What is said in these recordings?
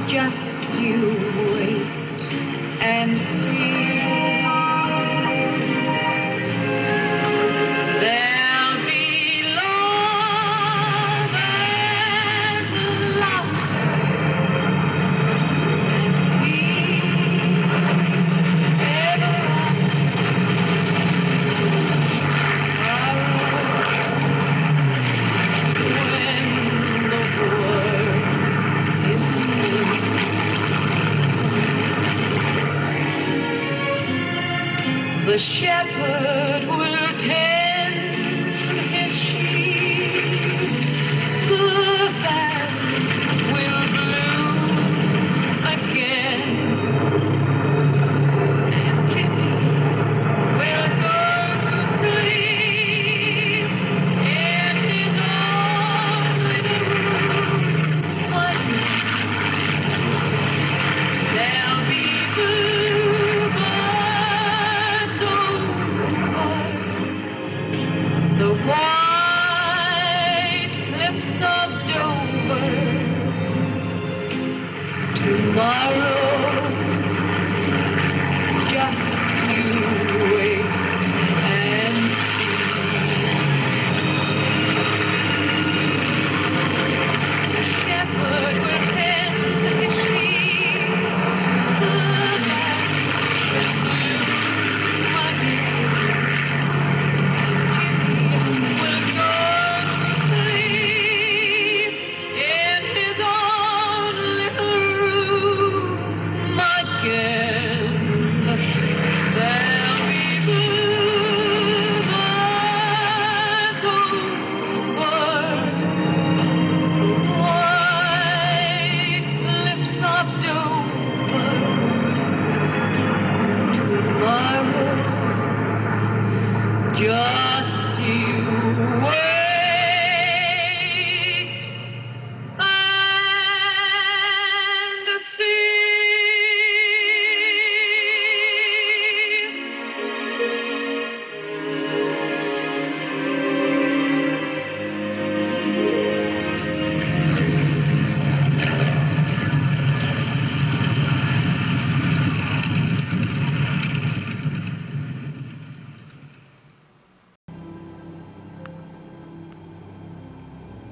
Just you wait and see. There'll be love and laughter and peace ever when the world is full. The shepherd will tend his sheep, the valley will bloom again, and Jimmy will go to sleep in his own little room. One there'll be bluebirds over the white cliffs of Dover. Tomorrow, just you wait and see. The shepherd will tend his sheep, the valley will bloom again, and Jimmy will go to sleep in his own little room again. There'll be bluebirds over the white cliffs of Dover. Tomorrow, just you wait and see.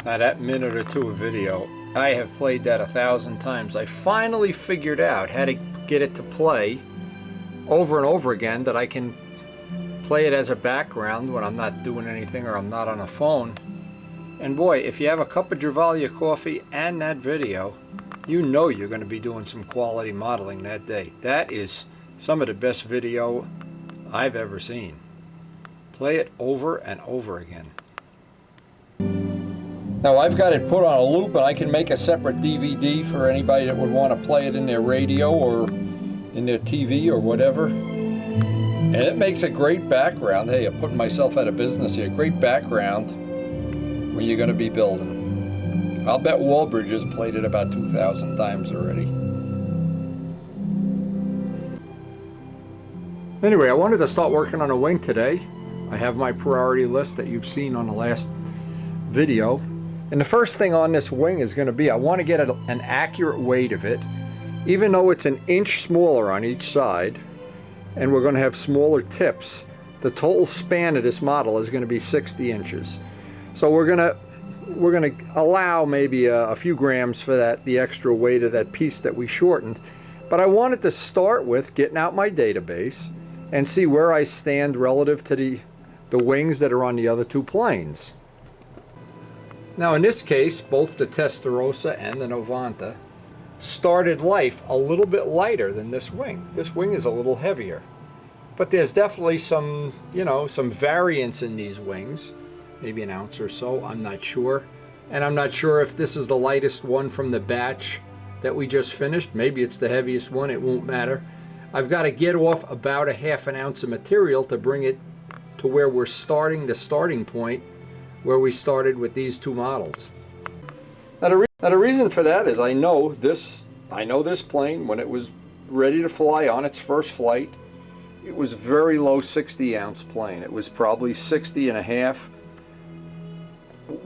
Now that minute or two of video, I have played that 1,000 times. I finally figured out how to get it to play over and over again, that I can play it as a background when I'm not doing anything or I'm not on a phone. And boy, if you have a cup of Dravalia coffee and that video, you know you're going to be doing some quality modeling that day. That is some of the best video I've ever seen. Play it over and over again. Now I've got it put on a loop, and I can make a separate DVD for anybody that would want to play it in their radio or in their TV or whatever. And it makes a great background. Hey, I'm putting myself out of business here. Great background when you're going to be building. I'll bet Wallbridge has played it about 2,000 times already. Anyway, I wanted to start working on a wing today. I have my priority list that you've seen on the last video. And the first thing on this wing is going to be, I want to get an accurate weight of it, even though it's an inch smaller on each side, and we're going to have smaller tips. The total span of this model is going to be 60 inches. So we're going to allow maybe a few grams for that, the extra weight of that piece that we shortened. But I wanted to start with getting out my database and see where I stand relative to the wings that are on the other two planes. Now in this case, both the Testarossa and the Novanta started life a little bit lighter than this wing. This wing is a little heavier. But there's definitely some, some variance in these wings. Maybe an ounce or so, I'm not sure. And I'm not sure if this is the lightest one from the batch that we just finished. Maybe it's the heaviest one, it won't matter. I've got to get off about a ½ ounce of material to bring it to where we're starting, the starting point, where we started with these two models. Now the reason for that is I know this plane, when it was ready to fly on its first flight, it was a very low 60-ounce plane. It was probably 60 and a half,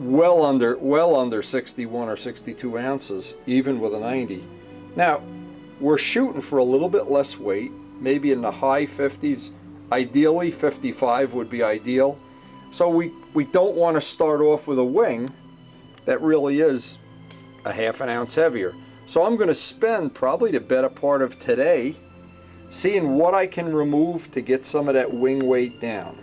well under 61 or 62 ounces, even with a 90. Now, we're shooting for a little bit less weight, maybe in the high 50s. Ideally, 55 would be ideal. So we don't want to start off with a wing that really is a ½ ounce heavier. So I'm going to spend probably the better part of today seeing what I can remove to get some of that wing weight down.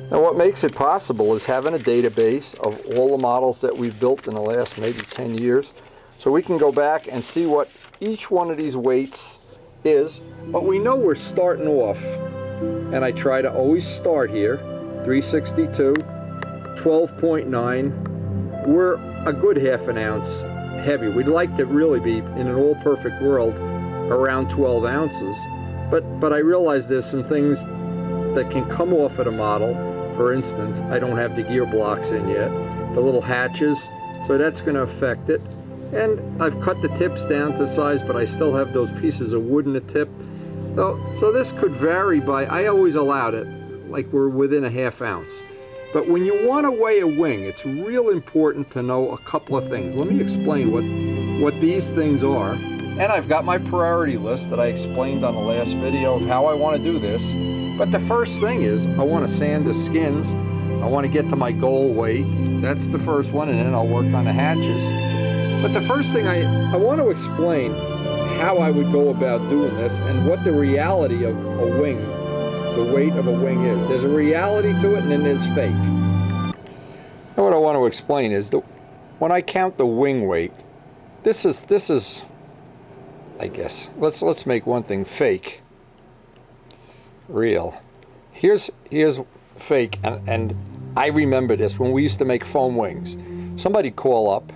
Now what makes it possible is having a database of all the models that we've built in the last maybe 10 years. So we can go back and see what each one of these weights is. But we know we're starting off, and I try to always start here, 362, 12.9. We're a good ½ ounce heavy. We'd like to really be, in an all perfect world, around 12 ounces. But I realize there's some things that can come off of the model. For instance, I don't have the gear blocks in yet, the little hatches, so that's going to affect it. And I've cut the tips down to size, but I still have those pieces of wood in the tip. So this could vary by, I always allowed it, like we're within a ½ ounce. But when you want to weigh a wing, it's real important to know a couple of things. Let me explain what these things are. And I've got my priority list that I explained on the last video of how I want to do this. But the first thing is I want to sand the skins. I want to get to my goal weight. That's the first one, and then I'll work on the hatches. But the first thing I want to explain how I would go about doing this and what the reality of a wing, the weight of a wing is. There's a reality to it, and then there's fake. And what I want to explain is when I count the wing weight, this is I guess let's make one thing fake, real. Here's fake, and I remember this when we used to make foam wings. Somebody call up,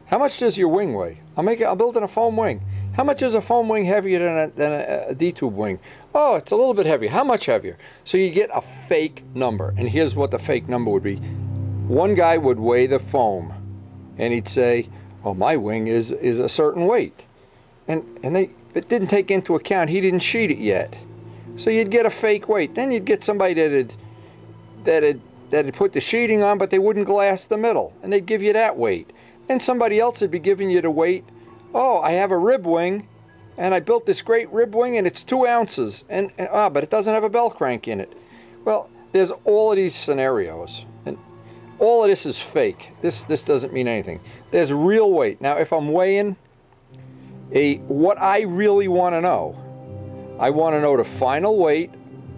how much does your wing weigh? I'm building a foam wing. How much is a foam wing heavier than a D-tube wing? Oh, it's a little bit heavier. How much heavier? So you get a fake number, and here's what the fake number would be. One guy would weigh the foam, and he'd say, "Oh, my wing is a certain weight," and it didn't take into account he didn't sheet it yet. So you'd get a fake weight. Then you'd get somebody that had put the sheeting on, but they wouldn't glass the middle, and they'd give you that weight. Then somebody else would be giving you the weight. Oh, I have a rib wing, and I built this great rib wing, and it's 2 ounces, but it doesn't have a bell crank in it. Well, there's all of these scenarios, and all of this is fake. This doesn't mean anything. There's real weight. Now, if I'm weighing what I really want to know, I want to know the final weight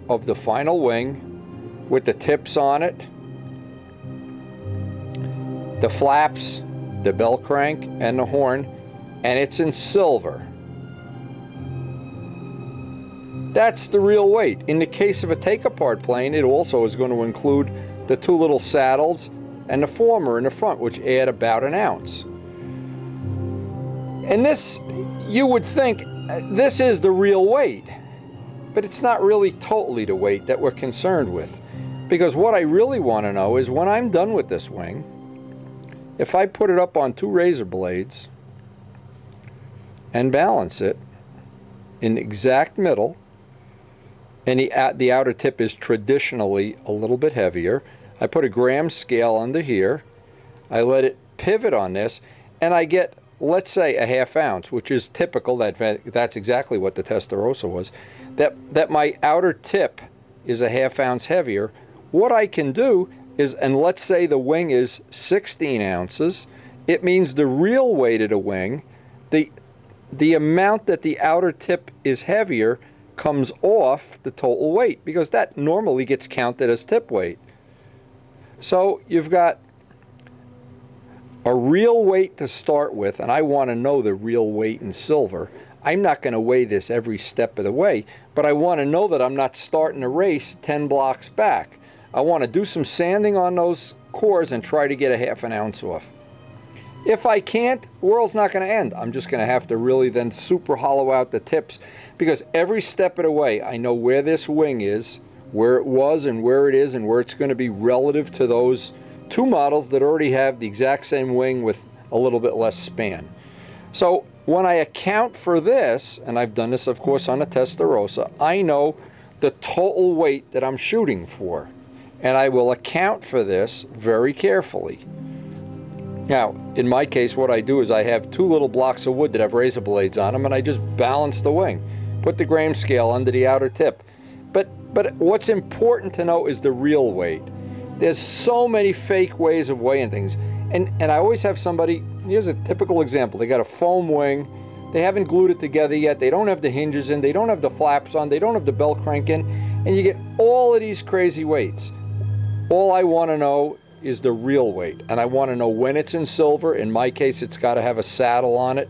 of the final wing with the tips on it, the flaps, the bell crank, and the horn, and it's in silver. That's the real weight. In the case of a take-apart plane, it also is going to include the 2 little saddles and the former in the front, which add about 1 ounce. And this, you would think, this is the real weight, but it's not really totally the weight that we're concerned with. Because what I really want to know is when I'm done with this wing, if I put it up on 2 razor blades and balance it in the exact middle, and the outer tip is traditionally a little bit heavier, I put a gram scale under here, I let it pivot on this, and I get, let's say, a ½ ounce, which is typical. That's exactly what the Testarossa was. That my outer tip is a ½ ounce heavier. What I can do is, and let's say the wing is 16 ounces, it means the real weight of the wing, the amount that the outer tip is heavier comes off the total weight, because that normally gets counted as tip weight. So you've got a real weight to start with, and I want to know the real weight in silver. I'm not going to weigh this every step of the way, but I want to know that I'm not starting a race 10 blocks back. I want to do some sanding on those cores and try to get a ½ ounce off. If I can't, the world's not going to end. I'm just going to have to really then super hollow out the tips, because every step of the way I know where this wing is, where it was and where it is, and where it's going to be relative to those 2 models that already have the exact same wing with a little bit less span. So when I account for this, and I've done this of course on a Testarossa, I know the total weight that I'm shooting for, and I will account for this very carefully. Now, in my case, what I do is I have 2 little blocks of wood that have razor blades on them, and I just balance the wing. Put the gram scale under the outer tip. But what's important to know is the real weight. There's so many fake ways of weighing things. And I always have somebody, here's a typical example. They got a foam wing. They haven't glued it together yet. They don't have the hinges in. They don't have the flaps on. They don't have the belt crank in. And you get all of these crazy weights. All I want to know is the real weight. And I want to know when it's in silver. In my case, it's got to have a saddle on it.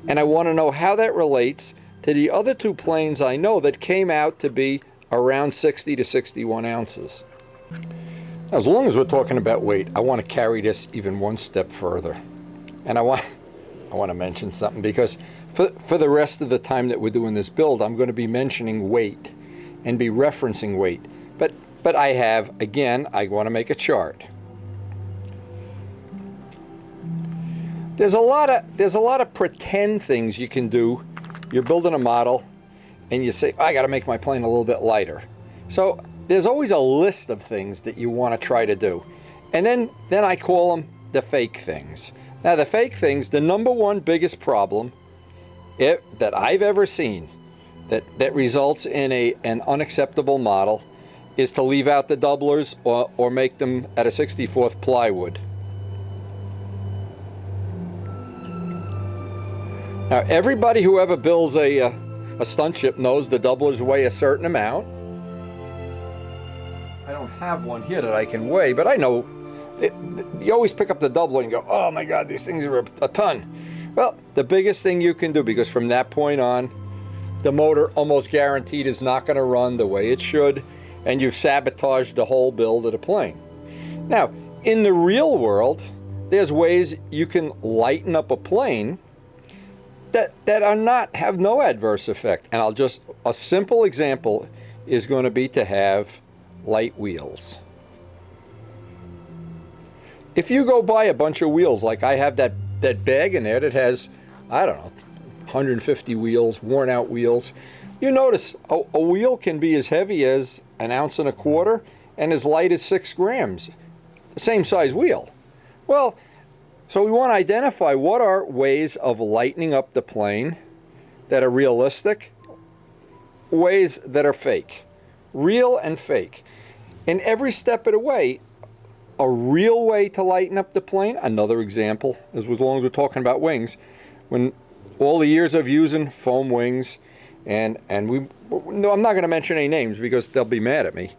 And I want to know how that relates to the other 2 planes I know that came out to be around 60 to 61 ounces. Now, as long as we're talking about weight, I want to carry this even one step further. And I want to mention something, because for the rest of the time that we're doing this build, I'm going to be mentioning weight and be referencing weight. But I have, again, I want to make a chart. There's a lot of pretend things you can do. You're building a model and you say, I got to make my plane a little bit lighter. So there's always a list of things that you want to try to do. And then I call them the fake things. Now, the fake things, the number one biggest problem that I've ever seen that results in an unacceptable model is to leave out the doublers or make them at a 64th plywood. Now, everybody who ever builds a stunt ship knows the doublers weigh a certain amount. I don't have one here that I can weigh, but I know you always pick up the doubler and go, oh my God, these things are a ton. Well, the biggest thing you can do, because from that point on, the motor almost guaranteed is not going to run the way it should, and you've sabotaged the whole build of the plane. Now, in the real world, there's ways you can lighten up a plane that have no adverse effect. And a simple example is going to be to have light wheels. If you go buy a bunch of wheels, like I have that bag in there that has, I don't know, 150 wheels, worn out wheels, you notice a wheel can be as heavy as 1.25 ounces and as light as 6 grams. The same size wheel. Well, so we want to identify what are ways of lightening up the plane that are realistic, ways that are fake. Real and fake. In every step of the way, a real way to lighten up the plane, another example, as long as we're talking about wings, when all the years of using foam wings, and I'm not going to mention any names because they'll be mad at me.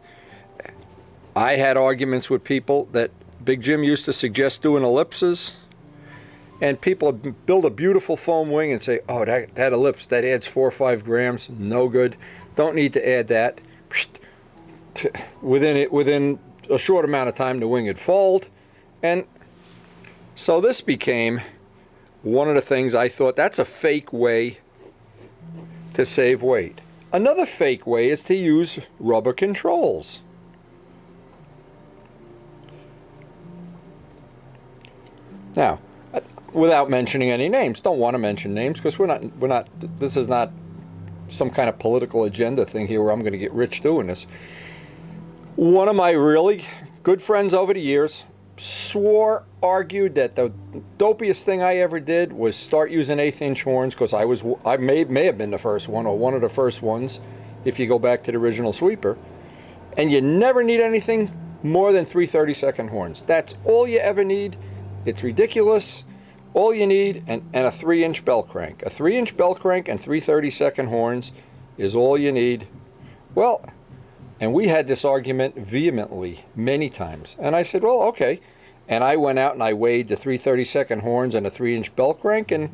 I had arguments with people that Big Jim used to suggest doing ellipses, and people build a beautiful foam wing and say, oh, that ellipse, that adds 4 or 5 grams, no good, don't need to add that. Within a short amount of time, the wing would fold. And so this became one of the things I thought, that's a fake way to save weight. Another fake way is to use rubber controls. Now, without mentioning any names, don't want to mention names because we're not, this is not some kind of political agenda thing here where I'm going to get rich doing this. One of my really good friends over the years argued that the dopiest thing I ever did was start using 1/8-inch horns, because I may have been the first one, or one of the first ones, if you go back to the original sweeper. And you never need anything more than 3 32nd horns. That's all you ever need. It's ridiculous. All you need, and a 3-inch bell crank. A 3-inch bell crank and 3 32nd horns is all you need. Well, and we had this argument vehemently many times. And I said, well, okay. And I went out and I weighed the 3 32nd horns and a 3-inch bell crank, and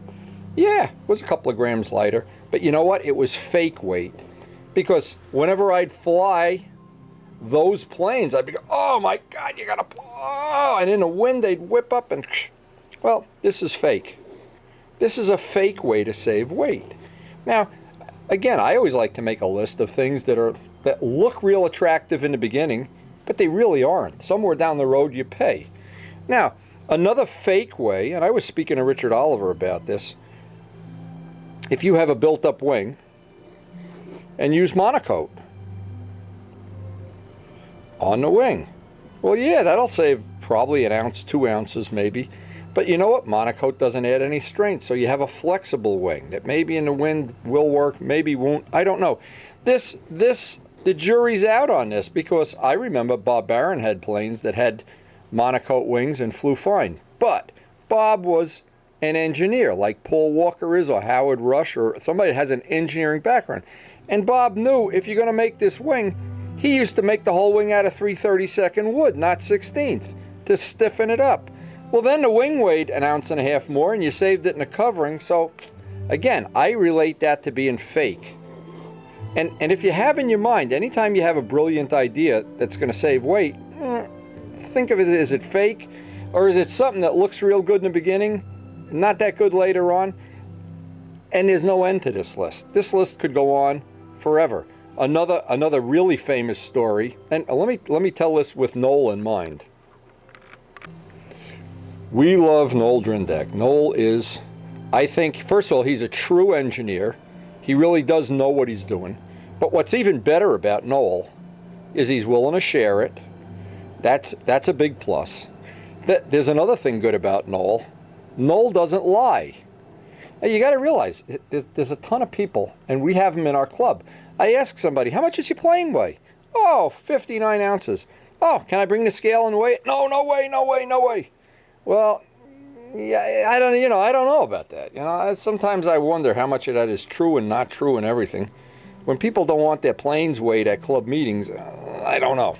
yeah, it was a couple of grams lighter. But you know what? It was fake weight. Because whenever I'd fly those planes, I'd be going, oh my God, you gotta, oh, and in the wind they'd whip up and, well, this is fake. This is a fake way to save weight. Now, again, I always like to make a list of things that look real attractive in the beginning, but they really aren't. Somewhere down the road you pay. Now, another fake way, and I was speaking to Richard Oliver about this, if you have a built-up wing and use monocoat on the wing, well, yeah, that'll save probably 1 ounce, 2 ounces maybe, But you know what? Monocoat doesn't add any strength, so you have a flexible wing that maybe in the wind will work, maybe won't. I don't know. The jury's out on this, because I remember Bob Barron had planes that had monocoat wings and flew fine. But Bob was an engineer, like Paul Walker is, or Howard Rush, or somebody that has an engineering background. And Bob knew if you're going to make this wing, he used to make the whole wing out of 3/32 wood, not 16th, to stiffen it up. Well, then the wing weighed an ounce and a half more, and you saved it in the covering. So, again, I relate that to being fake. And if you have in your mind, anytime you have a brilliant idea that's going to save weight, think of it, is it fake? Or is it something that looks real good in the beginning, not that good later on? And there's no end to this list. This list could go on forever. Another really famous story, and let me tell this with Noel in mind. We love Noel Drindeck. Noel is, I think, first of all, he's a true engineer. He really does know what he's doing. But what's even better about Noel is he's willing to share it. That's a big plus. There's another thing good about Noel. Noel doesn't lie. Now, you got to realize, there's a ton of people, and we have them in our club. I ask somebody, how much does your plane weigh? Oh, 59 ounces. Oh, can I bring the scale and weigh it? No, no way, no way, no way. Well, yeah, I don't know about that. Sometimes I wonder how much of that is true and not true and everything. When people don't want their planes weighed at club meetings, I don't know.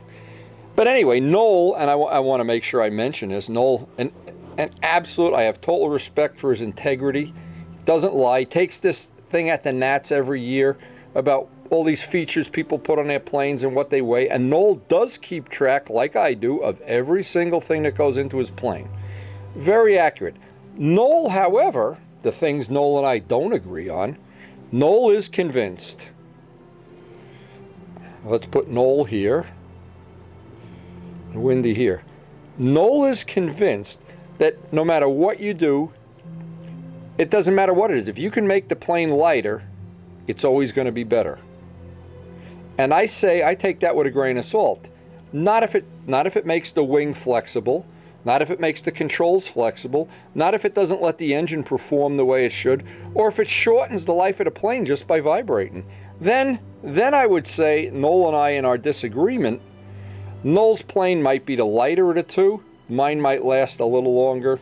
But anyway, Noel, and I want to make sure I mention this, Noel, an absolute, I have total respect for his integrity. Doesn't lie. Takes this thing at the Nats every year about all these features people put on their planes and what they weigh. And Noel does keep track, like I do, of every single thing that goes into his plane. Very accurate. Noel, however, the things Noel and I don't agree on, Noel is convinced. Let's put Noel here. Windy here. Noel is convinced that no matter what you do, it doesn't matter what it is. If you can make the plane lighter, it's always going to be better. And I take that with a grain of salt. Not if it makes the wing flexible, not if it makes the controls flexible, not if it doesn't let the engine perform the way it should, or if it shortens the life of the plane just by vibrating. Then I would say, Noel and I, in our disagreement, Noel's plane might be the lighter of the two. Mine might last a little longer.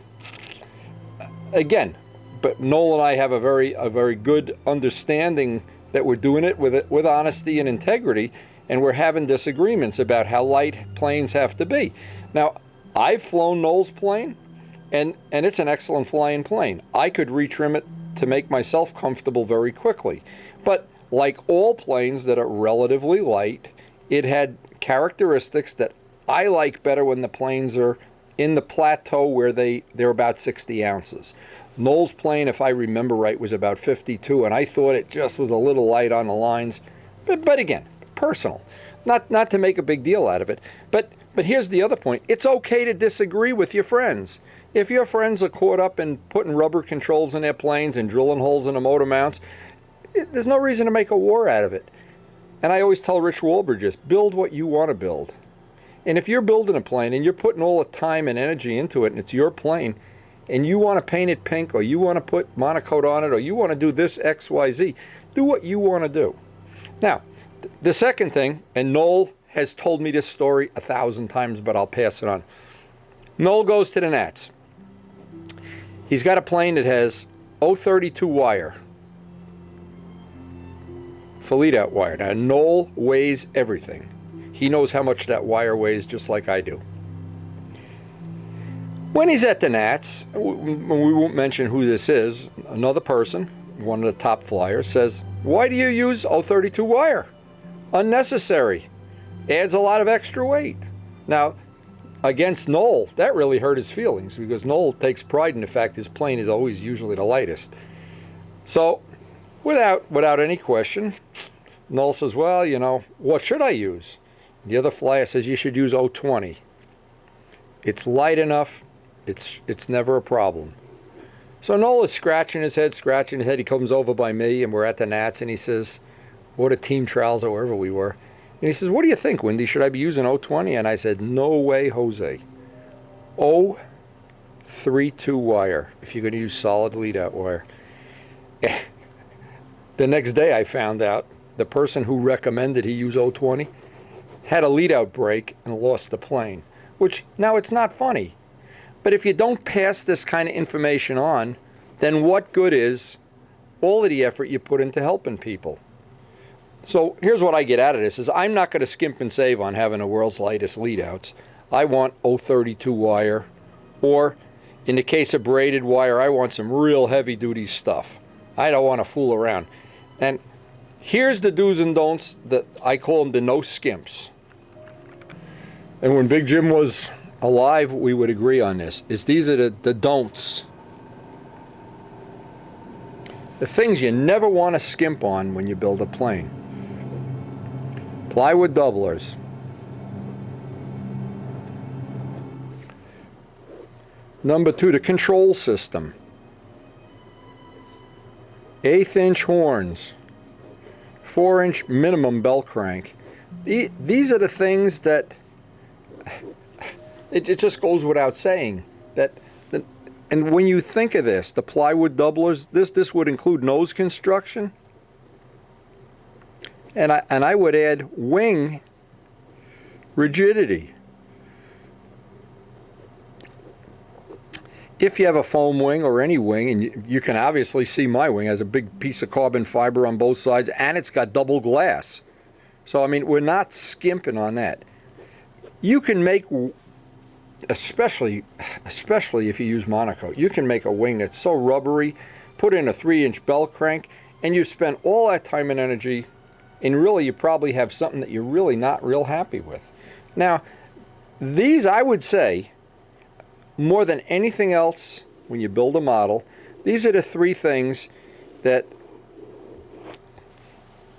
Again, but Noel and I have a very good understanding that we're doing it with honesty and integrity, and we're having disagreements about how light planes have to be. Now, I've flown Noel's plane, and it's an excellent flying plane. I could retrim it to make myself comfortable very quickly. But like all planes that are relatively light, it had characteristics that I like better when the planes are in the plateau where they're about 60 ounces. Noel's plane, if I remember right, was about 52, and I thought it just was a little light on the lines. But again, personal. Not to make a big deal out of it. But here's the other point. It's okay to disagree with your friends. If your friends are caught up in putting rubber controls in their planes and drilling holes in the motor mounts, there's no reason to make a war out of it. And I always tell Rich Wahlberg, just build what you want to build. And if you're building a plane and you're putting all the time and energy into it and it's your plane, and you want to paint it pink, or you want to put monocoat on it, or you want to do this X, Y, Z, do what you want to do. Now, the second thing, and Noel has told me this story 1,000 times, but I'll pass it on. Noel goes to the Nats. He's got a plane that has 032 wire. Fleet out wire. Now, Noel weighs everything. He knows how much that wire weighs just like I do. When he's at the Nats, we won't mention who this is, another person, one of the top flyers, says, "Why do you use 032 wire? Unnecessary. Adds a lot of extra weight." Now, against Noel, that really hurt his feelings, because Noel takes pride in the fact his plane is always usually the lightest. So, without any question, Noel says, "Well, what should I use?" The other flyer says, "You should use 020. It's light enough. It's never a problem." So Noel is scratching his head. He comes over by me, and we're at the Nats, and he says, what a team trials or wherever we were. And he says, "What do you think, Windy? Should I be using 020? And I said, "No way, Jose. 032 wire if you're going to use solid lead-out wire. The next day I found out the person who recommended he use 020 had a lead-out break and lost the plane, which now it's not funny. But if you don't pass this kind of information on, then what good is all of the effort you put into helping people? So here's what I get out of this is I'm not going to skimp and save on having the world's lightest lead-outs. I want 032 wire, or in the case of braided wire, I want some real heavy-duty stuff. I don't want to fool around. And here's the do's and don'ts that I call them the no skimps. And when Big Jim was alive, we would agree on this, is these are the don'ts. The things you never want to skimp on when you build a plane. Plywood doublers. Number 2, the control system. 1/8 inch horns. 4-inch minimum bell crank. These are the things that it just goes without saying that. And when you think of this, the plywood doublers, this would include nose construction, and I would add wing rigidity. If you have a foam wing or any wing, and you can obviously see my wing has a big piece of carbon fiber on both sides, and it's got double glass. So I mean, we're not skimping on that. You can make, especially if you use monocoat, you can make a wing that's so rubbery, put in a 3-inch bell crank, and you spend all that time and energy, and really you probably have something that you're really not real happy with. Now, these, I would say, more than anything else, when you build a model, these are the 3 things that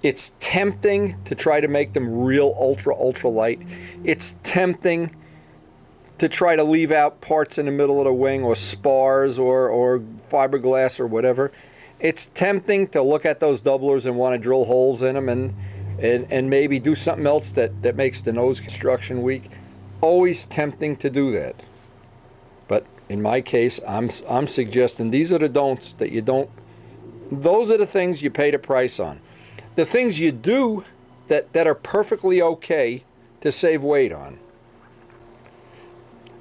it's tempting to try to make them real ultra light. It's tempting to try to leave out parts in the middle of the wing, or spars, or fiberglass, or whatever. It's tempting to look at those doublers and want to drill holes in them and maybe do something else that makes the nose construction weak. Always tempting to do that. But in my case, I'm suggesting these are the don'ts that you don't. Those are the things you pay the price on. The things you do that are perfectly okay to save weight on.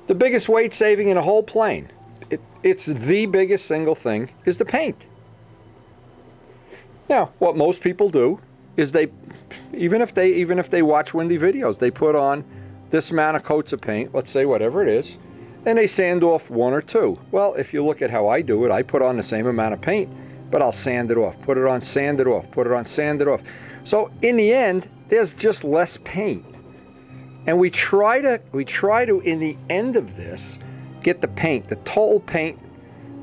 The biggest weight saving in a whole plane, it's the biggest single thing, is the paint. Now, what most people do is they, even if they watch windy videos, they put on this amount of coats of paint, let's say whatever it is, and they sand off 1 or 2. Well, if you look at how I do it, I put on the same amount of paint, but I'll sand it off, put it on, sand it off, put it on, sand it off. So in the end, there's just less paint. And we try to in the end of this, get the paint. The total paint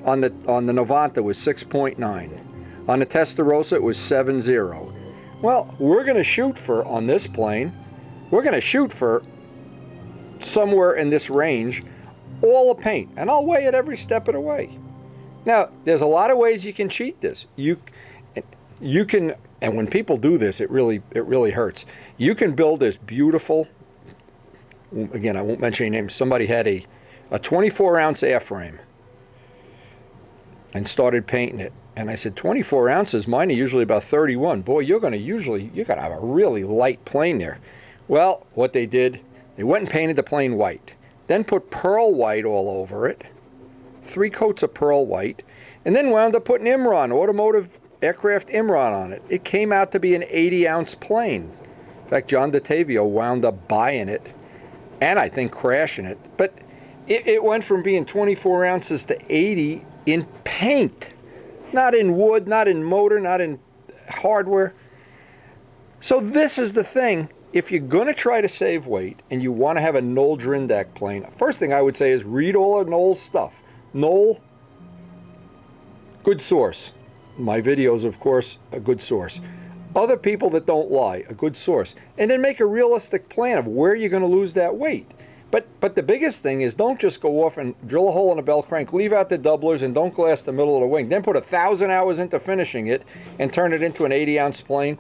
on the Novanta was 6.9. On the Testarossa, it was 7.0. Well, we're going to shoot for, on this plane, we're going to shoot for somewhere in this range, all the paint. And I'll weigh it every step of the way. Now, there's a lot of ways you can cheat this. You can, and when people do this, it really hurts. You can build this beautiful, again, I won't mention any names. Somebody had a 24-ounce airframe and started painting it. And I said, 24 ounces, mine are usually about 31. Boy, you're going to have a really light plane there. Well, what they did, they went and painted the plane white. Then put pearl white all over it. 3 coats of pearl white, and then wound up putting Imron, automotive aircraft Imron, on it. It came out to be an 80-ounce plane. In fact, John DeTavio wound up buying it, and I think crashing it. But it went from being 24 ounces to 80 in paint. Not in wood, not in motor, not in hardware. So this is the thing. If you're going to try to save weight, and you want to have a Knoll Drindak plane, first thing I would say is read all of Knoll's stuff. Knoll, good source. My videos, of course, a good source. Other people that don't lie, a good source. And then make a realistic plan of where you're going to lose that weight. But the biggest thing is, don't just go off and drill a hole in a bell crank, leave out the doublers, and don't glass the middle of the wing. Then put 1,000 hours into finishing it and turn it into an 80-ounce plane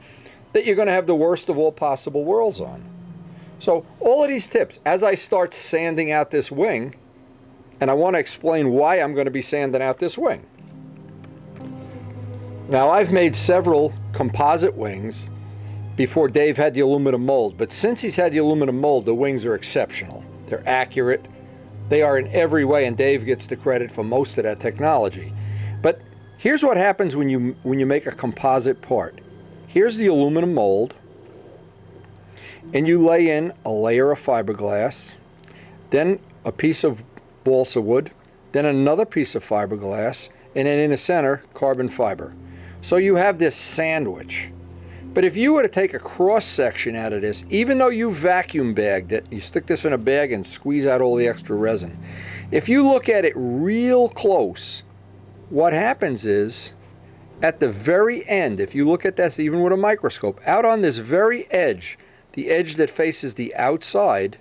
that you're going to have the worst of all possible worlds on. So all of these tips, as I start sanding out this wing, and I want to explain why I'm going to be sanding out this wing. Now, I've made several composite wings before Dave had the aluminum mold, but since he's had the aluminum mold, the wings are exceptional. They're accurate. They are in every way, and Dave gets the credit for most of that technology. But here's what happens when you make a composite part. Here's the aluminum mold, and you lay in a layer of fiberglass, then a piece of balsa wood, then another piece of fiberglass, and then in the center, carbon fiber. So you have this sandwich. But if you were to take a cross section out of this, even though you vacuum bagged it, you stick this in a bag and squeeze out all the extra resin. If you look at it real close, what happens is, at the very end, if you look at this even with a microscope, out on this very edge, the edge that faces the outside,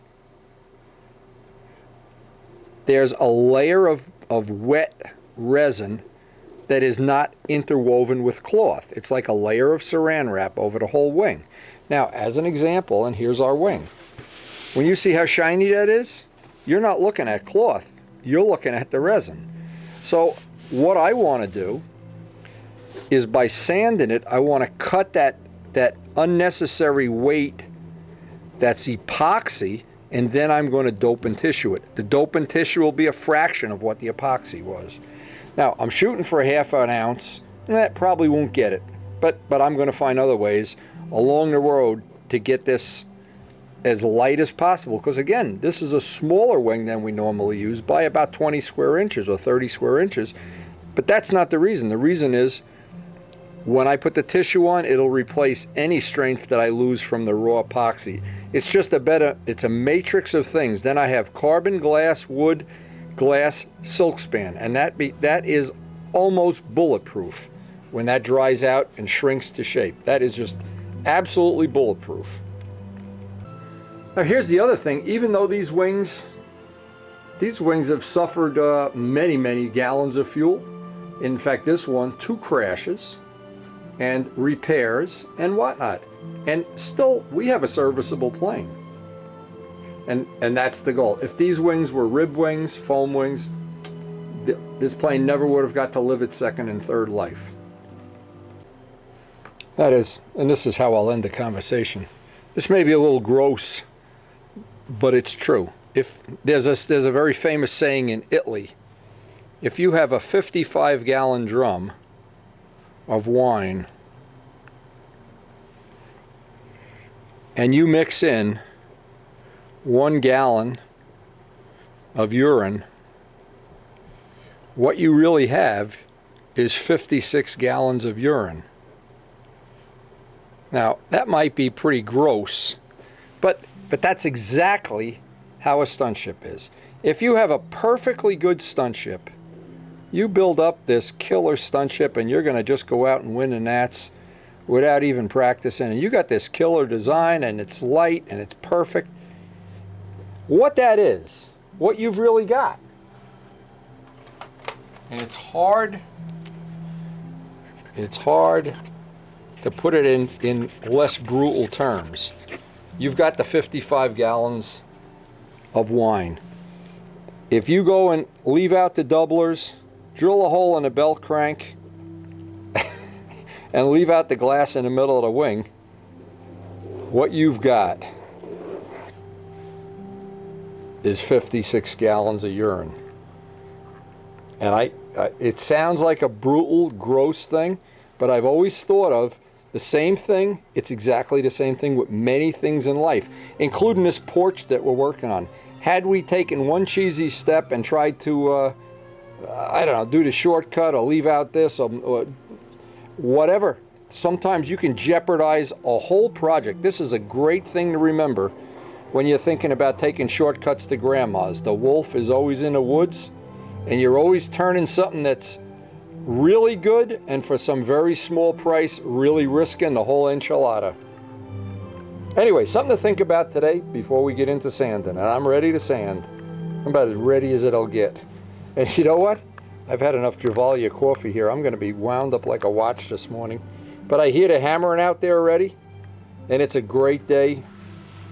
there's a layer of wet resin that is not interwoven with cloth. It's like a layer of saran wrap over the whole wing. Now, as an example, and here's our wing. When you see how shiny that is, you're not looking at cloth, you're looking at the resin. So what I want to do is, by sanding it, I want to cut that unnecessary weight that's epoxy, and then I'm going to dope and tissue it. The dope and tissue will be a fraction of what the epoxy was. Now, I'm shooting for a ½ ounce, and that probably won't get it, but I'm going to find other ways along the road to get this as light as possible, because again, this is a smaller wing than we normally use by about 20 square inches or 30 square inches, but that's not the reason. The reason is, when I put the tissue on, it'll replace any strength that I lose from the raw epoxy. It's just it's a matrix of things. Then I have carbon, glass, wood, glass, silk span, and that is almost bulletproof when that dries out and shrinks to shape. That is just absolutely bulletproof. Now here's the other thing. Even though these wings have suffered many gallons of fuel, in fact this one, 2 crashes and repairs and whatnot, and still we have a serviceable plane. And that's the goal. If these wings were rib wings, foam wings, this plane never would have got to live its second and third life. That is, and this is how I'll end the conversation. This may be a little gross, but it's true. If there's a very famous saying in Italy, if you have a 55-gallon drum of wine and you mix in 1 gallon of urine, what you really have is 56 gallons of urine. Now, that might be pretty gross, but that's exactly how a stunt ship is. If you have a perfectly good stunt ship, you build up this killer stunt ship and you're going to just go out and win the Nats without even practicing. And you got this killer design and it's light and it's perfect. What that is, what you've really got. And it's hard to put it in less brutal terms. You've got the 55 gallons of wine. If you go and leave out the doublers, drill a hole in the belt crank, and leave out the glass in the middle of the wing, what you've got is 56 gallons of urine. And it sounds like a brutal, gross thing, but I've always thought of the same thing. It's exactly the same thing with many things in life, including this porch that we're working on. Had we taken one cheesy step and tried to, I don't know, do the shortcut or leave out this or whatever, sometimes you can jeopardize a whole project. This is a great thing to remember when you're thinking about taking shortcuts to grandma's. The wolf is always in the woods, and you're always turning something that's really good and for some very small price, really risking the whole enchilada. Anyway, something to think about today before we get into sanding. And I'm ready to sand. I'm about as ready as it'll get. And you know what? I've had enough Travalia coffee here. I'm going to be wound up like a watch this morning. But I hear the hammering out there already, and it's a great day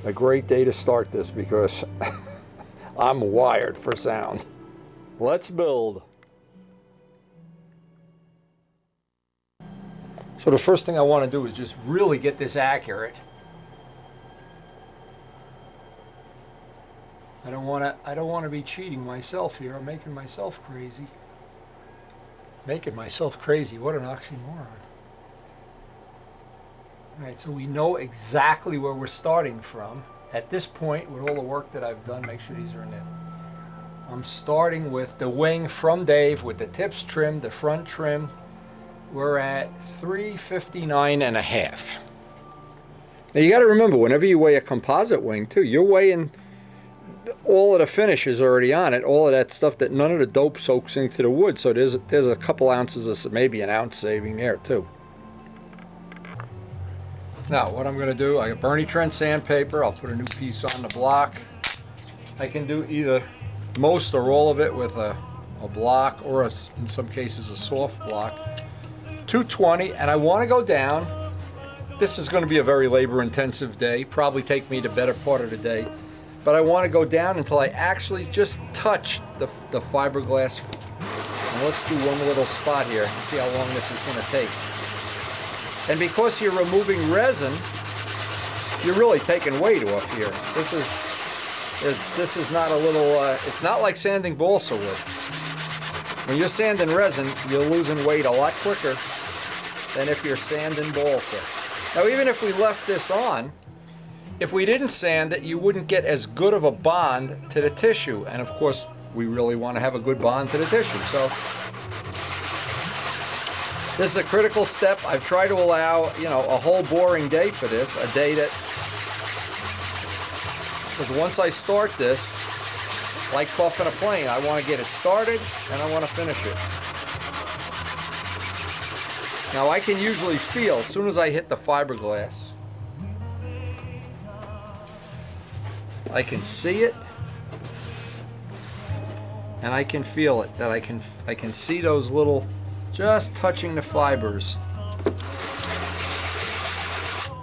to start this because I'm wired for sound. Let's build. So the first thing I want to do is just really get this accurate. I don't want to be cheating myself here. I'm making myself crazy. Making myself crazy. What an oxymoron. All right, so we know exactly where we're starting from. At this point, with all the work that I've done, make sure these are in there. I'm starting with the wing from Dave with the tips trimmed, the front trim. We're at 359.5. Now you got to remember, whenever you weigh a composite wing too, you're weighing all of the finish is already on it, all of that stuff that none of the dope soaks into the wood. So there's a couple ounces of maybe an ounce saving there too. Now what I'm going to do, I got Bernie Trent sandpaper. I'll put a new piece on the block. I can do either most or all of it with a block, or in some cases a soft block. 220, and I want to go down. This is going to be a very labor intensive day, probably take me the better part of the day, but I want to go down until I actually just touch the fiberglass. Now let's do one little spot here and see how long this is going to take. And because you're removing resin, you're really taking weight off here. This is not a little, it's not like sanding balsa wood. When you're sanding resin, you're losing weight a lot quicker than if you're sanding balsa. Now even if we left this on, if we didn't sand it, you wouldn't get as good of a bond to the tissue. And of course, we really want to have a good bond to the tissue. So this is a critical step. I've tried to allow, a whole boring day for this, a day that, because once I start this, like puffing a plane, I want to get it started and I want to finish it. Now I can usually feel, as soon as I hit the fiberglass, I can see it and I can feel it, that I can see those little, just touching the fibers.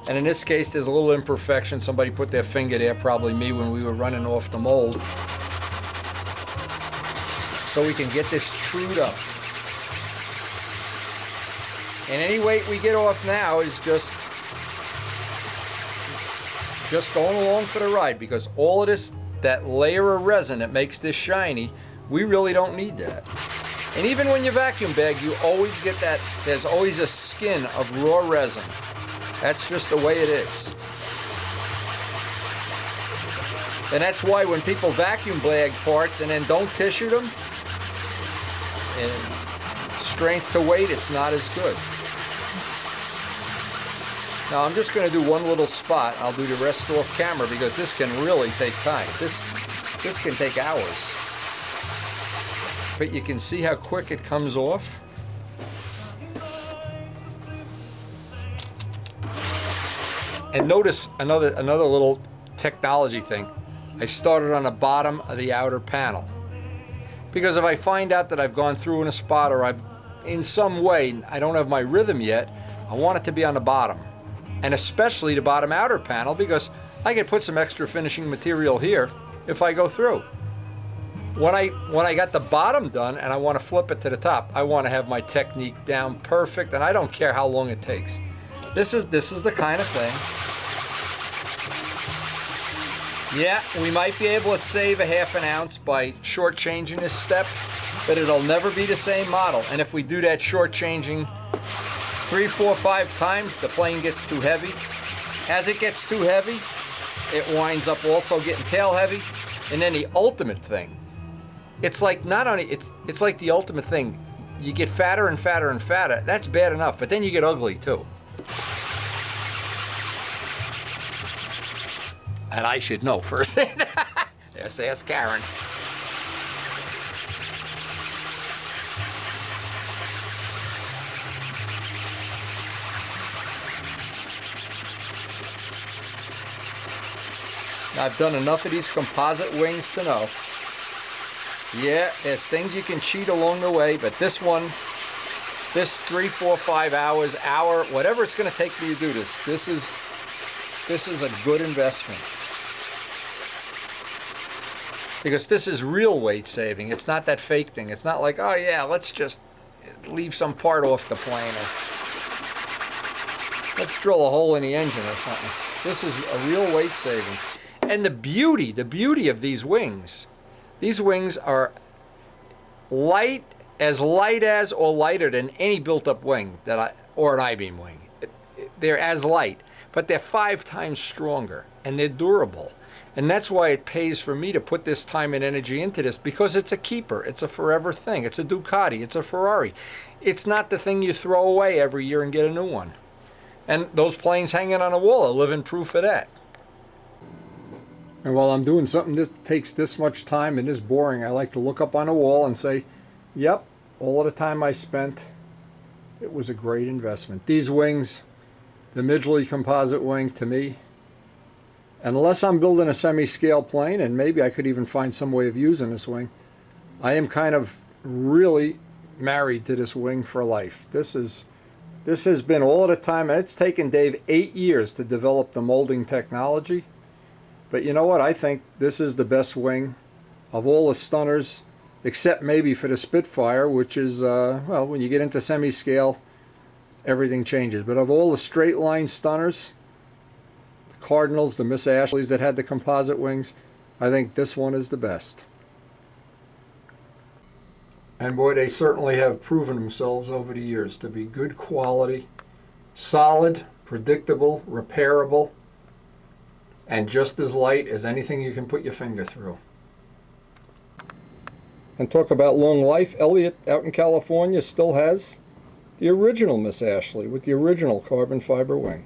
And in this case, there's a little imperfection. Somebody put their finger there, probably me, when we were running off the mold. So we can get this trued up. And any weight we get off now is just going along for the ride, because all of this, that layer of resin that makes this shiny, we really don't need that. And even when you vacuum bag, you always get that, there's always a skin of raw resin. That's just the way it is. And that's why when people vacuum bag parts and then don't tissue them, and strength to weight, it's not as good. Now I'm just going to do one little spot. I'll do the rest off camera because this can really take time. This can take hours. But you can see how quick it comes off. And notice another little technology thing. I started on the bottom of the outer panel. Because if I find out that I've gone through in a spot, or I've, in some way, I don't have my rhythm yet, I want it to be on the bottom. And especially the bottom outer panel, because I can put some extra finishing material here if I go through. When I got the bottom done and I want to flip it to the top, I want to have my technique down perfect, and I don't care how long it takes. This is the kind of thing. Yeah, we might be able to save a half an ounce by shortchanging this step, but it'll never be the same model. And if we do that shortchanging 3, 4, 5 times, the plane gets too heavy. As it gets too heavy, it winds up also getting tail heavy. And then the ultimate thing, it's like not only, it's like the ultimate thing. You get fatter and fatter and fatter. That's bad enough, but then you get ugly too. And I should know first. Just ask Karen. I've done enough of these composite wings to know. Yeah, there's things you can cheat along the way, but this one, this 3, 4, 5 hours, hour, whatever it's going to take me to do this, this is a good investment. because this is real weight saving. It's not that fake thing. It's not like, oh yeah, let's just leave some part off the plane, or let's drill a hole in the engine or something. This is a real weight saving. And the beauty of these wings are light as or lighter than any built-up wing or an I-beam wing. They're as light, but they're 5 times stronger, and they're durable. And that's why it pays for me to put this time and energy into this, because it's a keeper. It's a forever thing. It's a Ducati. It's a Ferrari. It's not the thing you throw away every year and get a new one. And those planes hanging on a wall are living proof of that. And while I'm doing something that takes this much time and is boring, I like to look up on a wall and say, yep, all of the time I spent, it was a great investment. These wings, the Midgley composite wing, to me, unless I'm building a semi-scale plane, and maybe I could even find some way of using this wing, I am kind of really married to this wing for life. This has been all the time, and it's taken Dave 8 years to develop the molding technology. But you know what? I think this is the best wing of all the stunners, except maybe for the Spitfire, which is, well, when you get into semi-scale, everything changes. But of all the straight line stunners, the Cardinals, the Miss Ashleys that had the composite wings, I think this one is the best. And boy, they certainly have proven themselves over the years to be good quality, solid, predictable, repairable, and just as light as anything you can put your finger through. And talk about long life, Elliott out in California still has the original Miss Ashley with the original carbon fiber wing.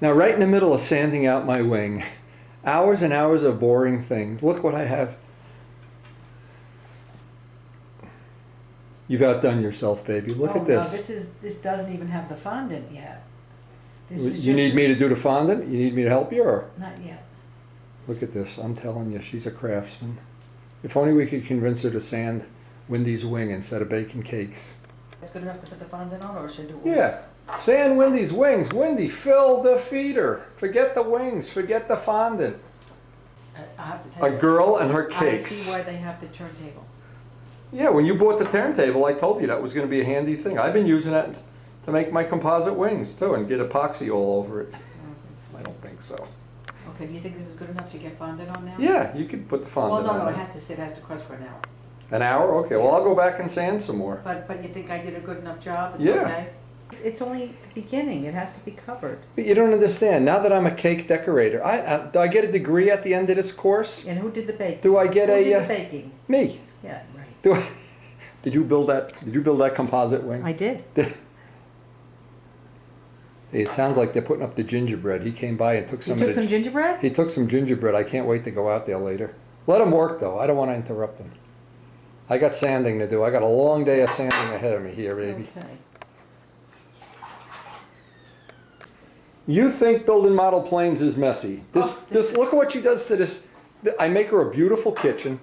Now right in the middle of sanding out my wing, hours and hours of boring things, look what I have. You've outdone yourself, baby. Look at this. No, this doesn't even have the fondant yet. You need me to do the fondant? You need me to help you, or? Not yet. Look at this. I'm telling you, she's a craftsman. If only we could convince her to sand Wendy's wing instead of baking cakes. That's good enough to put the fondant on, or should I do it? Yeah. Sand Wendy's wings. Wendy, fill the feeder. Forget the wings. Forget the fondant. I have to tell you. A girl and her I cakes. see why they have the turntable. Yeah, when you bought the turntable, I told you that was going to be a handy thing. I've been using that to make my composite wings, too, and get epoxy all over it. I don't think so. Okay, do you think this is good enough to get fondant on now? Yeah, you could put the fondant Well, on. no, it it has to sit, it has to crust for an hour. An hour? Okay, well, I'll go back and sand some more. But you think I did a good enough job? It's Yeah. okay? It's only the beginning. It has to be covered. But you don't understand. Now that I'm a cake decorator, do I get a degree at the end of this course? And who did the baking? Do I get who a... did the baking? Me. Yeah, right. Do I... Did you build that composite wing? I did. It sounds like they're putting up the gingerbread. He came by and took some You took some gingerbread? He took some gingerbread. I can't wait to go out there later. Let him work, though. I don't want to interrupt him. I got sanding to do. I got a long day of sanding ahead of me here, baby. Okay. You think building model planes is messy. This look at what she does to this. I make her a beautiful kitchen,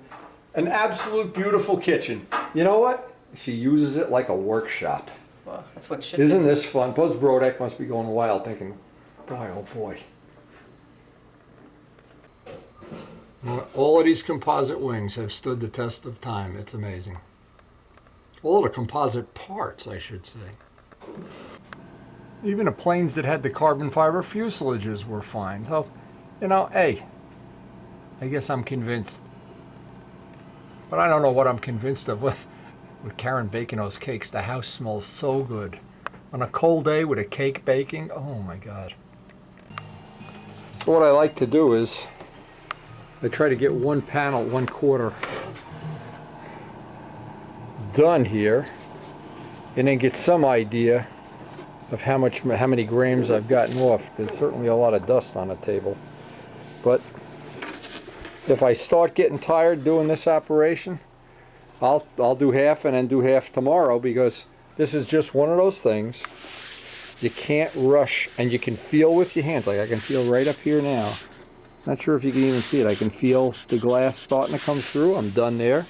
an absolute beautiful kitchen. You know what? She uses it like a workshop. Well, that's what should Isn't be. this fun? Buzz Brodek must be going wild thinking, boy, oh boy. All of these composite wings have stood the test of time. It's amazing. All the composite parts, I should say. Even the planes that had the carbon fiber fuselages were fine. So, you know, hey, I guess I'm convinced. But I don't know what I'm convinced of. With Karen baking those cakes, the house smells so good. On a cold day with a cake baking, oh my God. So what I like to do is, I try to get one panel, 1/4 done here, and then get some idea of how many grams I've gotten off. There's certainly a lot of dust on the table. But if I start getting tired doing this operation, I'll do half and then do half tomorrow, because this is just one of those things you can't rush, and you can feel with your hands. Like I can feel right up here now. Not sure if you can even see it. I can feel the glass starting to come through. I'm done there.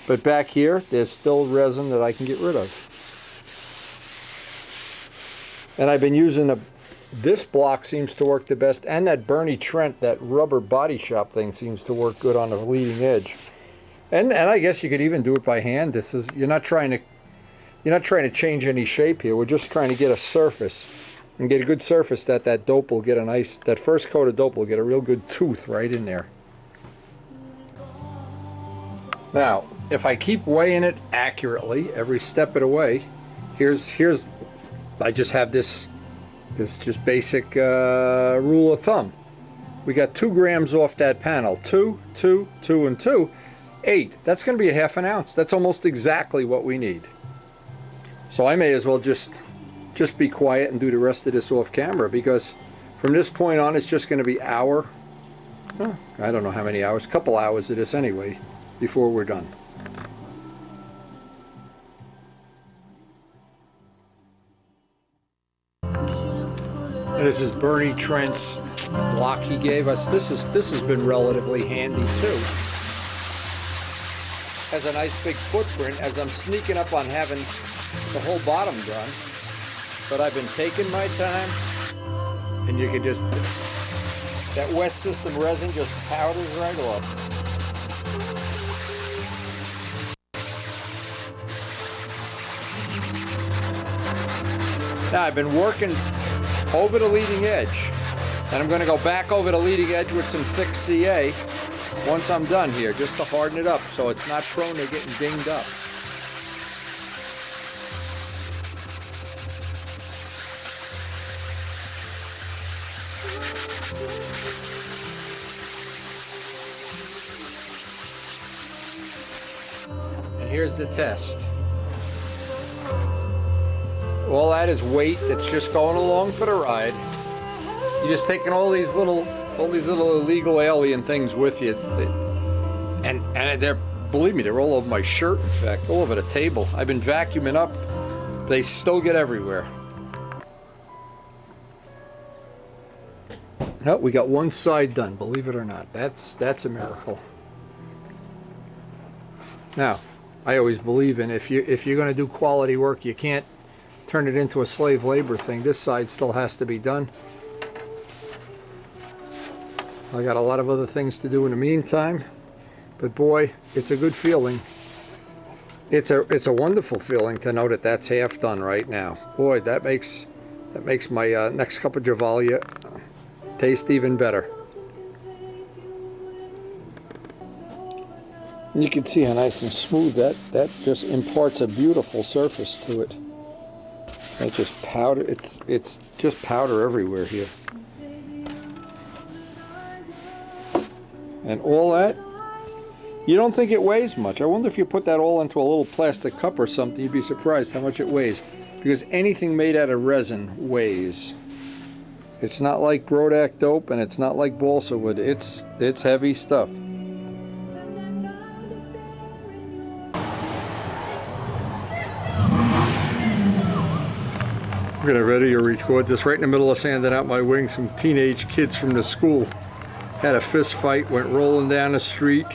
But back here, there's still resin that I can get rid of. And I've been using this block seems to work the best, and that Bernie Trent, that rubber body shop thing, seems to work good on the leading edge. And I guess you could even do it by hand. This is you're not trying to change any shape here. We're just trying to get a surface and get a good surface that dope will get a nice, that first coat of dope will get a real good tooth right in there. Now, if I keep weighing it accurately every step of the way, here's I just have this just basic rule of thumb. We got 2 grams off that panel. 2, 2, 2, and 2. 8. That's going to be a half an ounce. That's almost exactly what we need. So I may as well just be quiet and do the rest of this off camera, because from this point on it's just going to be I don't know how many hours, a couple hours of this anyway, before we're done. And this is Bernie Trent's block he gave us. This has been relatively handy too. Has a nice big footprint as I'm sneaking up on having the whole bottom done. But I've been taking my time, and you can just, that West System resin just powders right off. Now I've been working over the leading edge, and I'm going to go back over the leading edge with some thick CA once I'm done here, just to harden it up so it's not prone to getting dinged up. And here's the test. All that is weight that's just going along for the ride. You're just taking all these little illegal alien things with you, and they're, believe me, they're all over my shirt. In fact, all over the table. I've been vacuuming up. They still get everywhere. No, we got one side done. Believe it or not, that's a miracle. Now, I always believe in if you're going to do quality work, you can't turn it into a slave labor thing. This side still has to be done. I got a lot of other things to do in the meantime, but boy, it's a good feeling. It's a wonderful feeling to know that that's half done right now. Boy, that makes my next cup of Javalia taste even better. And you can see how nice and smooth that just imparts a beautiful surface to it. It's just powder. It's just powder everywhere here. And all that, you don't think it weighs much. I wonder if you put that all into a little plastic cup or something, you'd be surprised how much it weighs. Because anything made out of resin weighs. It's not like Brodak dope, and it's not like balsa wood. It's heavy stuff. I'm getting ready to record this right in the middle of sanding out my wing. Some teenage kids from the school had a fist fight, went rolling down the street.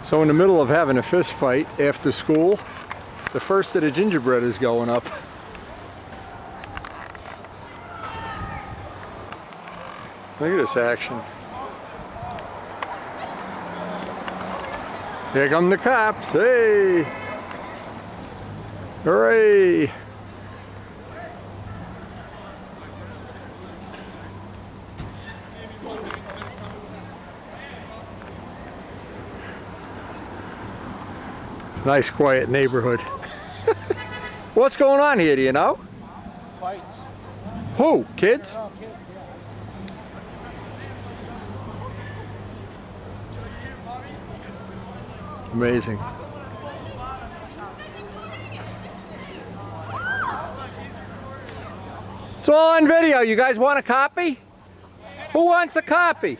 So in the middle of having a fist fight after school, the first of the gingerbread is going up. Look at this action. Here come the cops. Hey! Hooray! Nice quiet neighborhood. What's going on here, do you know? Fights. Who? Kids? Oh, kid, yeah. Amazing. It's all on video. You guys want a copy? Who wants a copy?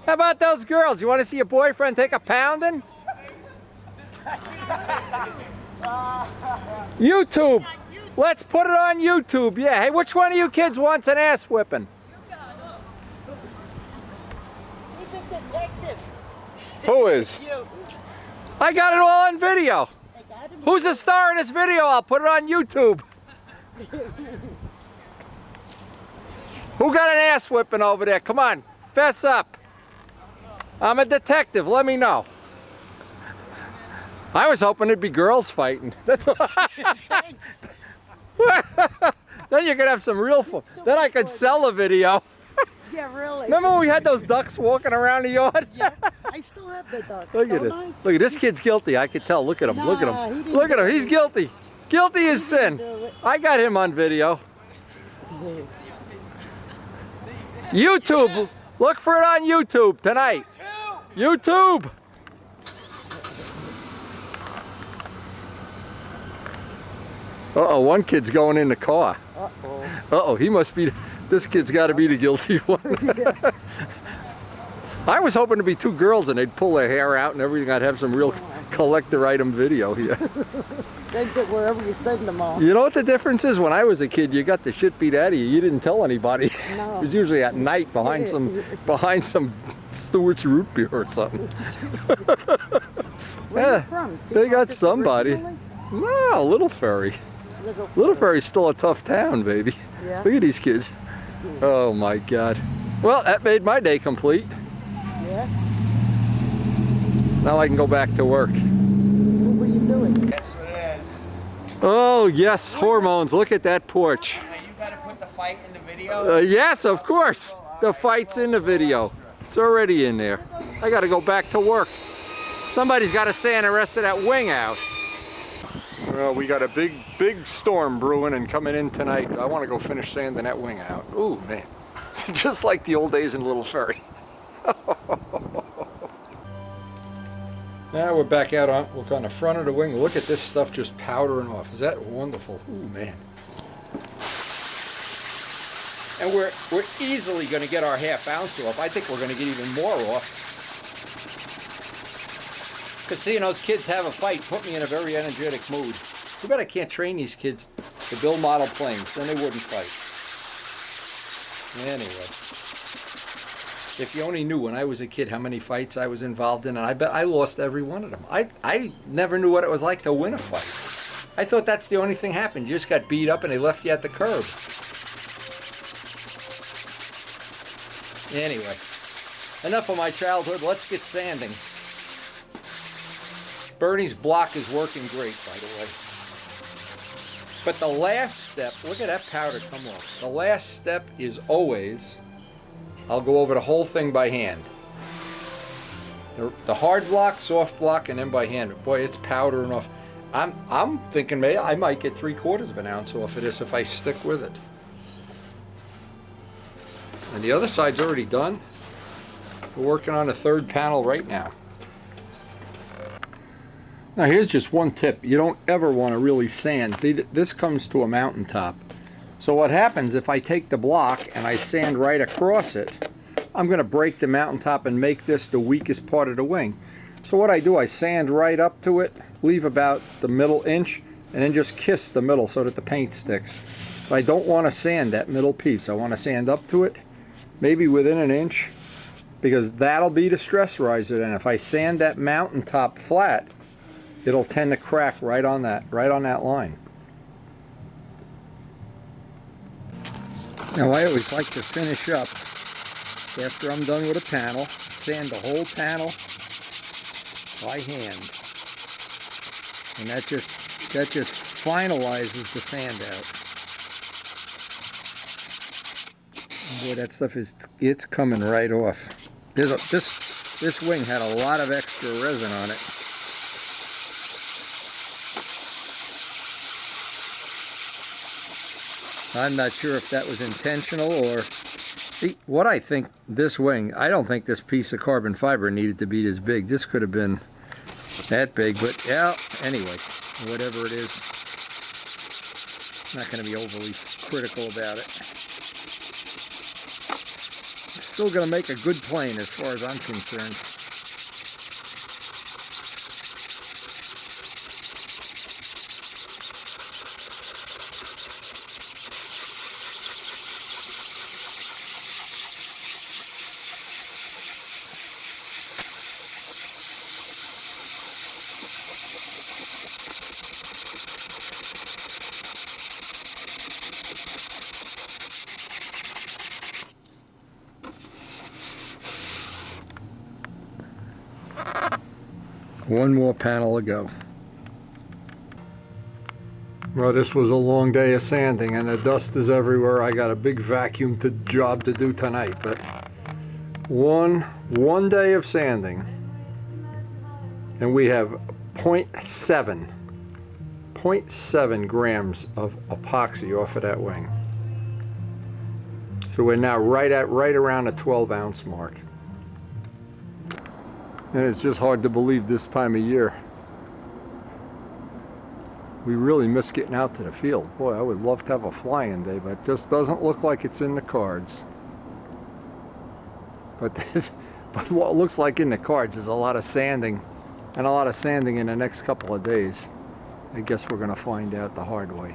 How about those girls? You want to see your boyfriend take a pounding? YouTube. Let's put it on YouTube. Yeah. Hey, which one of you kids wants an ass whipping? Who's the Who is? I got it all on video. Who's the star in this video? I'll put it on YouTube. Who got an ass whipping over there? Come on, fess up. I'm a detective, let me know. I was hoping it'd be girls fighting. That's what. Then you could have some real fun. Then I could sell a video. Yeah, really. Remember when we had those ducks walking around the yard? Yeah, I still have the duck. Look at this. Look at this kid's guilty. I could tell. Look at him. Look at Nah, he him. didn't Look at do him. it. He's guilty. Guilty as sin. do it. I got him on video. YouTube. Look for it on YouTube tonight. YouTube. Uh-oh, one kid's going in the car. Uh-oh. Uh-oh, he must be, this kid's got to be the guilty one. I was hoping to be two girls and they'd pull their hair out and everything. I'd have some real collector item video here. Send it wherever you send them all. You know what the difference is? When I was a kid, you got the shit beat out of you. You didn't tell anybody. No. It was usually at night behind some Stewart's root beer or something. Where are you from? They got Marcus somebody. originally? No, Little Ferry. Little Ferry's still a tough town, baby. Yeah. Look at these kids. Oh my God. Well, that made my day complete. Yeah. Now I can go back to work. What were you doing? That's what it is. Oh yes, hormones. Look at that porch. Now you gotta put the fight in the video. Yes, of course. The fight's in the video. It's already in there. I got to go back to work. Somebody's got to sand the rest of that wing out. Well, we got a big storm brewing and coming in tonight. I want to go finish sanding that wing out. Ooh, man. Just like the old days in Little Ferry. Now we're back out on the front of the wing. Look at this stuff just powdering off. Is that wonderful? Ooh, man. And we're easily going to get our half ounce off. I think we're going to get even more off. Because seeing those kids have a fight put me in a very energetic mood. Too bad I can't train these kids to build model planes. Then they wouldn't fight. Anyway. If you only knew when I was a kid how many fights I was involved in, and I bet I lost every one of them. I never knew what it was like to win a fight. I thought that's the only thing happened. You just got beat up and they left you at the curb. Anyway, enough of my childhood. Let's get sanding. Bernie's block is working great, by the way. But the last step, look at that powder come off. The last step is always, I'll go over the whole thing by hand. The hard block, soft block, and then by hand. Boy, it's powdering off. I'm thinking maybe I might get 3/4 of an ounce off of this if I stick with it. And the other side's already done. We're working on a third panel right now. Now here's just one tip. You don't ever want to really sand. See, this comes to a mountaintop. So what happens if I take the block and I sand right across it, I'm going to break the mountaintop and make this the weakest part of the wing. So what I do, I sand right up to it, leave about the middle inch, and then just kiss the middle so that the paint sticks. But I don't want to sand that middle piece. I want to sand up to it, maybe within an inch, because that'll be the stressorizer. And if I sand that mountaintop flat, it'll tend to crack right on that line. Now I always like to finish up after I'm done with a panel, sand the whole panel by hand, and that just finalizes the sand out. Boy, that stuff it's coming right off. This wing had a lot of extra resin on it. I'm not sure if that was intentional or... See, what I think this wing, I don't think this piece of carbon fiber needed to be this big. This could have been that big, but yeah, anyway, whatever it is, I'm not going to be overly critical about it. It's still going to make a good plane as far as I'm concerned. One more panel to go. Well, this was a long day of sanding and the dust is everywhere. I got a big vacuum job to do tonight, but one day of sanding and we have 0.7 grams of epoxy off of that wing. So we're now right around a 12-ounce mark. And it's just hard to believe this time of year. We really miss getting out to the field. Boy, I would love to have a fly-in day, but it just doesn't look like it's in the cards. But what looks like in the cards is a lot of sanding, and a lot of sanding in the next couple of days. I guess we're going to find out the hard way.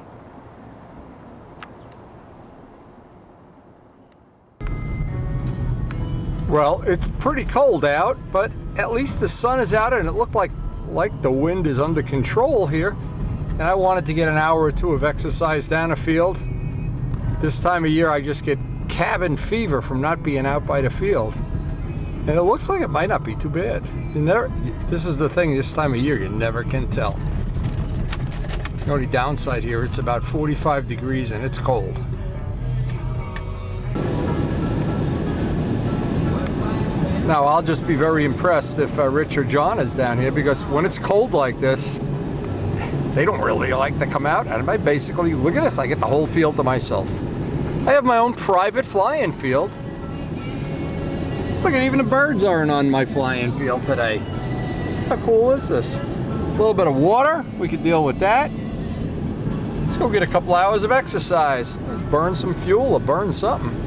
Well, it's pretty cold out, but at least the sun is out and it looked like the wind is under control here. And I wanted to get an hour or two of exercise down the field. This time of year I just get cabin fever from not being out by the field. And it looks like it might not be too bad. This is the thing, this time of year you never can tell. The only downside here, it's about 45 degrees and it's cold. Now I'll just be very impressed if Rich or John is down here, because when it's cold like this, they don't really like to come out. And I basically, look at this, I get the whole field to myself. I have my own private fly-in field. Look at, even the birds aren't on my fly-in field today. How cool is this? A little bit of water, we could deal with that. Let's go get a couple hours of exercise. Let's burn some fuel or burn something.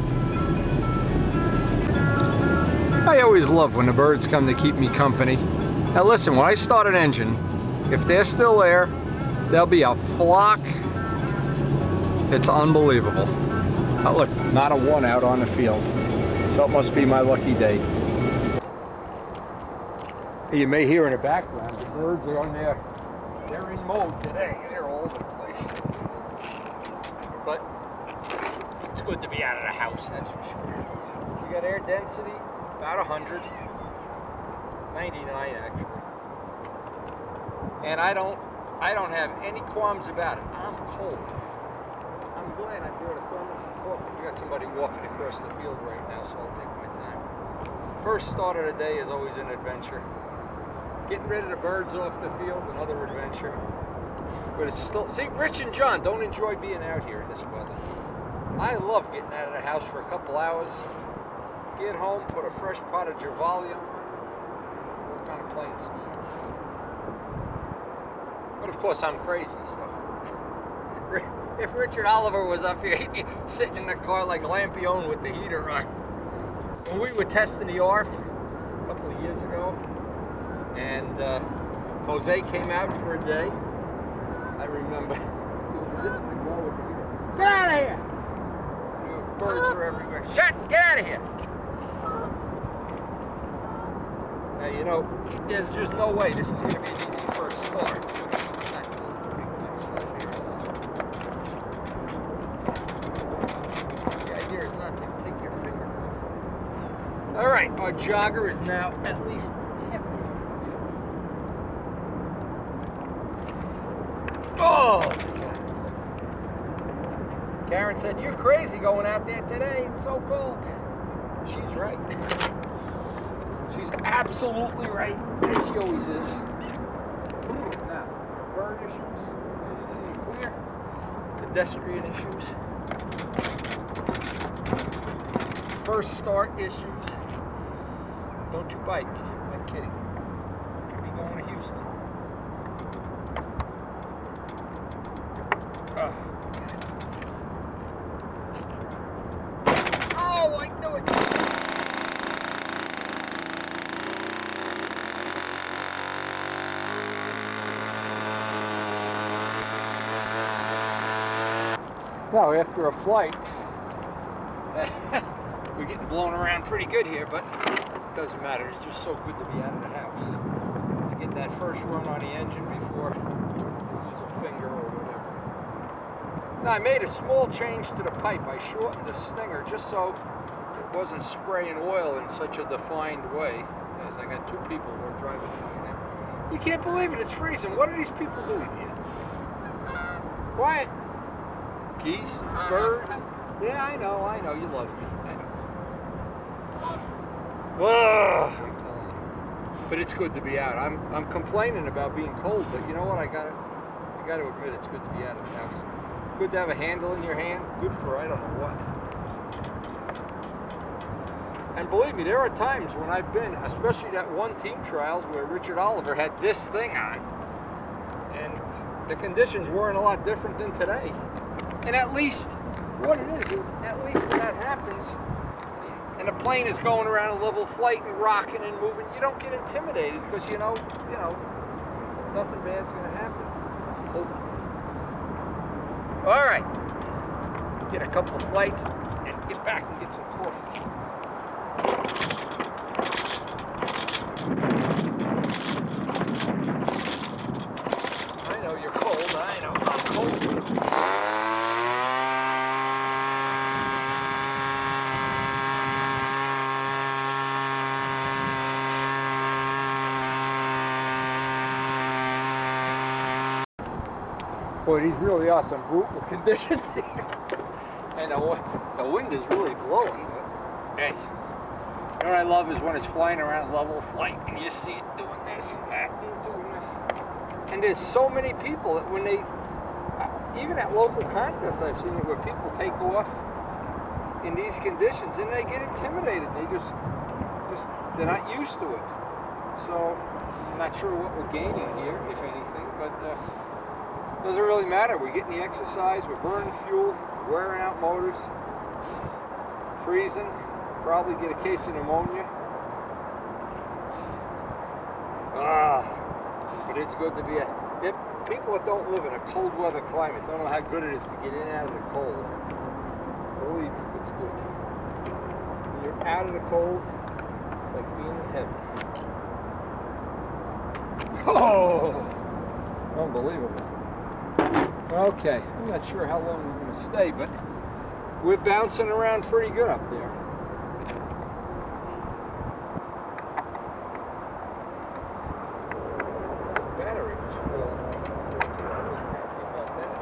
I always love when the birds come to keep me company. Now listen, when I start an engine, if they're still there, there'll be a flock. It's unbelievable. Oh, look, not a one out on the field. So it must be my lucky day. You may hear in the background, the birds are on there. They're in mode today. They're all over the place. But it's good to be out of the house, that's for sure. We got air density, about 100. 99 actually. And I don't have any qualms about it. I'm cold. I'm glad I brought a thermos of coffee. We got somebody walking across the field right now, so I'll take my time. First start of the day is always an adventure. Getting rid of the birds off the field, another adventure. But it's still, see, Rich and John don't enjoy being out here in this weather. I love getting out of the house for a couple hours, get home, put a fresh pot of Javali on, work on a plane some more. But of course I'm crazy, so. If Richard Oliver was up here, he'd be sitting in the car like Lampione with the heater on. When we were testing the ARF a couple of years ago, and Jose came out for a day, I remember he was sitting in the car with the heater. Get out of here! Birds are everywhere. Shut! Get out of here! Now, you know, there's just no way this is going to be an easy first start. All right, our jogger is now at least halfway off the field. Oh! Karen said, "You're crazy going out there today. It's so cold." She's right. She's absolutely right, as she always is. Now, bird issues, as you see clear. Pedestrian issues. First start issues. Don't you bite me. I'm kidding. Could be going to Houston. Oh, I knew it. Now, after a flight, we're getting blown around pretty good here, but it doesn't matter. It's just so good to be out of the house. To get that first run on the engine before you lose a finger or whatever. Now, I made a small change to the pipe. I shortened the stinger just so it wasn't spraying oil in such a defined way, as I got two people who are driving by now. You can't believe it. It's freezing. What are these people doing here? Quiet. Geese, birds. Yeah, I know. You love me. I know. Ugh, I'm telling you. But it's good to be out. I'm complaining about being cold, but you know what? I gotta admit it's good to be out of the house. It's good to have a handle in your hand. Good for I don't know what. And believe me, there are times when I've been, especially that one team trials where Richard Oliver had this thing on, and the conditions weren't a lot different than today. And at least, what it is at least when that happens, and the plane is going around a level flight and rocking and moving, you don't get intimidated because you know, nothing bad's going to happen. Hopefully. All right, get a couple of flights and get back and get some coffee. I know you're cold. I know I'm cold. Boy, these really are some brutal conditions here. And the wind is really blowing. Hey, you know what I love is when it's flying around level flight and you see it doing this and that and doing this. And there's so many people that when they, even at local contests I've seen it where people take off in these conditions and they get intimidated. They just they're not used to it. So I'm not sure what we're gaining here, if anything, but doesn't really matter. We're getting the exercise, we're burning fuel, wearing out motors, freezing, probably get a case of pneumonia. But it's good to be people that don't live in a cold weather climate don't know how good it is to get in and out of the cold. Believe me, it's good. When you're out of the cold, it's like being in heaven. Oh, unbelievable. Okay, I'm not sure how long we're going to stay, but we're bouncing around pretty good up there. The battery was falling off before too. I was happy about that.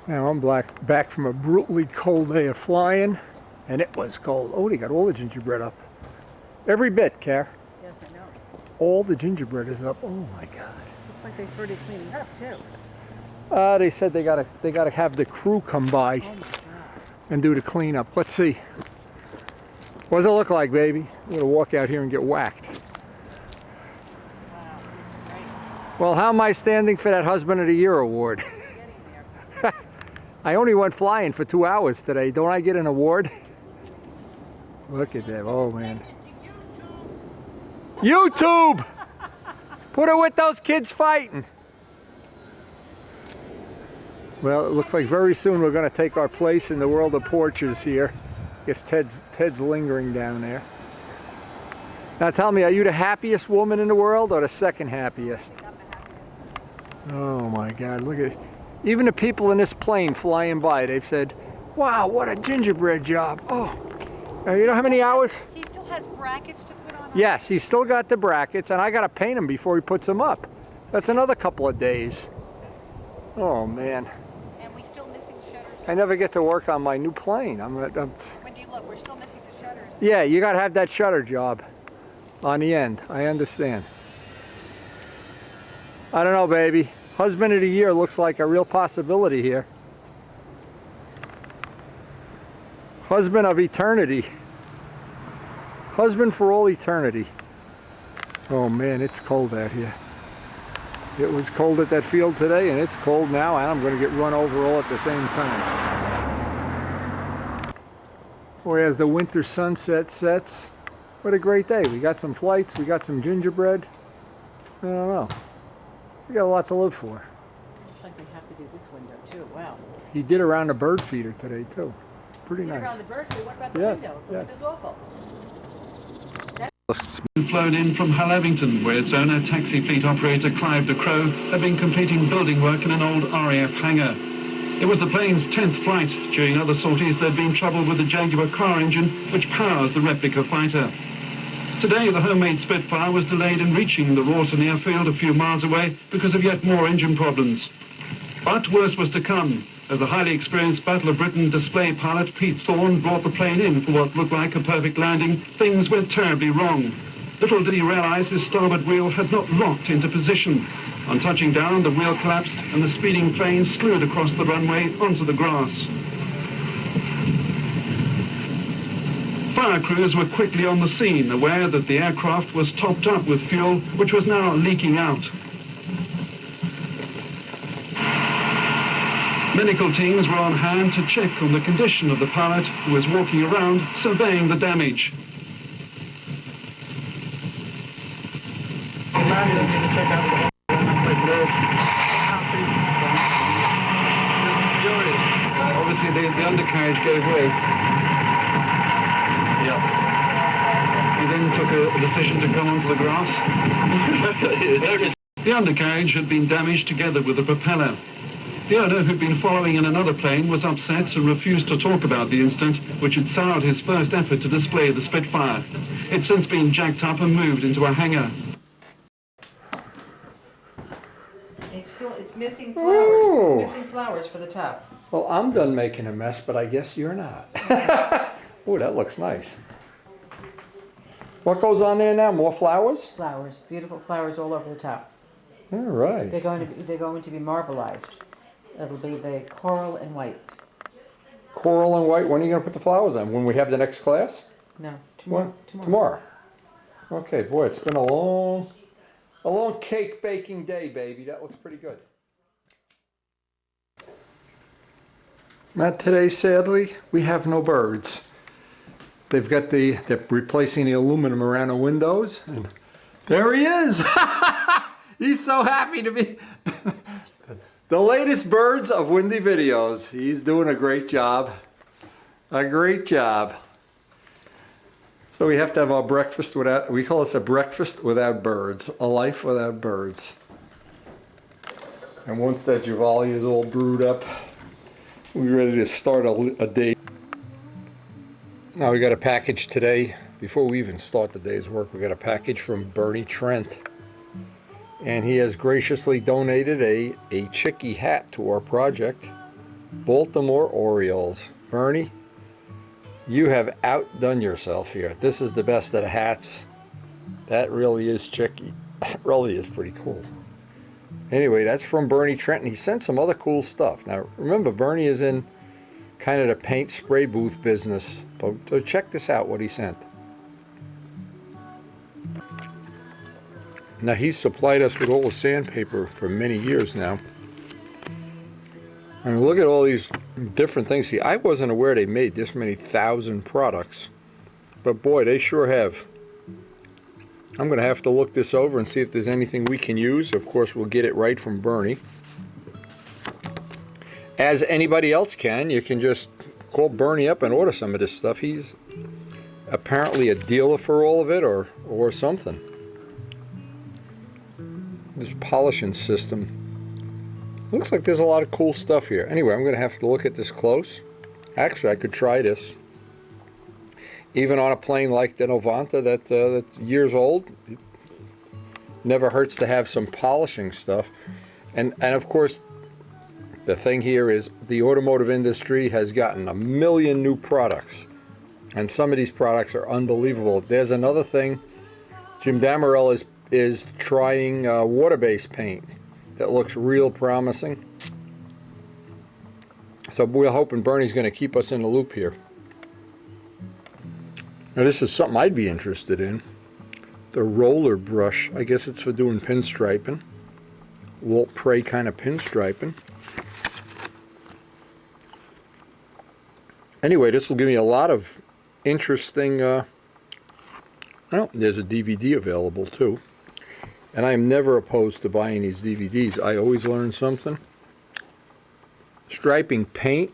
Now I'm back from a brutally cold day of flying, and it was cold. Oh, they got all the gingerbread up. Every bit, Care. Yes, I know. All the gingerbread is up. Oh my God. Looks like they started cleaning up too. They said they gotta have the crew come by Oh my God. and do the cleanup. Let's see. What does it look like, baby? I'm gonna walk out here and get whacked. Wow, looks great. Well, how am I standing for that Husband of the Year award? Getting there. I only went flying for 2 hours today. Don't I get an award? Look at that. Oh, man. YouTube! Put her with those kids fighting. Well, it looks like very soon we're going to take our place in the world of porches here. I guess Ted's lingering down there. Now tell me, are you the happiest woman in the world or the second happiest? Oh my God, look at it. Even the people in this plane flying by, they've said, wow, what a gingerbread job. Oh, now, you know how many hours? He still has brackets to put on? Yes, he's still got the brackets, and I got to paint them before he puts them up. That's another couple of days. Oh, man. And we still missing shutters. I never get to work on my new plane. When do you look? We're still missing the shutters. Yeah, you got to have that shutter job on the end. I understand. I don't know, baby. Husband of the Year looks like a real possibility here. Husband of eternity. Husband for all eternity. Oh man, it's cold out here. It was cold at that field today, and it's cold now, and I'm going to get run over all at the same time. Boy, as the winter sunset sets, what a great day. We got some flights, we got some gingerbread. I don't know. We got a lot to live for. Looks like we have to do this window too. Wow. He did around a bird feeder today too. pretty Around nice. the bird food. What about the Yes, window? yes. Look, it's awful. Flown in from Hull Abington, where its owner, taxi fleet operator Clive de Croo, had been completing building work in an old RAF hangar. It was the plane's 10th flight. During other sorties, there'd been trouble with the Jaguar car engine, which powers the replica fighter. Today, the homemade Spitfire was delayed in reaching the Rawton airfield a few miles away because of yet more engine problems. But worse was to come. As the highly experienced Battle of Britain display pilot Pete Thorne brought the plane in for what looked like a perfect landing, things went terribly wrong. Little did he realize his starboard wheel had not locked into position. On touching down, the wheel collapsed and the speeding plane slewed across the runway onto the grass. Fire crews were quickly on the scene, aware that the aircraft was topped up with fuel, which was now leaking out. Medical teams were on hand to check on the condition of the pilot, who was walking around surveying the damage. Obviously, the undercarriage gave way. Yeah. He then took a decision to come onto the grass. The undercarriage had been damaged together with the propeller. The owner, who'd been following in another plane, was upset and refused to talk about the incident, which had soured his first effort to display the Spitfire. It's since been jacked up and moved into a hangar. It's missing Ooh. flowers. It's missing flowers for the top. Well, I'm done making a mess, but I guess you're not. Oh, that looks nice. What goes on there now? More flowers? Flowers, beautiful flowers all over the top. All right. They're going to be marbleized. It'll be the coral and white. Coral and white. When are you going to put the flowers on? When we have the next class? No, tomorrow. When? Tomorrow. Okay, boy, it's been a long cake baking day, baby. That looks pretty good. Not today, sadly. We have no birds. They're replacing the aluminum around the windows, and there he is. He's so happy to be the latest birds of Windy Videos. He's doing a great job. A great job. So we have to have our breakfast without, we call this a breakfast without birds, a life without birds. And once that Javali is all brewed up, we're ready to start a day. Now we got a package today. Before we even start the day's work, we got a package from Bernie Trent. And he has graciously donated a chickie hat to our project. Baltimore Orioles. Bernie, you have outdone yourself here. This is the best of the hats. That really is chickie. That really is pretty cool. Anyway, that's from Bernie Trent, and he sent some other cool stuff. Now, remember, Bernie is in kind of the paint spray booth business. So check this out, what he sent. Now, he's supplied us with all the sandpaper for many years now. I mean, look at all these different things. See, I wasn't aware they made this many thousand products. But boy, they sure have. I'm going to have to look this over and see if there's anything we can use. Of course, we'll get it right from Bernie. As anybody else can, you can just call Bernie up and order some of this stuff. He's apparently a dealer for all of it or something. This polishing system. Looks like there's a lot of cool stuff here. Anyway, I'm going to have to look at this close. Actually, I could try this. Even on a plane like the Novanta that's years old, it never hurts to have some polishing stuff. And of course, the thing here is the automotive industry has gotten a million new products. And some of these products are unbelievable. There's another thing. Jim Damarel is trying water-based paint that looks real promising. So we're hoping Bernie's going to keep us in the loop here. Now this is something I'd be interested in. The roller brush. I guess it's for doing pinstriping. Walt Prey kind of pinstriping. Anyway, this will give me a lot of interesting... well, there's a DVD available too. And I am never opposed to buying these DVDs. I always learn something. Striping paint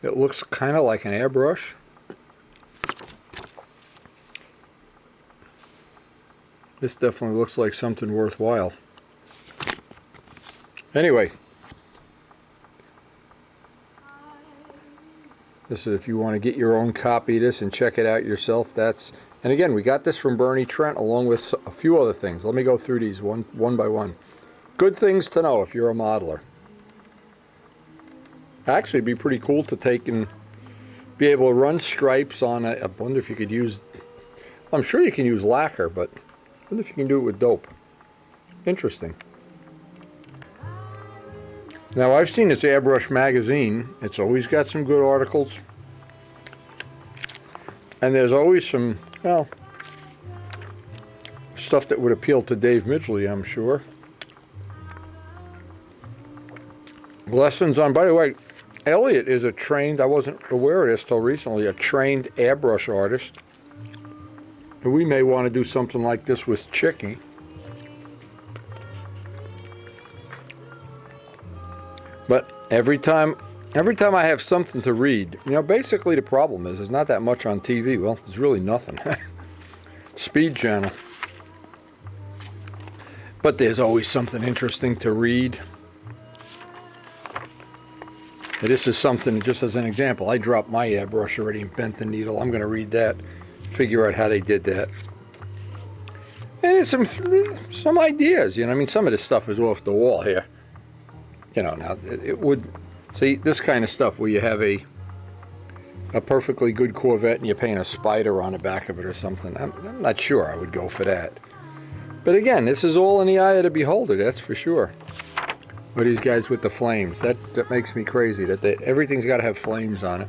It looks kind of like an airbrush. This definitely looks like something worthwhile. Anyway, this is if you want to get your own copy of this and check it out yourself. And again, we got this from Bernie Trent along with a few other things. Let me go through these one by one. Good things to know if you're a modeler. Actually, it'd be pretty cool to take and be able to run stripes on it. I wonder if you could use, I'm sure you can use lacquer, but I wonder if you can do it with dope. Interesting. Now, I've seen this Airbrush magazine. It's always got some good articles. And there's always some, well, stuff that would appeal to Dave Midgley, I'm sure. Lessons on, by the way, Elliot is a trained, I wasn't aware of this till recently, a trained airbrush artist. And we may want to do something like this with Chicky. But every time I have something to read, you know, basically the problem is there's not that much on TV. Well, there's really nothing. Speed Channel. But there's always something interesting to read. And this is something, just as an example, I dropped my airbrush already and bent the needle. I'm going to read that, figure out how they did that. And it's some ideas, you know. I mean, some of this stuff is off the wall here. You know, now it would, see, this kind of stuff where you have a perfectly good Corvette and you're painting a spider on the back of it or something. I'm not sure I would go for that. But again, this is all in the eye of the beholder, that's for sure. Or these guys with the flames, that makes me crazy, that everything's got to have flames on it.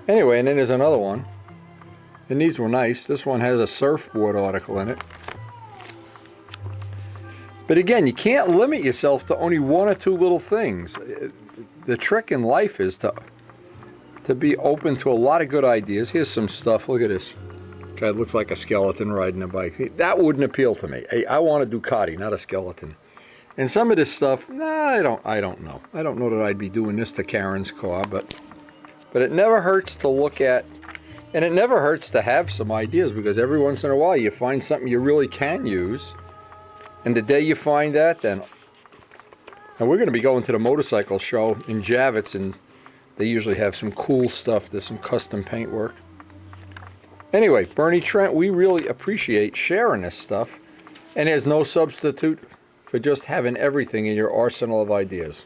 Anyway, and then there's another one. And these were nice. This one has a surfboard article in it. But again, you can't limit yourself to only one or two little things. The trick in life is to be open to a lot of good ideas. Here's some stuff. Look at this. Guy looks like a skeleton riding a bike. That wouldn't appeal to me. Hey, I want a Ducati, not a skeleton. And some of this stuff, nah, I don't know. I don't know that I'd be doing this to Karen's car, but it never hurts to look at, and it never hurts to have some ideas, because every once in a while you find something you really can use. And the day you find that, then, and we're going to be going to the motorcycle show in Javits, and they usually have some cool stuff. There's some custom paint work. Anyway, Bernie Trent, we really appreciate sharing this stuff, and there's no substitute for just having everything in your arsenal of ideas.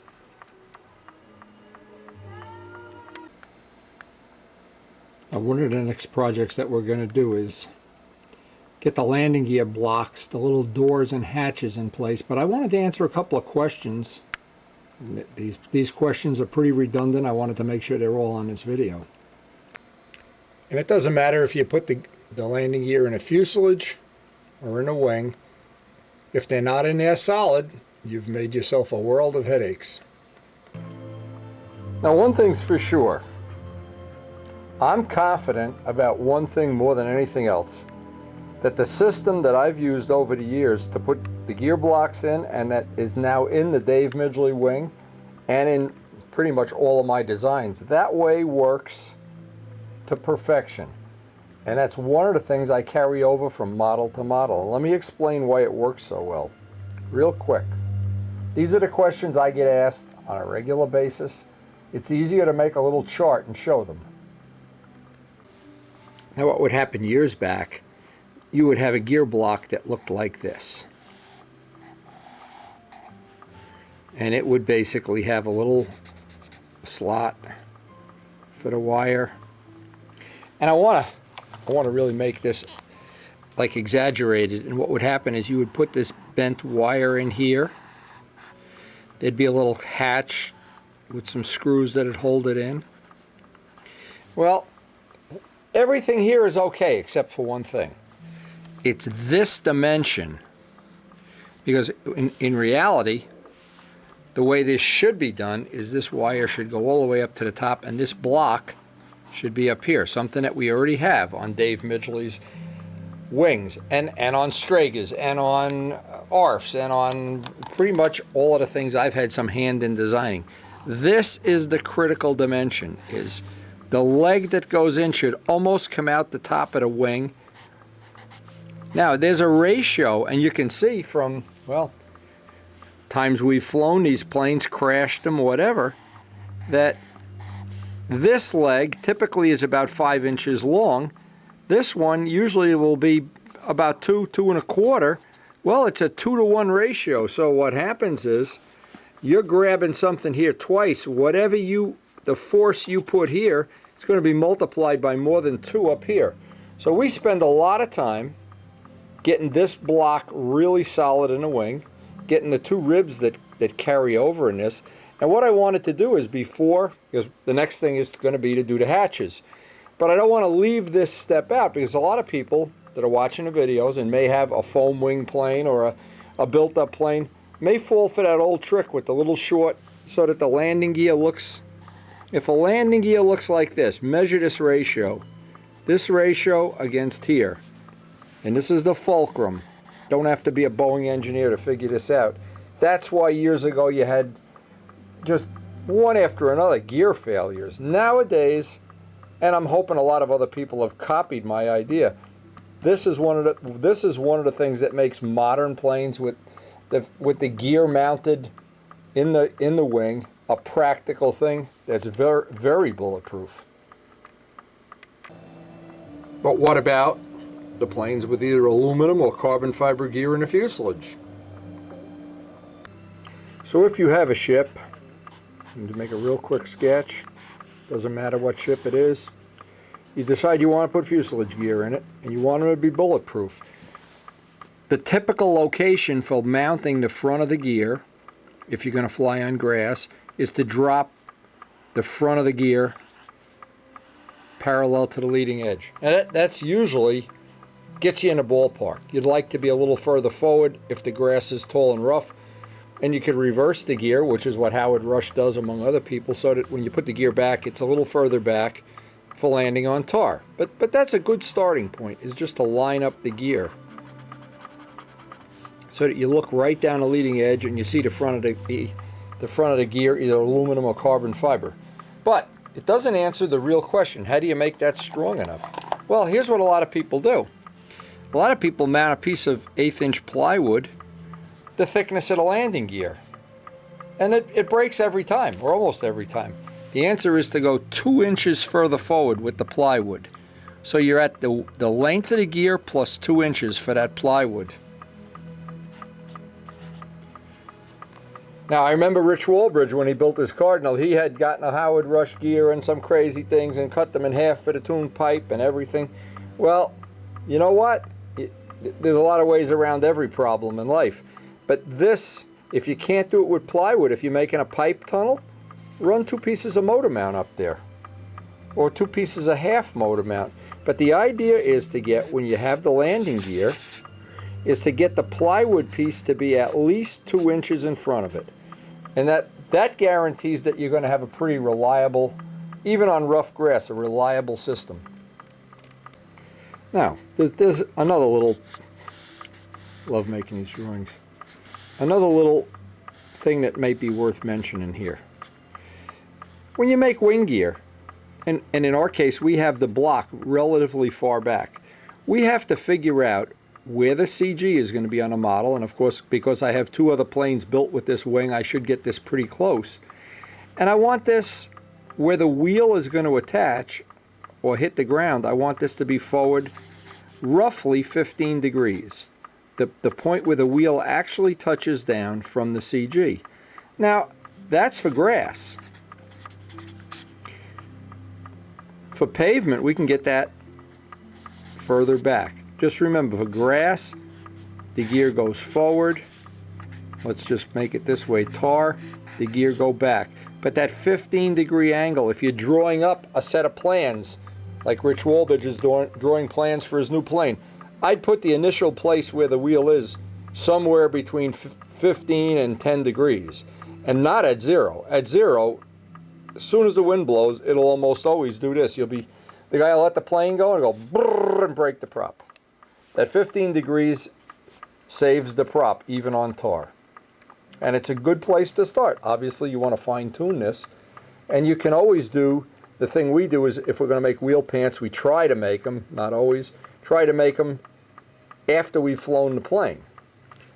Now, one of the next projects that we're going to do is get the landing gear blocks, the little doors and hatches in place, but I wanted to answer a couple of questions. These questions are pretty redundant. I wanted to make sure they're all on this video. And it doesn't matter if you put the landing gear in a fuselage or in a wing. If they're not in there solid, you've made yourself a world of headaches. Now, one thing's for sure. I'm confident about one thing more than anything else. That the system that I've used over the years to put the gear blocks in, and that is now in the Dave Midgley wing, and in pretty much all of my designs, that way works to perfection. And that's one of the things I carry over from model to model. Let me explain why it works so well, real quick. These are the questions I get asked on a regular basis. It's easier to make a little chart and show them. Now, what would happen years back, you would have a gear block that looked like this. And it would basically have a little slot for the wire. And I want to really make this like exaggerated, and what would happen is you would put this bent wire in here. There'd be a little hatch with some screws that'd hold it in. Well, everything here is okay except for one thing. It's this dimension, because in reality, the way this should be done is this wire should go all the way up to the top, and this block should be up here, something that we already have on Dave Midgley's wings, and on Stragers, and on ARFs, and on pretty much all of the things I've had some hand in designing. This is the critical dimension, is the leg that goes in should almost come out the top of the wing. Now, there's a ratio, and you can see from, well, times we've flown these planes, crashed them, whatever, that this leg typically is about 5 inches long. This one usually will be about 2.25. Well, it's a 2-to-1 ratio. So what happens is you're grabbing something here twice. Whatever the force you put here, it's going to be multiplied by more than 2 up here. So we spend a lot of time getting this block really solid in the wing, getting the 2 ribs that carry over in this. And what I wanted to do is because the next thing is going to be to do the hatches. But I don't want to leave this step out, because a lot of people that are watching the videos and may have a foam wing plane or a built-up plane may fall for that old trick with the little short, so that the landing gear looks, if a landing gear looks like this, measure this ratio against here. And this is the fulcrum. Don't have to be a Boeing engineer to figure this out. That's why years ago you had just one after another gear failures. Nowadays, and I'm hoping a lot of other people have copied my idea, this is one of the things that makes modern planes with the gear mounted in the wing a practical thing that's very, very bulletproof. But what about the planes with either aluminum or carbon fiber gear in the fuselage? So if you have a ship, and to make a real quick sketch, doesn't matter what ship it is, you decide you want to put fuselage gear in it, and you want them to be bulletproof. The typical location for mounting the front of the gear, if you're going to fly on grass, is to drop the front of the gear parallel to the leading edge. And that's usually gets you in a ballpark. You'd like to be a little further forward if the grass is tall and rough, and you could reverse the gear, which is what Howard Rush does among other people, so that when you put the gear back, it's a little further back for landing on tar. But that's a good starting point, is just to line up the gear so that you look right down the leading edge and you see the front of the gear, either aluminum or carbon fiber. But it doesn't answer the real question: how do you make that strong enough? Well, here's what a lot of people do. A lot of people mount a piece of 1/8-inch plywood the thickness of the landing gear, and it breaks every time, or almost every time. The answer is to go 2 inches further forward with the plywood. So you're at the length of the gear plus 2 inches for that plywood. Now, I remember Rich Walbridge, when he built his Cardinal, he had gotten a Howard Rush gear and some crazy things and cut them in half for the tune pipe and everything. Well, you know what? There's a lot of ways around every problem in life. But this, if you can't do it with plywood, if you're making a pipe tunnel, run 2 pieces of motor mount up there, or 2 pieces of half motor mount. But the idea is to get, when you have the landing gear, is to get the plywood piece to be at least 2 inches in front of it. And that guarantees that you're going to have a pretty reliable, even on rough grass, a reliable system. Now, there's another little, love making these drawings, another little thing that may be worth mentioning here. When you make wing gear, and in our case we have the block relatively far back, we have to figure out where the CG is going to be on a model, and of course, because I have 2 other planes built with this wing, I should get this pretty close. And I want this, where the wheel is going to attach or hit the ground, I want this to be forward roughly 15 degrees. The point where the wheel actually touches down from the CG. Now, that's for grass. For pavement, we can get that further back. Just remember, for grass, the gear goes forward. Let's just make it this way. Tar, the gear go back. But that 15-degree angle, if you're drawing up a set of plans, like Rich Walbridge is drawing plans for his new plane, I'd put the initial place where the wheel is somewhere between 15 and 10 degrees, and not at 0. At 0, as soon as the wind blows, it'll almost always do this. You'll be, the guy will let the plane go and go brrr and break the prop. That 15 degrees saves the prop, even on tar. And it's a good place to start. Obviously, you want to fine tune this. And you can always do, the thing we do is if we're going to make wheel pants, we try to make them, not always, try to make them after we've flown the plane,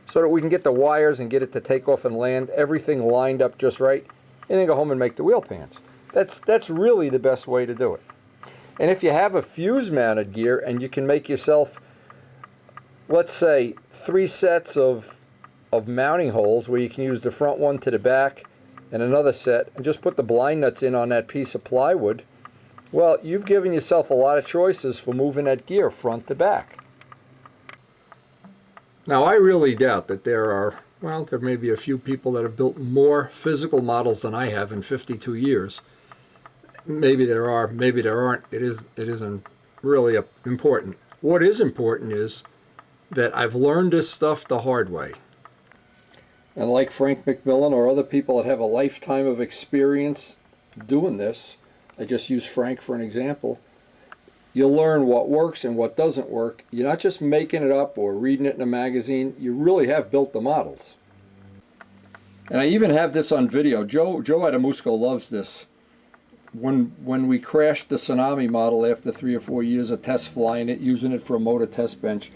so that we can get the wires and get it to take off and land, everything lined up just right, and then go home and make the wheel pants. That's really the best way to do it. And if you have a fuse mounted gear and you can make yourself, let's say, 3 sets of mounting holes where you can use the front one to the back and another set, and just put the blind nuts in on that piece of plywood, well, you've given yourself a lot of choices for moving that gear front to back. Now, I really doubt that there may be a few people that have built more physical models than I have in 52 years. Maybe there are, maybe there aren't. It isn't really important. What is important is that I've learned this stuff the hard way. And like Frank McMillan or other people that have a lifetime of experience doing this, I just use Frank for an example, you'll learn what works and what doesn't work. You're not just making it up or reading it in a magazine. You really have built the models. And I even have this on video. Joe Adamusco loves this. When we crashed the Tsunami model after 3 or 4 years of test flying it, using it for a motor test bench,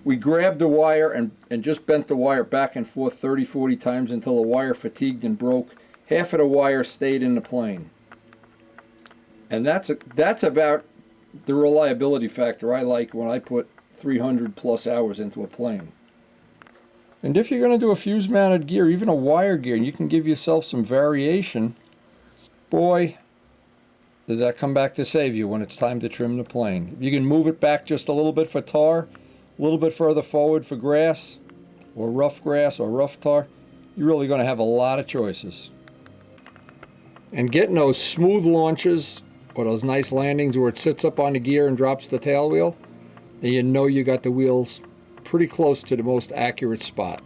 we grabbed the wire and just bent the wire back and forth 30, 40 times until the wire fatigued and broke. Half of the wire stayed in the plane. And that's about the reliability factor I like when I put 300 plus hours into a plane. And if you're going to do a fuse mounted gear, even a wire gear, and you can give yourself some variation, boy, does that come back to save you when it's time to trim the plane. If you can move it back just a little bit for tar, a little bit further forward for grass or rough tar, you're really going to have a lot of choices. And getting those smooth launches or those nice landings where it sits up on the gear and drops the tail wheel, and you know you got the wheels pretty close to the most accurate spot.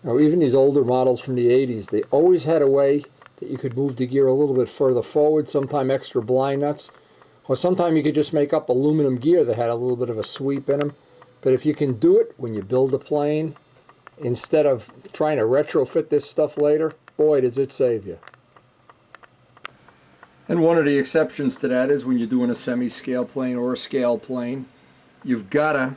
Now, even these older models from the 80s, they always had a way that you could move the gear a little bit further forward, sometime extra blind nuts, or sometime you could just make up aluminum gear that had a little bit of a sweep in them. But if you can do it when you build a plane, instead of trying to retrofit this stuff later, boy, does it save you. And one of the exceptions to that is when you're doing a semi-scale plane or a scale plane, you've got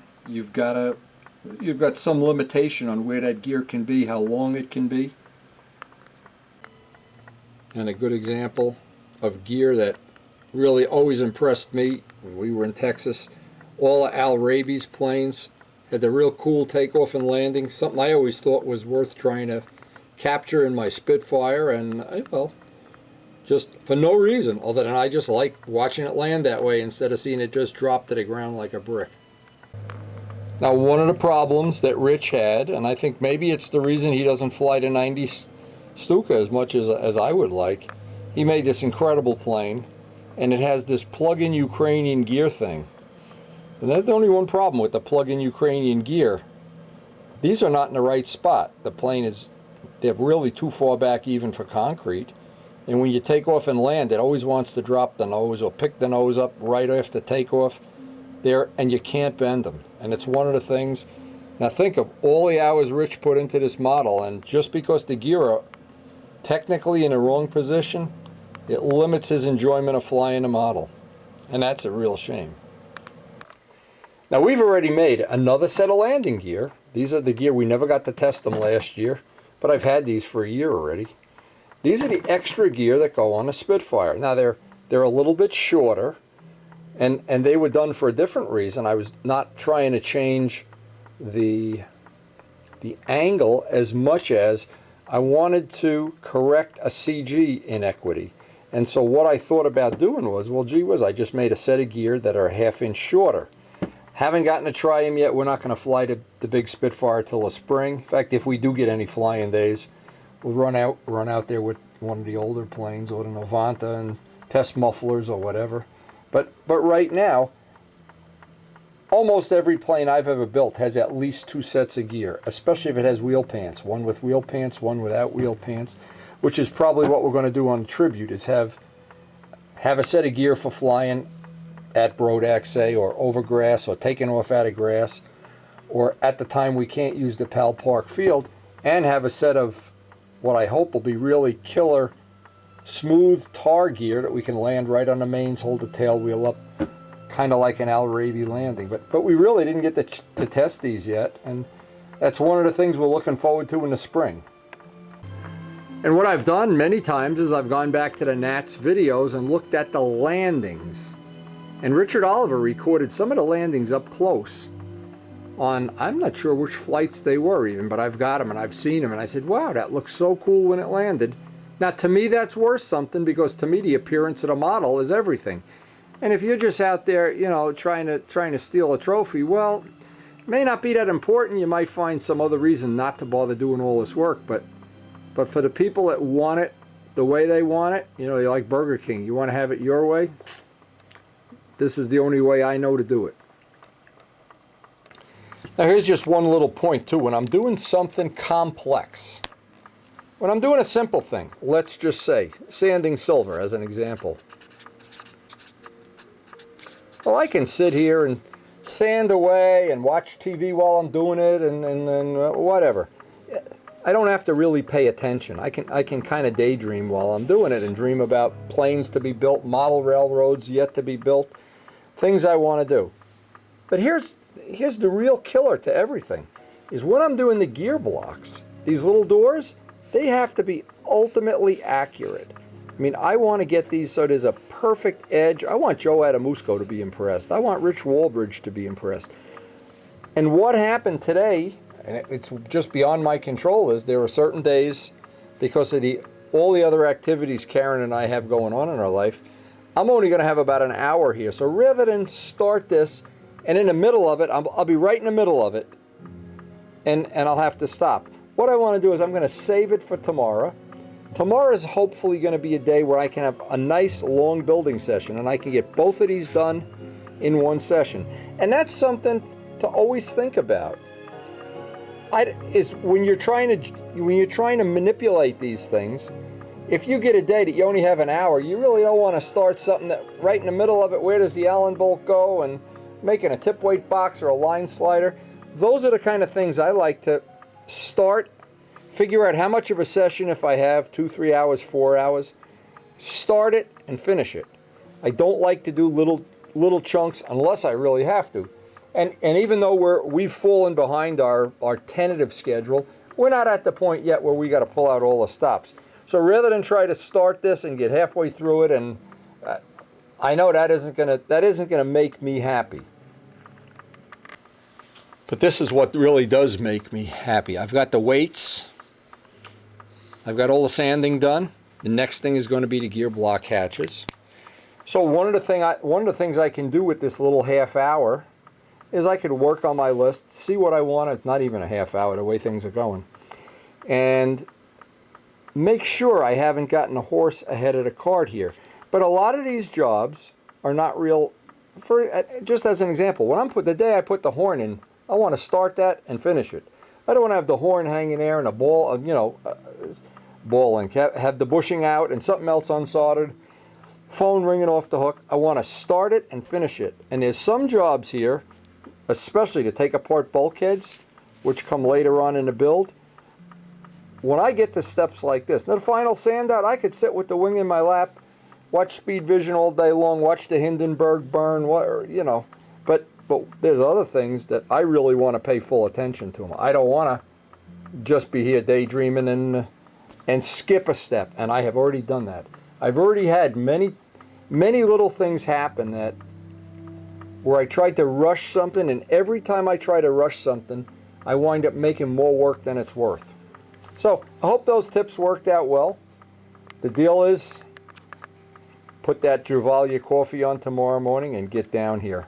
some limitation on where that gear can be, how long it can be. And a good example of gear that really always impressed me when we were in Texas, all of Al Raby's planes had the real cool takeoff and landing, something I always thought was worth trying to capture in my Spitfire, and well, just for no reason other than I just like watching it land that way instead of seeing it just drop to the ground like a brick. Now, one of the problems that Rich had, and I think maybe it's the reason he doesn't fly the 90 Stuka as much as I would like, he made this incredible plane, and it has this plug-in Ukrainian gear thing. And that's the only one problem with the plug-in Ukrainian gear. These are not in the right spot. The plane they're really too far back even for concrete. And when you take off and land, it always wants to drop the nose or pick the nose up right after takeoff there, and you can't bend them. And it's one of the things. Now think of all the hours Rich put into this model, and just because the gear are technically in the wrong position, it limits his enjoyment of flying the model. And that's a real shame. Now, we've already made another set of landing gear. These are the gear, we never got to test them last year, but I've had these for a year already. These are the extra gear that go on a Spitfire. Now, they're a little bit shorter, and they were done for a different reason. I was not trying to change the angle as much as I wanted to correct a CG inequity. And so what I thought about doing was, well, gee whiz, I just made a set of gear that are a ½ inch shorter. Haven't gotten to try them yet. We're not going to fly the big Spitfire till the spring. In fact, if we do get any flying days, we'll run out there with one of the older planes or the Novanta and test mufflers or whatever. But right now, almost every plane I've ever built has at least 2 sets of gear, especially if it has wheel pants. One with wheel pants, one without wheel pants, which is probably what we're going to do on Tribute, is have a set of gear for flying at Brodax, say, or over grass, or taking off out of grass, or at the time we can't use the Pal Park field, and have a set of what I hope will be really killer smooth tar gear that we can land right on the mains, hold the tail wheel up, kind of like an Al-Rabi landing. But we really didn't get to test these yet, and that's one of the things we're looking forward to in the spring. And what I've done many times is I've gone back to the Nats videos and looked at the landings. And Richard Oliver recorded some of the landings up close on, I'm not sure which flights they were even, but I've got them and I've seen them, and I said, wow, that looks so cool when it landed. Now, to me, that's worth something, because to me, the appearance of the model is everything. And if you're just out there, you know, trying to steal a trophy, well, it may not be that important. You might find some other reason not to bother doing all this work. But for the people that want it the way they want it, you know, you like Burger King, you want to have it your way, this is the only way I know to do it. Now, here's just one little point, too. When I'm doing something complex, when I'm doing a simple thing, let's just say sanding silver as an example. Well, I can sit here and sand away and watch TV while I'm doing it and whatever. I don't have to really pay attention. I can kind of daydream while I'm doing it and dream about planes to be built, model railroads yet to be built, things I want to do. But here's the real killer to everything, is when I'm doing the gear blocks, these little doors, they have to be ultimately accurate. I mean, I want to get these so there's a perfect edge. I want Joe Adamusco to be impressed. I want Rich Walbridge to be impressed. And what happened today, and it's just beyond my control, is there are certain days, because of all the other activities Karen and I have going on in our life, I'm only going to have about an hour here. So rather than start this, and in the middle of it, I'll be right in the middle of it, and I'll have to stop. What I want to do is I'm going to save it for tomorrow. Tomorrow is hopefully going to be a day where I can have a nice long building session, and I can get both of these done in one session. And that's something to always think about. When you're trying to manipulate these things, if you get a day that you only have an hour, you really don't want to start something that right in the middle of it, where does the Allen bolt go, and making a tip weight box or a line slider. Those are the kind of things I like to start, figure out how much of a session, if I have 2, 3 hours, 4 hours, start it and finish it. I don't like to do little chunks unless I really have to. And even though we've fallen behind our tentative schedule, we're not at the point yet where we got to pull out all the stops. So rather than try to start this and get halfway through it, and I know that isn't gonna make me happy. But this is what really does make me happy. I've got the weights. I've got all the sanding done. The next thing is going to be the gear block hatches. So one of the things I can do with this little half hour is I could work on my list, see what I want. It's not even a half hour the way things are going, and make sure I haven't gotten a horse ahead of the cart here. But a lot of these jobs are not real. Just as an example, the day I put the horn in, I want to start that and finish it. I don't want to have the horn hanging there and a ball, ball and have the bushing out and something else unsoldered, phone ringing off the hook. I want to start it and finish it. And there's some jobs here, especially to take apart bulkheads, which come later on in the build. When I get to steps like this, now the final sand out, I could sit with the wing in my lap, watch Speed Vision all day long, watch the Hindenburg burn, But there's other things that I really want to pay full attention to them. I don't want to just be here daydreaming and skip a step, and I have already done that. I've already had many little things happen where I tried to rush something, and every time I try to rush something, I wind up making more work than it's worth. So I hope those tips worked out well. The deal is, put that Juvalia coffee on tomorrow morning and get down here.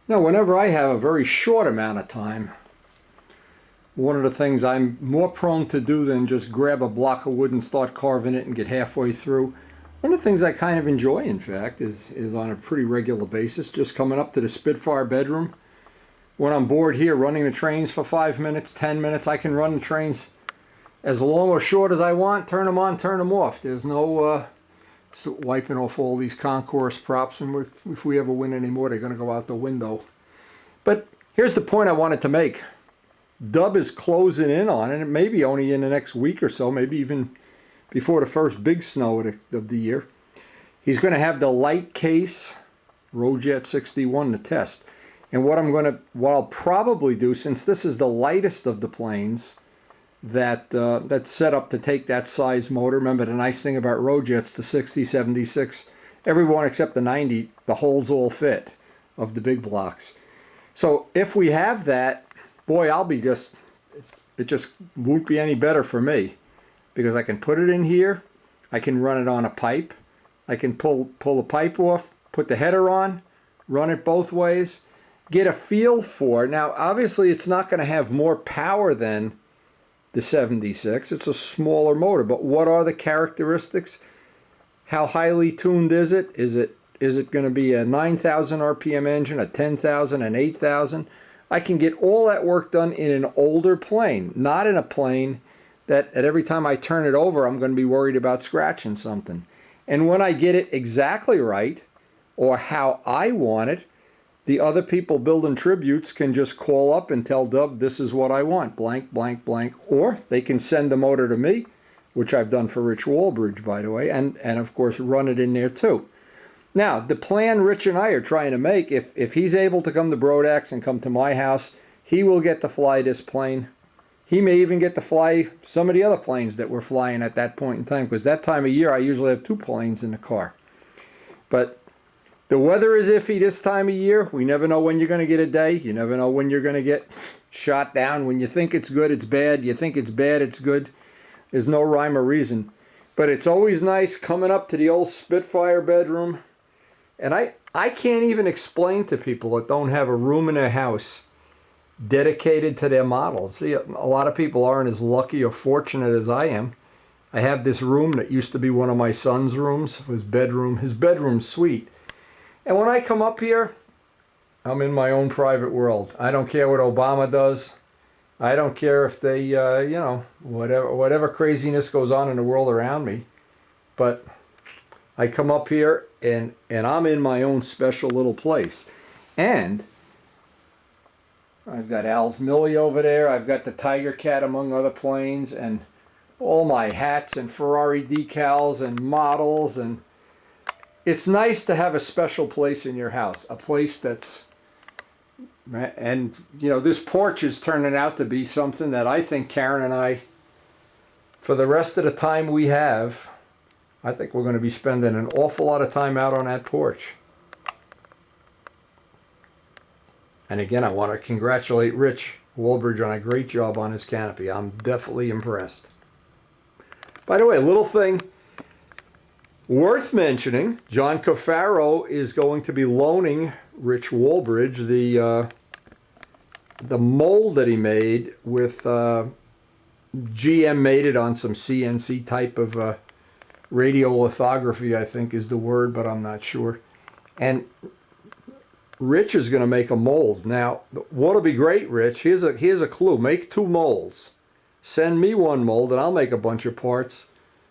Now, whenever I have a very short amount of time, one of the things I'm more prone to do than just grab a block of wood and start carving it and get halfway through, one of the things I kind of enjoy, in fact, is on a pretty regular basis, just coming up to the Spitfire bedroom. When I'm bored here running the trains for 5 minutes, 10 minutes, I can run the trains as long or short as I want, turn them on, turn them off. There's no wiping off all these concourse props, and if we ever win any more, they're going to go out the window. But here's the point I wanted to make. Dub is closing in on it, and maybe only in the next week or so, maybe even before the first big snow of the year. He's going to have the light case Rojet 61 to test. And what I'll probably do, since this is the lightest of the planes that's set up to take that size motor. Remember, the nice thing about Rojets, the 60, 76, everyone except the 90, the holes all fit of the big blocks. So if we have that, boy, it just won't be any better for me, because I can put it in here, I can run it on a pipe, I can pull the pipe off, put the header on, run it both ways, get a feel for it. Now, obviously, it's not going to have more power than the 76. It's a smaller motor, but what are the characteristics? How highly tuned is it? Is it going to be a 9,000 RPM engine, a 10,000, an 8,000? I can get all that work done in an older plane, not in a plane that at every time I turn it over, I'm going to be worried about scratching something. And when I get it exactly right, or how I want it, the other people building tributes can just call up and tell Dub, this is what I want, blank, blank, blank. Or they can send the motor to me, which I've done for Rich Walbridge, by the way, and of course run it in there too. Now, the plan Rich and I are trying to make, if he's able to come to Brodax and come to my house, he will get to fly this plane. He may even get to fly some of the other planes that we're flying at that point in time, because that time of year I usually have 2 planes in the car. But the weather is iffy this time of year. We never know when you're going to get a day. You never know when you're going to get shot down. When you think it's good, it's bad. You think it's bad, it's good. There's no rhyme or reason. But it's always nice coming up to the old Spitfire bedroom. And I can't even explain to people that don't have a room in their house dedicated to their models. See, a lot of people aren't as lucky or fortunate as I am. I have this room that used to be one of my son's rooms, his bedroom suite. And when I come up here, I'm in my own private world. I don't care what Obama does. I don't care if they, whatever craziness goes on in the world around me. But I come up here and I'm in my own special little place. And I've got Al's Millie over there. I've got the Tiger Cat among other planes, and all my hats and Ferrari decals and models. And it's nice to have a special place in your house, a place that's, and this porch is turning out to be something that I think Karen and I, for the rest of the time we have, I think we're going to be spending an awful lot of time out on that porch. And again, I want to congratulate Rich Walbridge on a great job on his canopy. I'm definitely impressed. By the way, a little thing worth mentioning, John Cafaro is going to be loaning Rich Walbridge the mold that he made with GM made it on some CNC type of radiolithography, I think is the word, but I'm not sure. And Rich is going to make a mold. Now, what'll be great, Rich, here's a clue. Make 2 molds. Send me 1 mold, and I'll make a bunch of parts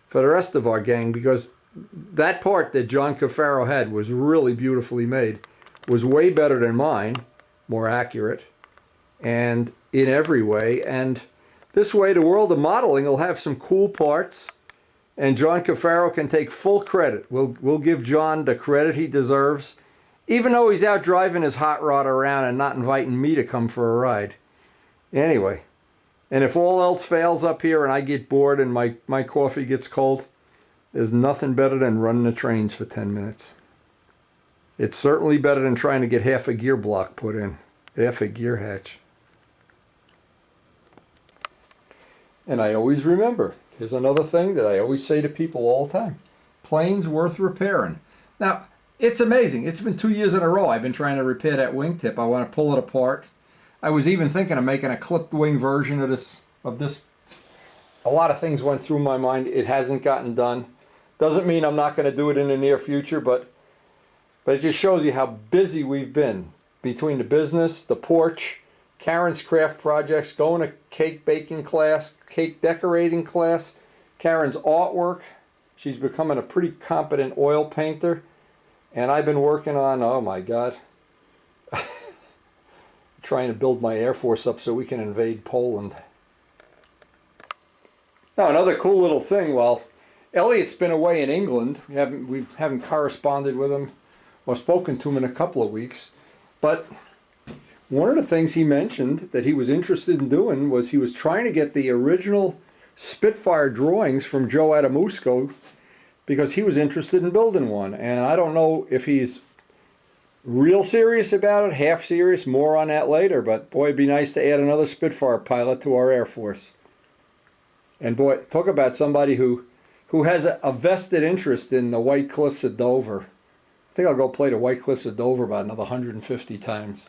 for the rest of our gang, because that part that John Cafaro had was really beautifully made. Was way better than mine, more accurate, and in every way. And this way, the world of modeling will have some cool parts, and John Cafaro can take full credit. We'll give John the credit he deserves, even though he's out driving his hot rod around and not inviting me to come for a ride. Anyway, and if all else fails up here and I get bored and my coffee gets cold, there's nothing better than running the trains for 10 minutes. It's certainly better than trying to get half a gear block put in, half a gear hatch. And I always remember, here's another thing that I always say to people all the time. Planes worth repairing. Now, it's amazing. It's been 2 years in a row I've been trying to repair that wingtip. I want to pull it apart. I was even thinking of making a clipped wing version of this. A lot of things went through my mind. It hasn't gotten done. Doesn't mean I'm not going to do it in the near future, but it just shows you how busy we've been between the business, the porch, Karen's craft projects, going to cake baking class, cake decorating class, Karen's artwork. She's becoming a pretty competent oil painter. And I've been working on, oh my God, trying to build my Air Force up so we can invade Poland. Now another cool little thing, well, Elliot's been away in England. We haven't corresponded with him or spoken to him in a couple of weeks. But one of the things he mentioned that he was interested in doing was he was trying to get the original Spitfire drawings from Joe Adamusco because he was interested in building one. And I don't know if he's real serious about it, half serious, more on that later. But boy, it'd be nice to add another Spitfire pilot to our Air Force. And boy, talk about somebody who has a vested interest in the White Cliffs of Dover. I think I'll go play the White Cliffs of Dover about another 150 times.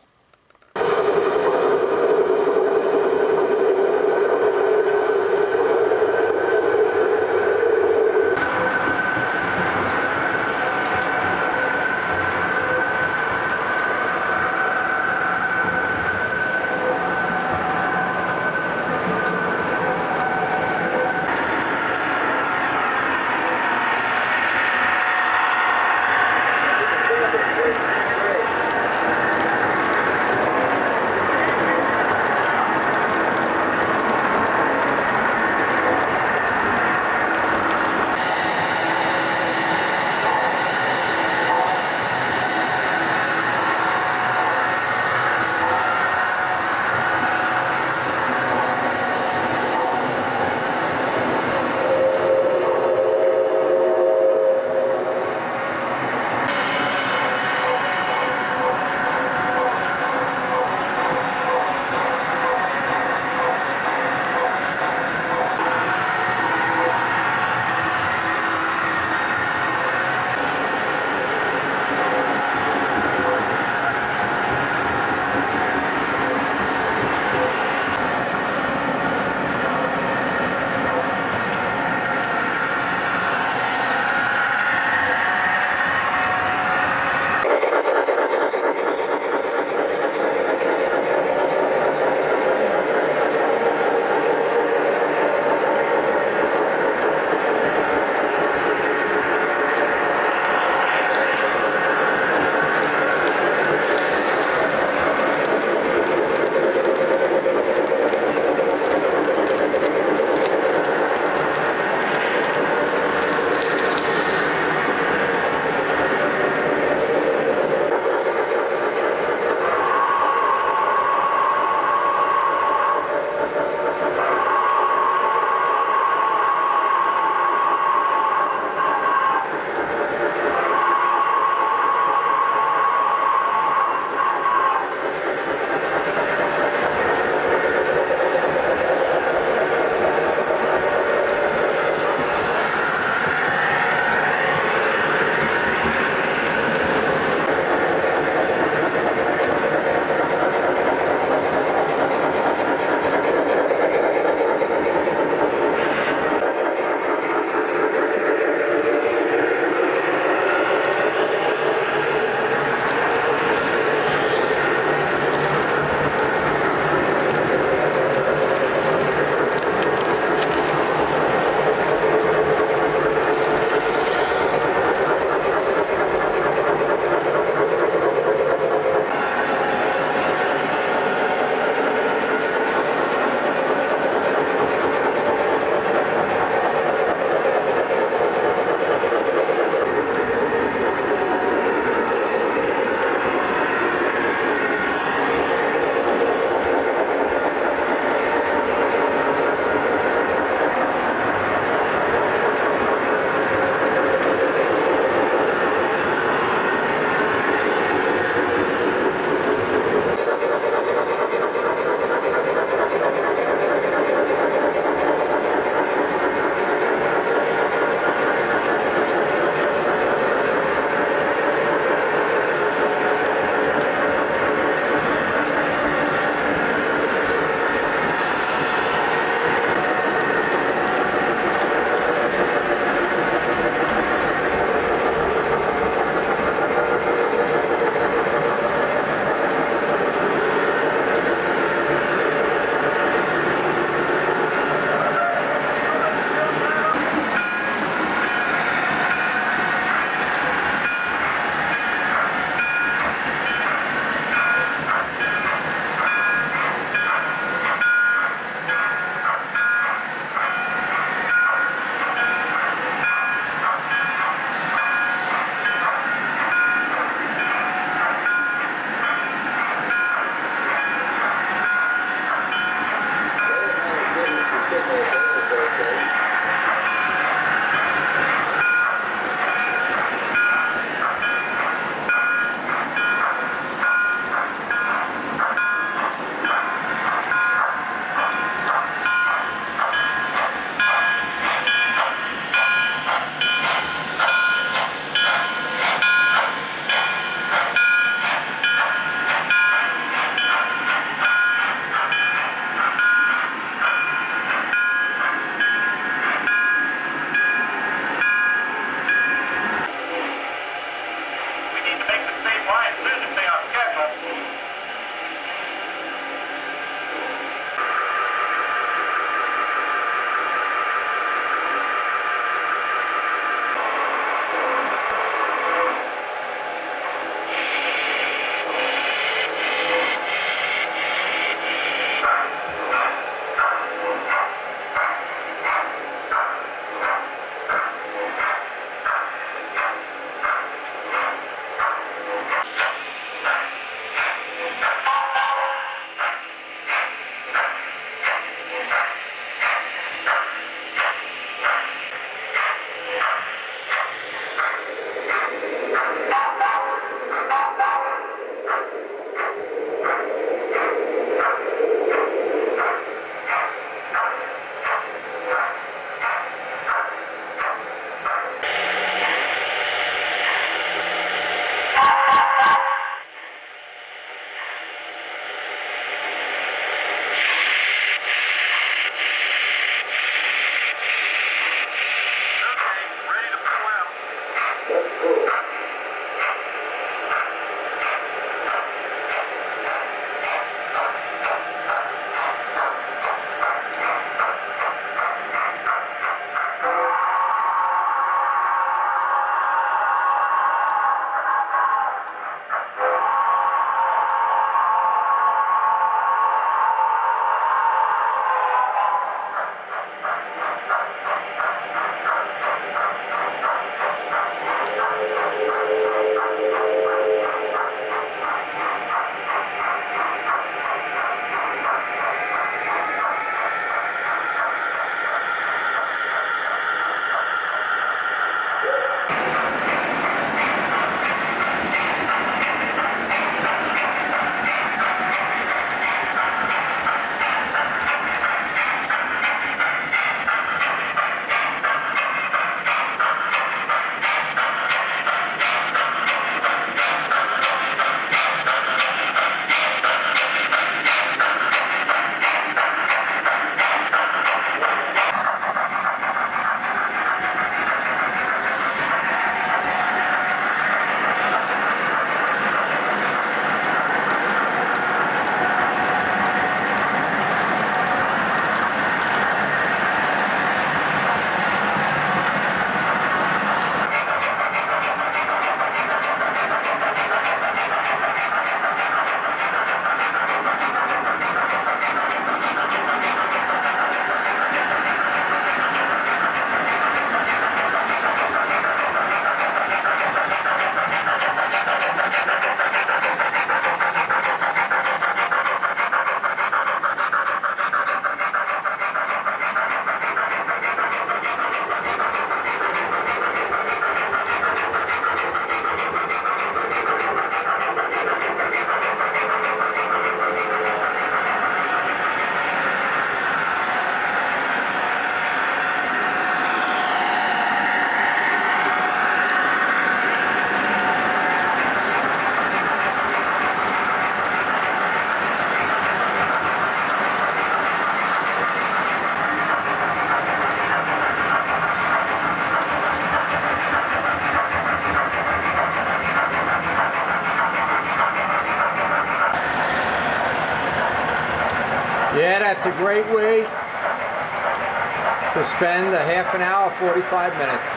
It's a great way to spend a half an hour, 45 minutes.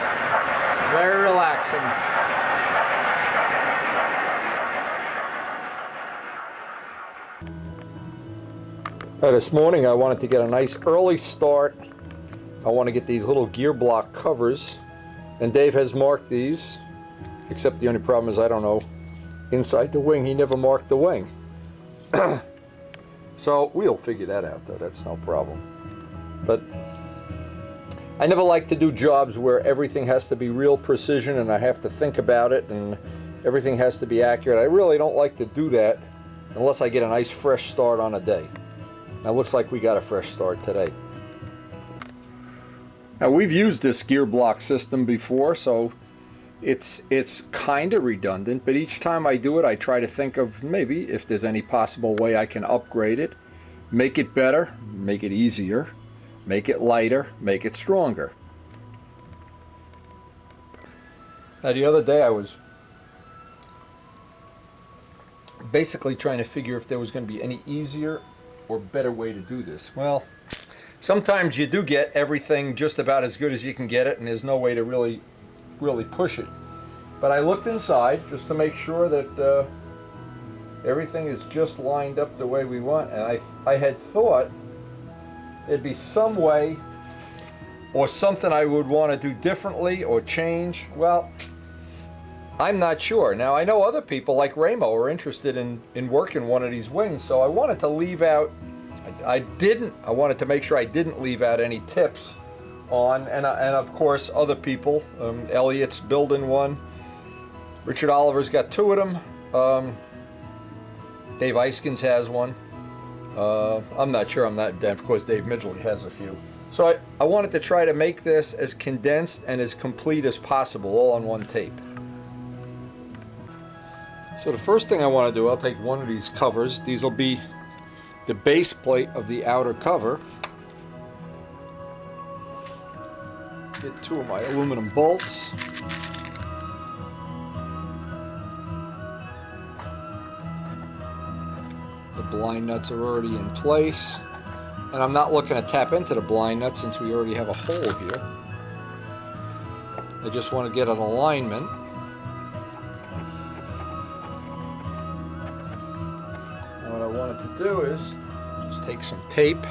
Very relaxing. This morning I wanted to get a nice early start. I want to get these little gear block covers, and Dave has marked these, except the only problem is I don't know inside the wing. He never marked the wing. So we'll figure that out though, that's no problem. But I never like to do jobs where everything has to be real precision and I have to think about it and everything has to be accurate. I really don't like to do that unless I get a nice fresh start on a day. Now, looks like we got a fresh start today. Now, we've used this gear block system before, so it's kind of redundant, but each time I do it, I try to think of maybe if there's any possible way I can upgrade it, make it better, make it easier, make it lighter, make it stronger. Now, the other day I was basically trying to figure if there was going to be any easier or better way to do this. Well, sometimes you do get everything just about as good as you can get it, and there's no way to really push it. But I looked inside just to make sure that everything is just lined up the way we want, and I had thought there'd be some way or something I would want to do differently or change. Well, I'm not sure. Now, I know other people like Ramo are interested in working one of these wings, so I wanted to leave out, I wanted to make sure I didn't leave out any tips on, and of course other people, Elliot's building one, Richard Oliver's got two of them, Dave Eiskens has one, I'm not sure, of course Dave Midgley has a few. So I wanted to try to make this as condensed and as complete as possible, all on one tape. So the first thing I want to do, I'll take one of these covers. These will be the base plate of the outer cover. Get two of my aluminum bolts. The blind nuts are already in place. And I'm not looking to tap into the blind nut since we already have a hole here. I just want to get an alignment. Now what I wanted to do is just take some tape.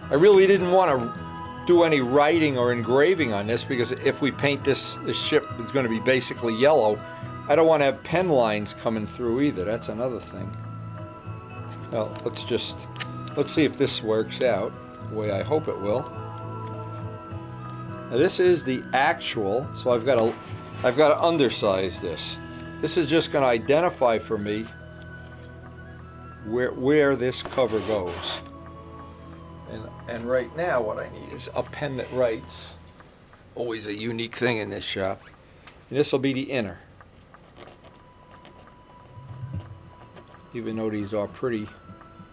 I really didn't want to do any writing or engraving on this because if we paint this ship is going to be basically yellow. I don't want to have pen lines coming through either. That's another thing. Well, let's see if this works out the way I hope it will. Now this is the actual, so I've got to undersize this. This is just going to identify for me where this cover goes. And right now what I need is a pen that writes. Always a unique thing in this shop. And this will be the inner. Even though these are pretty,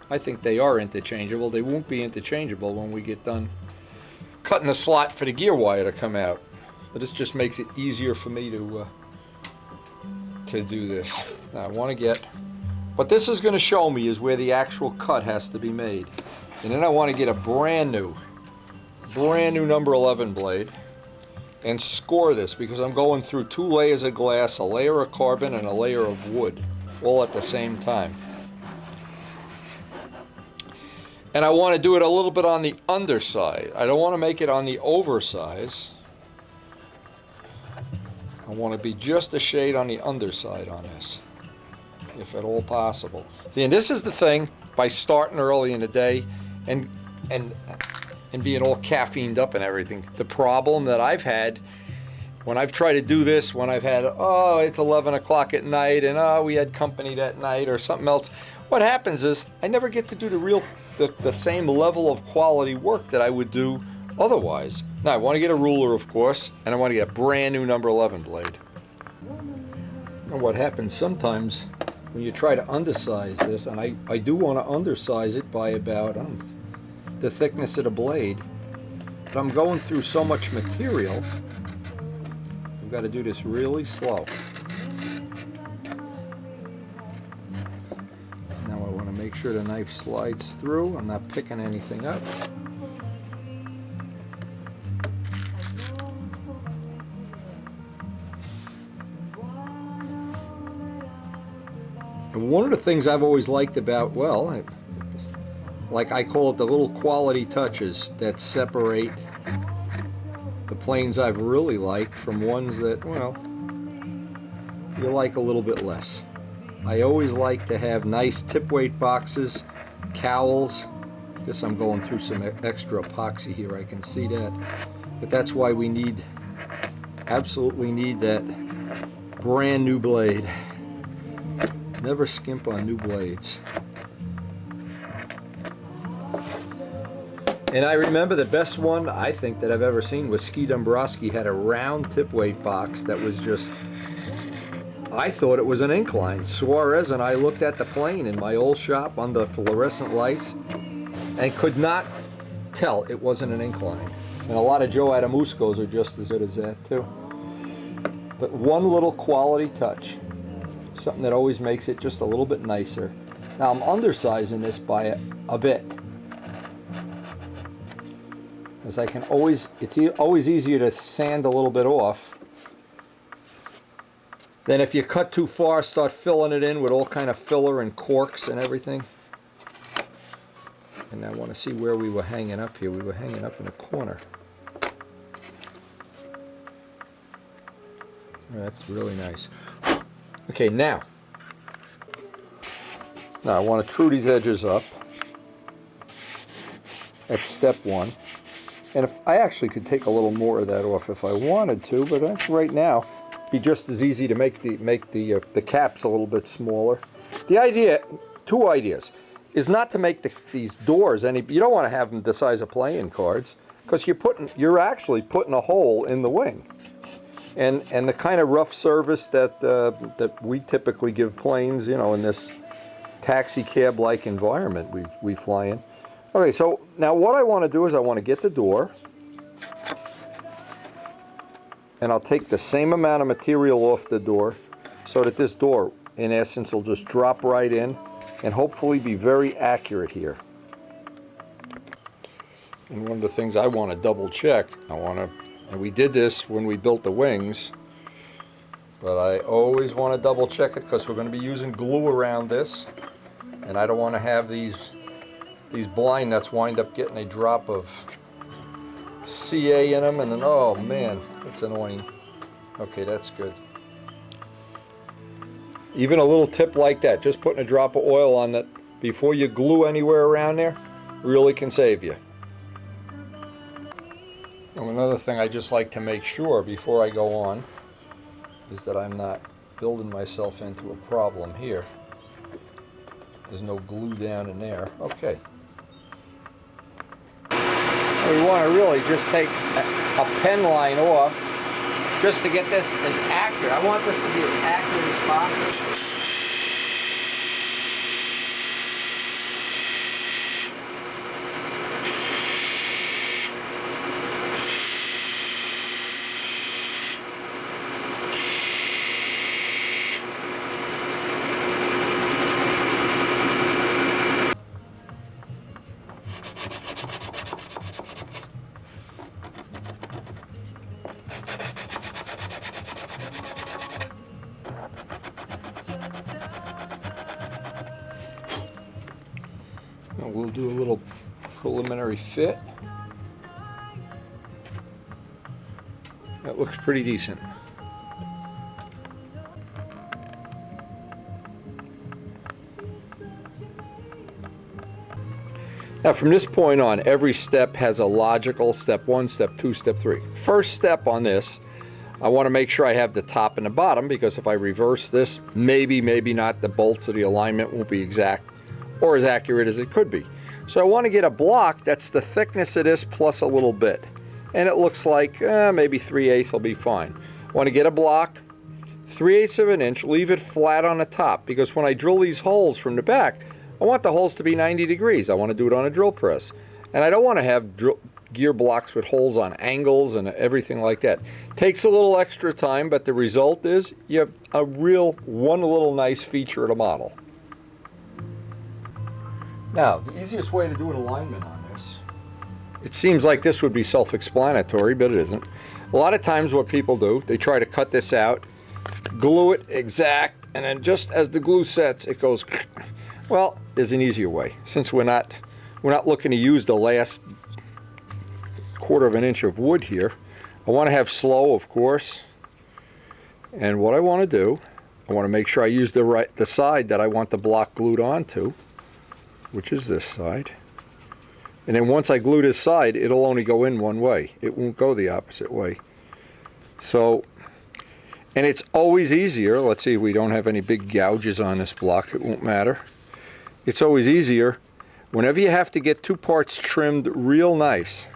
I think they are interchangeable. They won't be interchangeable when we get done cutting the slot for the gear wire to come out. But this just makes it easier for me to do this. Now I want to get, what this is going to show me is where the actual cut has to be made. And then I want to get a brand new number 11 blade and score this because I'm going through 2 layers of glass, a layer of carbon and a layer of wood, all at the same time. And I want to do it a little bit on the underside. I don't want to make it on the oversize. I want to be just a shade on the underside on this, if at all possible. See, and this is the thing, by starting early in the day and being all caffeined up and everything. The problem that I've had when I've tried to do this, when I've had, oh, it's 11 o'clock at night and oh, we had company that night or something else, what happens is I never get to do the same level of quality work that I would do otherwise. Now, I want to get a ruler, of course, and I want to get a brand new number 11 blade. And what happens sometimes when you try to undersize this, and I do want to undersize it by about the thickness of the blade, but I'm going through so much material, I've got to do this really slow. Now I want to make sure the knife slides through. I'm not picking anything up. And one of the things I've always liked about, well, like I call it the little quality touches that separate the planes I've really liked from ones that, well, you like a little bit less. I always like to have nice tip weight boxes, cowls. Guess I'm going through some extra epoxy here, I can see that. But that's why we need, absolutely need that brand new blade. Never skimp on new blades. And I remember the best one I think that I've ever seen was Ski Dombrowski had a round tip weight box that was just, I thought it was an incline. Suarez and I looked at the plane in my old shop under fluorescent lights and could not tell it wasn't an incline. And a lot of Joe Adamuscos are just as good as that too. But one little quality touch, something that always makes it just a little bit nicer. Now I'm undersizing this by a bit. As I can always, it's always easier to sand a little bit off than if you cut too far, start filling it in with all kind of filler and corks and everything. And I want to see where we were hanging up here. We were hanging up in a corner. That's really nice. Okay, now I want to true these edges up. That's step one. And if I actually could take a little more of that off if I wanted to, but that's right now be just as easy to make the caps a little bit smaller. The idea, two ideas, is not to make these doors any. You don't want to have them the size of playing cards because you're actually putting a hole in the wing. And the kind of rough service that we typically give planes, you know, in this taxi cab like environment we fly in. Okay, so now what I want to do is I want to get the door, and I'll take the same amount of material off the door so that this door, in essence, will just drop right in and hopefully be very accurate here. And one of the things I want to double check, and we did this when we built the wings, but I always want to double check it because we're going to be using glue around this, and I don't want to have these blind nuts wind up getting a drop of CA in them, and then, oh man, that's annoying. Okay, that's good. Even a little tip like that, just putting a drop of oil on that before you glue anywhere around there, really can save you. And another thing I just like to make sure before I go on is that I'm not building myself into a problem here. There's no glue down in there. Okay. We want to really just take a pen line off just to get this as accurate. I want this to be as accurate as possible. We'll do a little preliminary fit. That looks pretty decent. Now from this point on, every step has a logical step 1, step 2, step 3. First step on this, I want to make sure I have the top and the bottom, because if I reverse this, maybe not, the bolts of the alignment won't be exact or as accurate as it could be. So I want to get a block that's the thickness of this plus a little bit. And it looks like maybe 3/8 will be fine. I want to get a block, 3/8 of an inch, leave it flat on the top, because when I drill these holes from the back, I want the holes to be 90 degrees. I want to do it on a drill press. And I don't want to have gear blocks with holes on angles and everything like that. Takes a little extra time, but the result is you have one little nice feature of the model. Now, the easiest way to do an alignment on this, it seems like this would be self-explanatory, but it isn't. A lot of times what people do, they try to cut this out, glue it exact, and then just as the glue sets, it goes. Well, there's an easier way. Since we're not looking to use the last 1/4 of an inch of wood here, I want to have slow, of course. And what I want to do, I want to make sure I use the side that I want the block glued onto, which is this side. And then once I glue this side, it'll only go in one way. It won't go the opposite way. So, and it's always easier. Let's see if we don't have any big gouges on this block. It won't matter. It's always easier whenever you have to get 2 parts trimmed real nice.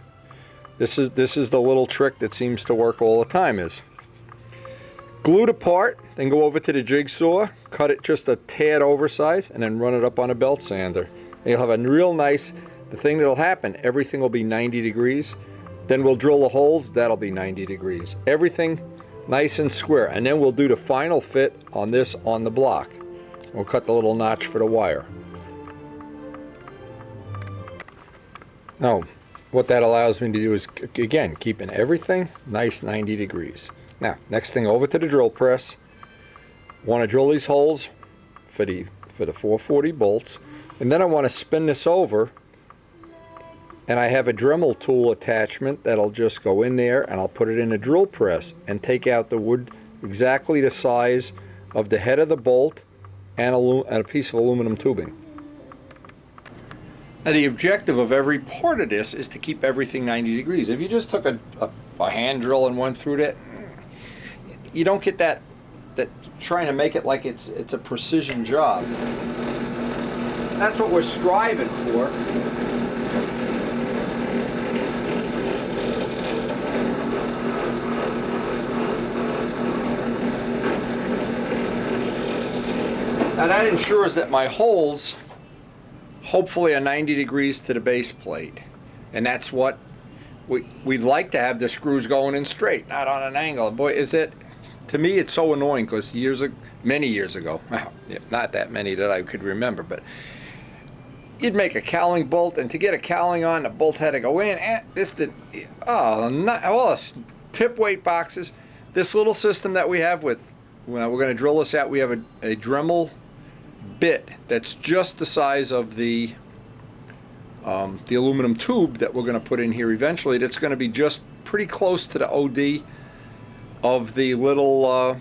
This is the little trick that seems to work all the time is glue the part, then go over to the jigsaw, cut it just a tad oversized, and then run it up on a belt sander. And you'll have a real nice, the thing that'll happen, everything will be 90 degrees. Then we'll drill the holes, that'll be 90 degrees. Everything nice and square. And then we'll do the final fit on this on the block. We'll cut the little notch for the wire. Now, what that allows me to do is, again, keeping everything nice 90 degrees. Now, next thing, over to the drill press. Want to drill these holes for the 440 bolts. And then I want to spin this over. And I have a Dremel tool attachment that'll just go in there, and I'll put it in a drill press and take out the wood exactly the size of the head of the bolt and a piece of aluminum tubing. Now the objective of every part of this is to keep everything 90 degrees. If you just took a hand drill and went through that, you don't get that trying to make it like it's a precision job. That's what we're striving for. Now that ensures that my holes hopefully are 90 degrees to the base plate. And that's what we'd like to have the screws going in straight, not on an angle. Boy, is it, to me it's so annoying because many years ago, well, not that many that I could remember, but you'd make a cowling bolt, and to get a cowling on, the bolt had to go in, and all tip weight boxes. This little system that we have with, when we're going to drill this out, we have a Dremel bit that's just the size of the aluminum tube that we're going to put in here eventually. That's going to be just pretty close to the OD of the little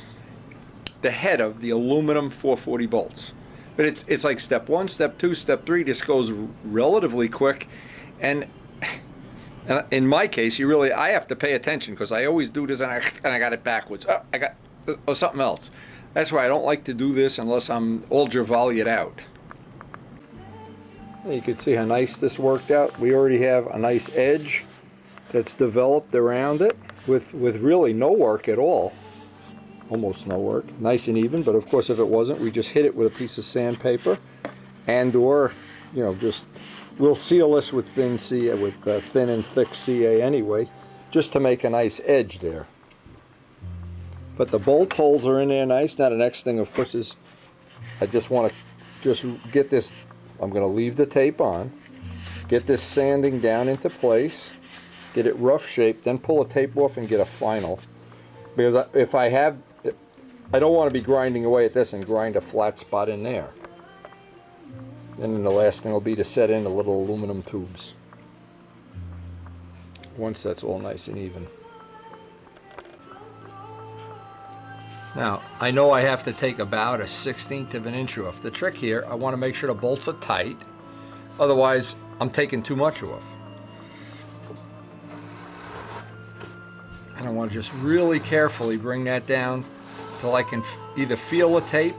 the head of the aluminum 440 bolts. But it's like step 1, step 2, step 3. This goes relatively quick, and in my case, I have to pay attention because I always do this and I got it backwards. Oh, I got something else. That's why I don't like to do this unless I'm all Javalia'd out. You can see how nice this worked out. We already have a nice edge that's developed around it with really no work at all. Almost no work. Nice and even, but of course if it wasn't, we just hit it with a piece of sandpaper, and or, just, we'll seal this with thin thin and thick CA anyway, just to make a nice edge there. But the bolt holes are in there nice. Now the next thing, of course, is I just want to get this, I'm going to leave the tape on, get this sanding down into place, get it rough shaped, then pull the tape off and get a final. Because I don't want to be grinding away at this and grind a flat spot in there. And then the last thing will be to set in the little aluminum tubes. Once that's all nice and even. Now, I know I have to take about 1/16 of an inch off. The trick here, I want to make sure the bolts are tight. Otherwise, I'm taking too much off. And I want to just really carefully bring that down till I can either feel the tape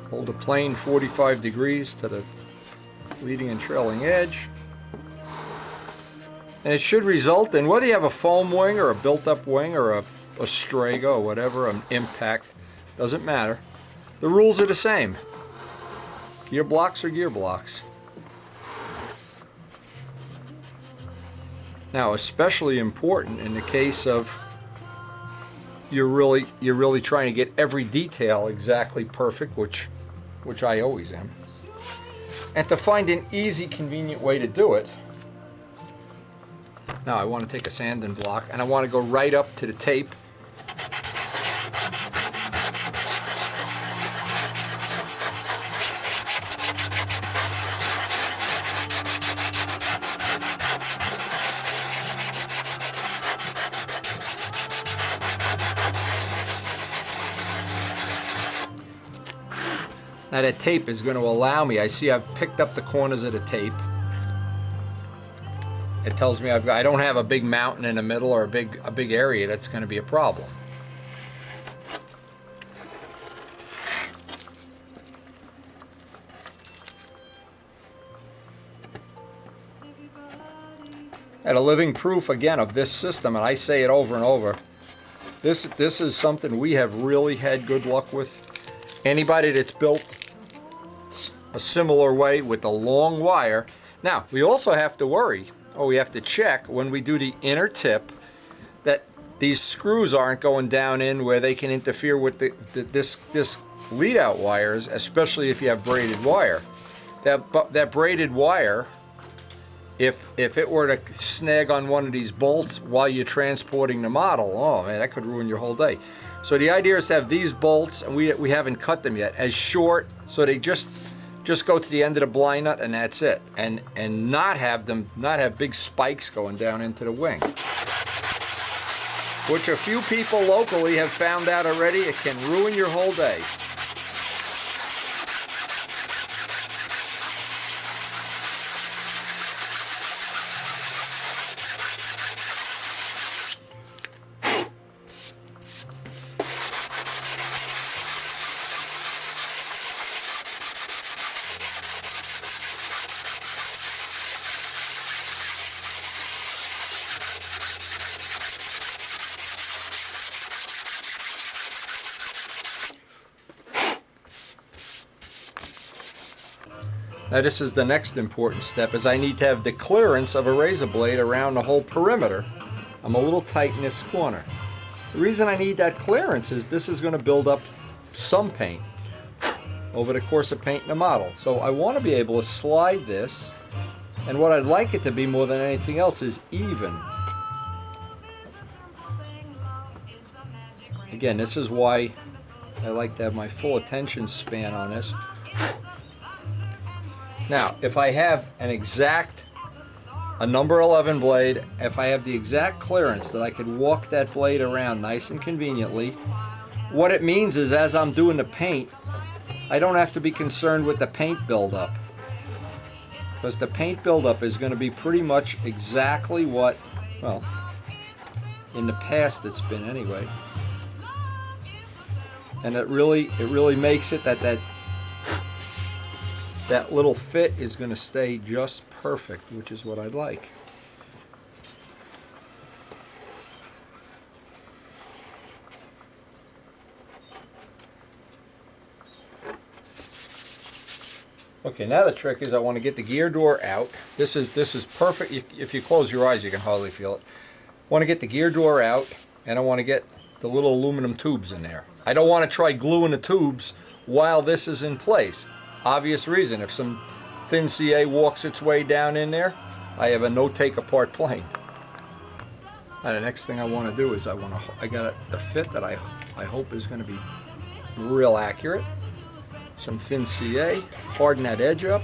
hold a plane 45 degrees to the leading and trailing edge, and it should result in, whether you have a foam wing or a built-up wing or a Strega or whatever, an impact, doesn't matter. The rules are the same. Gear blocks are gear blocks. Now, especially important in the case of you're really trying to get every detail exactly perfect, which I always am. And to find an easy, convenient way to do it, now I want to take a sanding block and I want to go right up to the tape. Now that tape is going to allow me, I see I've picked up the corners of the tape. It tells me I don't have a big mountain in the middle or a big area that's going to be a problem. And a living proof again of this system, and I say it over and over. This is something we have really had good luck with. Anybody that's built a similar way with the long wire. Now, we also have to worry, or we have to check when we do the inner tip that these screws aren't going down in where they can interfere with this lead out wires, especially if you have braided wire. That braided wire, if it were to snag on one of these bolts while you're transporting the model, oh man, that could ruin your whole day. So the idea is to have these bolts, and we haven't cut them yet, as short, so they just go to the end of the blind nut and that's it. And not have big spikes going down into the wing. Which a few people locally have found out already, it can ruin your whole day. Now this is the next important step, is I need to have the clearance of a razor blade around the whole perimeter. I'm a little tight in this corner. The reason I need that clearance is this is going to build up some paint over the course of painting the model. So I want to be able to slide this, and what I'd like it to be more than anything else is even. Again, this is why I like to have my full attention span on this. Now, if I have a number 11 blade, if I have the exact clearance that I could walk that blade around nice and conveniently, what it means is as I'm doing the paint, I don't have to be concerned with the paint buildup. Because the paint buildup is going to be pretty much exactly what, well, in the past it's been anyway. And it really makes it that little fit is going to stay just perfect, which is what I'd like. Okay, now the trick is I want to get the gear door out. This is perfect. If you close your eyes, you can hardly feel it. I want to get the gear door out, and I want to get the little aluminum tubes in there. I don't want to try gluing the tubes while this is in place. Obvious reason, if some thin CA walks its way down in there, I have a no take apart plane. And the next thing I want to do is I got the fit that I hope is going to be real accurate. Some thin CA, harden that edge up.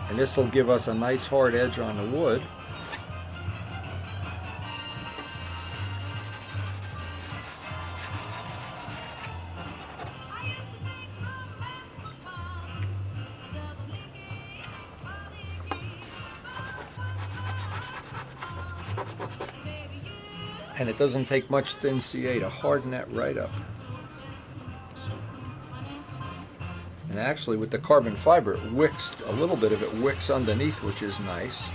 And this will give us a nice hard edge on the wood. And it doesn't take much thin CA to harden that right up. And actually with the carbon fiber, it wicks, a little bit of it wicks underneath, which is nice.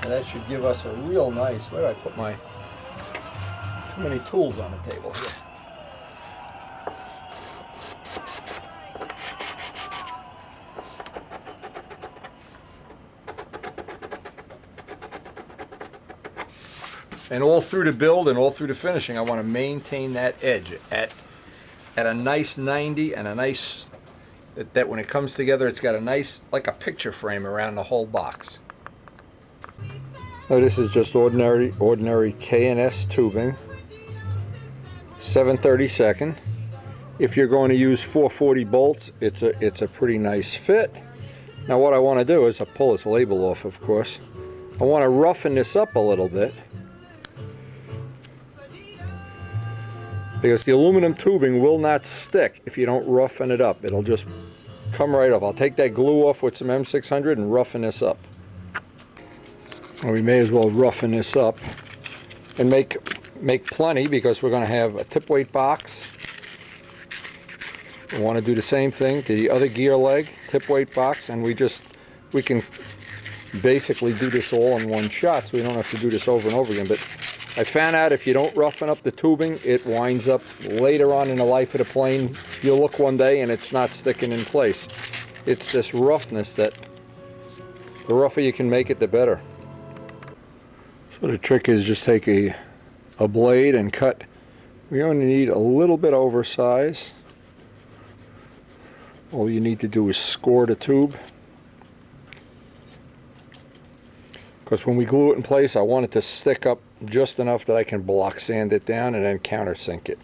And that should give us a real nice, where did I put my, too many tools on the table here. And all through the build and all through the finishing, I want to maintain that edge at a nice 90 and a nice, that when it comes together, it's got a nice, like a picture frame around the whole box. Now this is just ordinary K&S tubing, 7/32. If you're going to use 440 bolts, it's a pretty nice fit. Now what I want to do is, I'll pull this label off, of course. I want to roughen this up a little bit, because the aluminum tubing will not stick if you don't roughen it up. It'll just come right up. I'll take that glue off with some M600 and roughen this up. Well, we may as well roughen this up and make plenty, because we're going to have a tip weight box. We want to do the same thing to the other gear leg, tip weight box, and we can basically do this all in one shot, so we don't have to do this over and over again. But I found out if you don't roughen up the tubing, it winds up later on in the life of the plane. You'll look one day and it's not sticking in place. It's this roughness that, the rougher you can make it, the better. So the trick is just take a blade and cut. We only need a little bit oversize. All you need to do is score the tube. Because when we glue it in place, I want it to stick up just enough that I can block sand it down and then countersink it.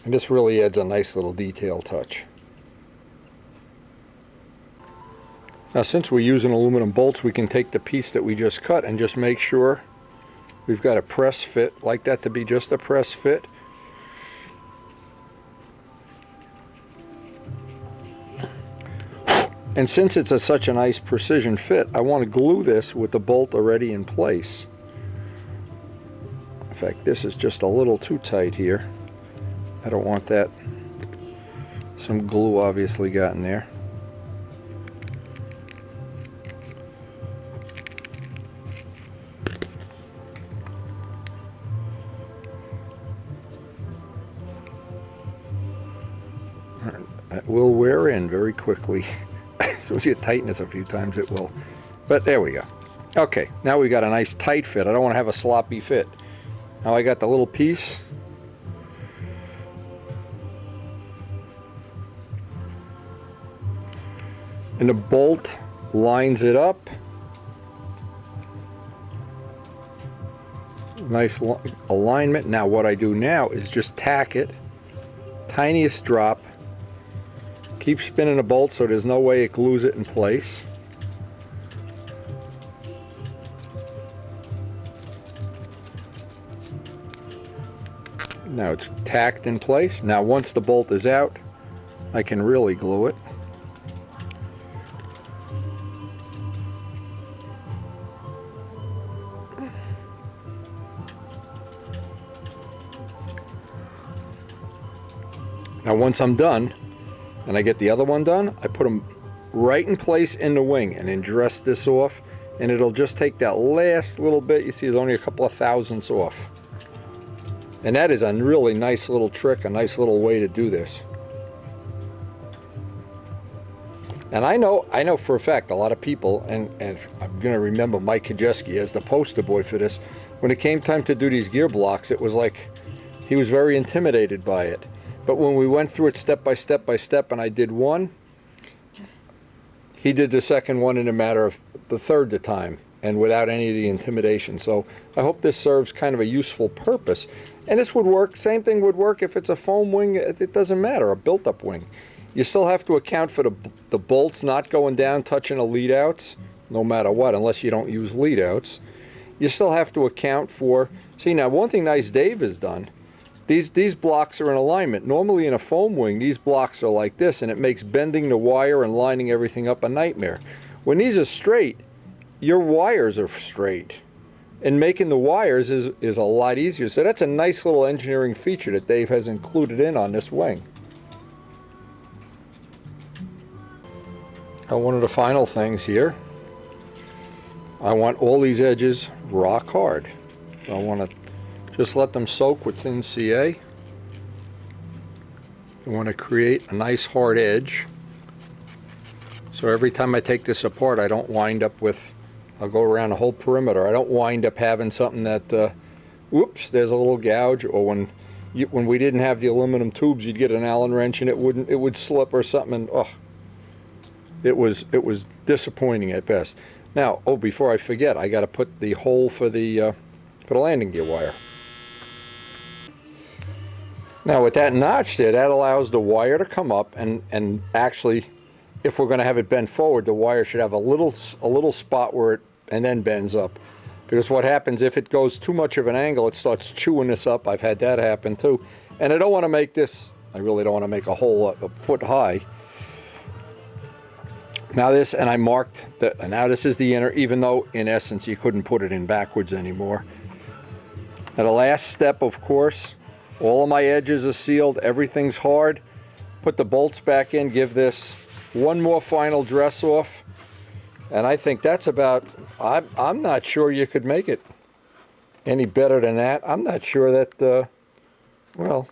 And this really adds a nice little detail touch. Now since we're using aluminum bolts, we can take the piece that we just cut and just make sure we've got a press fit, like that to be just a press fit. And since it's such a nice precision fit, I want to glue this with the bolt already in place. In fact, this is just a little too tight here. I don't want that. Some glue obviously got in there. That will wear in very quickly. So if you tighten this a few times, it will. But there we go. Okay, now we got a nice tight fit. I don't want to have a sloppy fit. Now I got the little piece. And the bolt lines it up. Nice alignment. Now what I do now is just tack it. Tiniest drop. Keep spinning the bolt so there's no way it glues it in place. Now it's tacked in place. Now once the bolt is out, I can really glue it. Now once I'm done, and I get the other one done, I put them right in place in the wing and then dress this off, and it'll just take that last little bit. You see there's only a couple of thousandths off. And that is a really nice little trick, a nice little way to do this. And I know for a fact a lot of people, and I'm going to remember Mike Kajeski as the poster boy for this, when it came time to do these gear blocks, it was like he was very intimidated by it. But when we went through it step by step by step, and I did one, he did the second one in a matter of the third time, and without any of the intimidation. So I hope this serves kind of a useful purpose. And this would work, same thing would work if it's a foam wing, it doesn't matter, a built-up wing. You still have to account for the bolts not going down, touching the lead outs, no matter what, unless you don't use lead outs. You still have to account for, see now one thing Nice Dave has done, these blocks are in alignment. Normally in a foam wing, these blocks are like this, and it makes bending the wire and lining everything up a nightmare. When these are straight, your wires are straight. And making the wires is a lot easier. So that's a nice little engineering feature that Dave has included in on this wing. Now one of the final things here I want all these edges rock hard. I want to just let them soak with thin CA. I want to create a nice hard edge. So every time I take this apart, I don't wind up with, I'll go around the whole perimeter. I don't wind up having something that, whoops, there's a little gouge, or when we didn't have the aluminum tubes, you'd get an Allen wrench and it would slip or something, and oh, it was disappointing at best. Now, oh, before I forget, I got to put the hole for the landing gear wire. Now with that notch there, that allows the wire to come up, and actually, if we're going to have it bend forward, the wire should have a little spot where it and then bends up. Because what happens if it goes too much of an angle, it starts chewing this up. I've had that happen too. And I don't want to make this, I really don't want to make a hole a foot high. Now this, and I marked that, and now this is the inner, even though in essence you couldn't put it in backwards anymore. Now the last step, of course, all of my edges are sealed, everything's hard. Put the bolts back in, give this one more final dress off, and I think that's about, I'm not sure you could make it any better than that. I'm not sure that, well,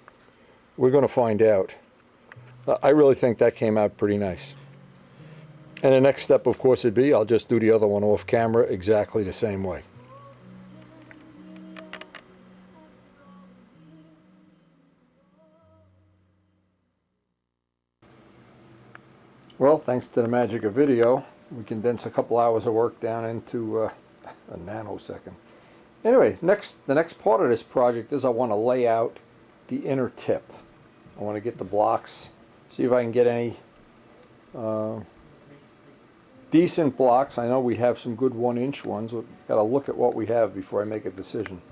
we're going to find out. I really think that came out pretty nice. And the next step, of course, would be I'll just do the other one off camera exactly the same way. Well, thanks to the magic of video, we condense a couple hours of work down into a nanosecond. Anyway, the next part of this project is I want to lay out the inner tip. I want to get the blocks, see if I can get any decent blocks. I know we have some good 1-inch ones. We've got to look at what we have before I make a decision.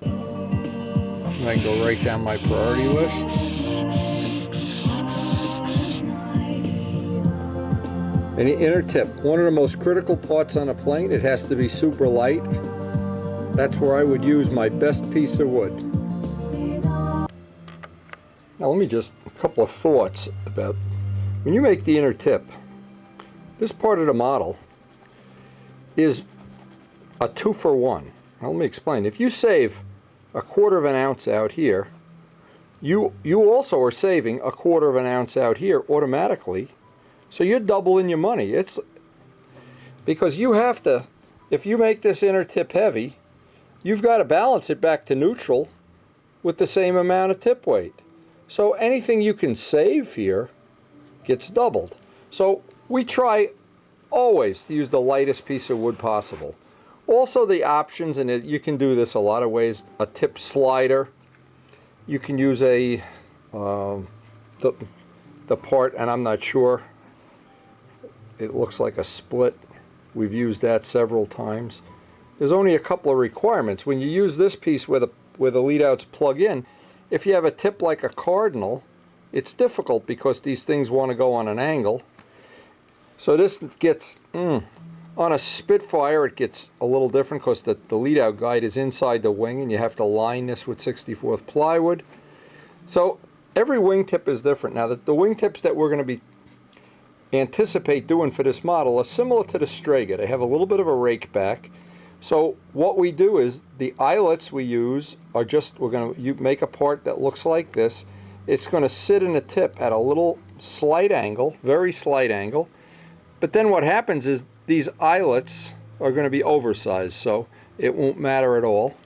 And I can go right down my priority list. And the inner tip, one of the most critical parts on a plane, it has to be super light. That's where I would use my best piece of wood. Now let me just, a couple of thoughts about, when you make the inner tip, this part of the model is a 2-for-1. Now let me explain. If you save 1/4 ounce out here, you also are saving 1/4 ounce out here automatically. So you're doubling your money. It's because you have to, if you make this inner tip heavy, you've got to balance it back to neutral with the same amount of tip weight. So anything you can save here gets doubled. So we try always to use the lightest piece of wood possible. Also the options, and you can do this a lot of ways, a tip slider. You can use a, the part, and I'm not sure, it looks like a split. We've used that several times. There's only a couple of requirements. When you use this piece where the lead outs plug in, if you have a tip like a cardinal, it's difficult because these things want to go on an angle. So this gets, on a Spitfire it gets a little different because the lead out guide is inside the wing and you have to line this with 64th plywood. So every wingtip is different. Now the wingtips that we're going to be anticipate doing for this model are similar to the Strega. They have a little bit of a rake back. So what we do is the eyelets we use are just, we're going to make a part that looks like this. It's going to sit in the tip at a little slight angle, very slight angle. But then what happens is these eyelets are going to be oversized, so it won't matter at all.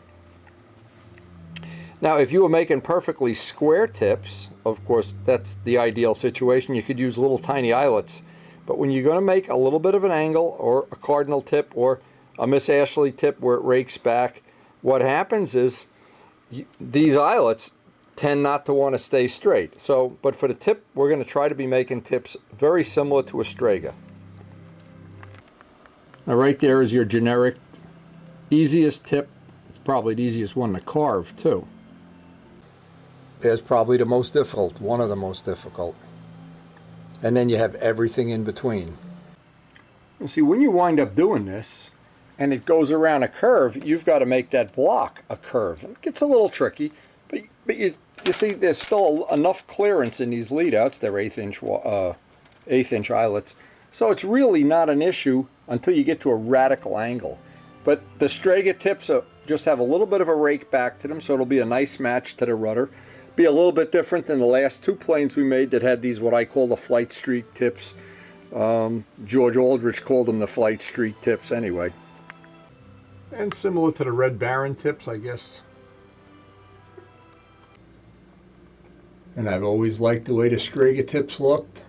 Now if you were making perfectly square tips, of course that's the ideal situation. You could use little tiny eyelets. But when you're going to make a little bit of an angle or a cardinal tip or a Miss Ashley tip where it rakes back, what happens is these eyelets tend not to want to stay straight. So, but for the tip, we're going to try to be making tips very similar to a Strega. Now right there is your generic easiest tip. It's probably the easiest one to carve too. There's probably the most difficult, one of the most difficult. And then you have everything in between. You see, when you wind up doing this, and it goes around a curve, you've got to make that block a curve. It gets a little tricky, but you see there's still enough clearance in these lead outs, they're 1/8 inch eyelets, So it's really not an issue until you get to a radical angle. But the Strega tips just have a little bit of a rake back to them, so it'll be a nice match to the rudder. Be a little bit different than the last two planes we made that had these what I call the flight streak tips. George Aldrich called them the flight streak tips anyway. And similar to the Red Baron tips, I guess. And I've always liked the way the Strega tips looked.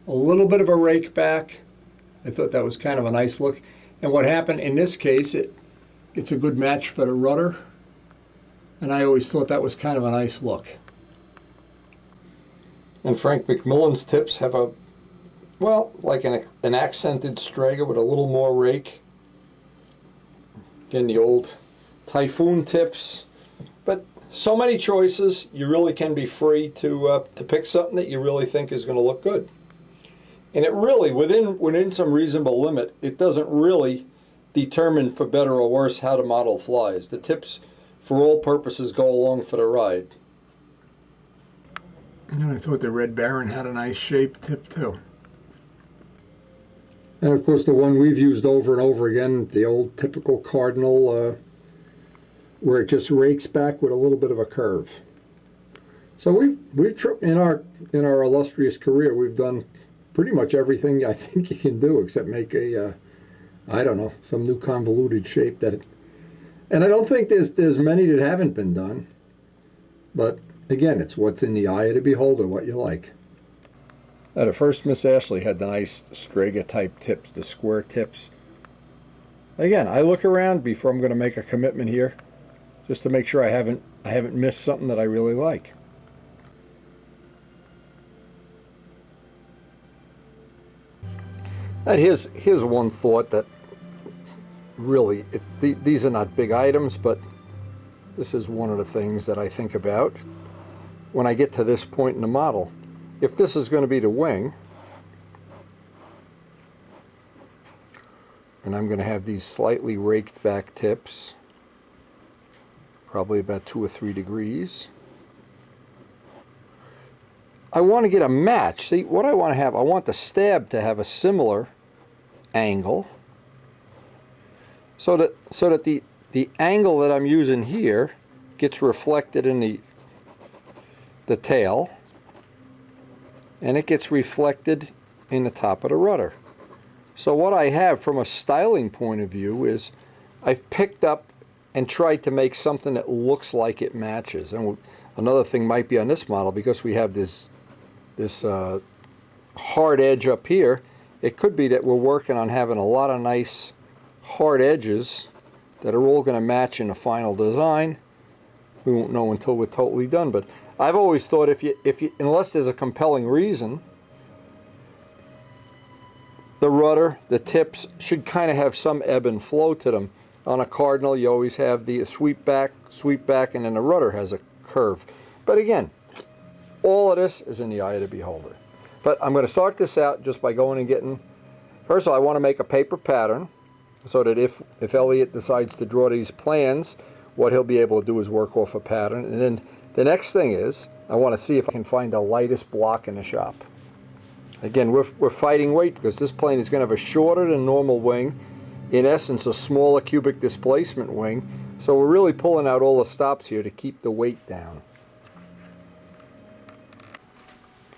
A little bit of a rake back. I thought that was kind of a nice look. And what happened in this case, it's a good match for the rudder. And I always thought that was kind of a nice look. And Frank McMillan's tips have a, well, like an accented Strega with a little more rake. Again, the old Typhoon tips. But so many choices, you really can be free to pick something that you really think is going to look good. And it really, within some reasonable limit, it doesn't really determine for better or worse how the model flies. The tips, for all purposes, go along for the ride. And I thought the Red Baron had a nice shaped tip too. And of course the one we've used over and over again, the old typical Cardinal, where it just rakes back with a little bit of a curve. So we've in our illustrious career, we've done pretty much everything I think you can do except make a, I don't know, some new convoluted shape that it, and I don't think there's many that haven't been done. But again, it's what's in the eye of the beholder, what you like. Now, the first Miss Ashley had the nice Strega type tips, the square tips. Again, I look around before I'm going to make a commitment here, just to make sure I haven't missed something that I really like. And here's one thought that really, these are not big items, but this is one of the things that I think about when I get to this point in the model. If this is going to be the wing, and I'm going to have these slightly raked back tips, probably about 2 or 3 degrees. I want to get a match. See, what I want to have, I want the stab to have a similar angle, so that the angle that I'm using here gets reflected in the tail, and it gets reflected in the top of the rudder. So what I have from a styling point of view is I've picked up and tried to make something that looks like it matches. And another thing might be on this model, because we have this hard edge up here, it could be that we're working on having a lot of nice hard edges that are all going to match in the final design. We won't know until we're totally done, but I've always thought if you unless there's a compelling reason, the rudder, the tips should kind of have some ebb and flow to them. On a Cardinal, you always have the sweep back, and then the rudder has a curve. But again, all of this is in the eye of the beholder. But I'm going to start this out just by going and getting, first of all, I want to make a paper pattern so that if Elliot decides to draw these plans, what he'll be able to do is work off a pattern. And then the next thing is, I want to see if I can find the lightest block in the shop. Again, we're fighting weight because this plane is going to have a shorter than normal wing, in essence a smaller cubic displacement wing, so we're really pulling out all the stops here to keep the weight down.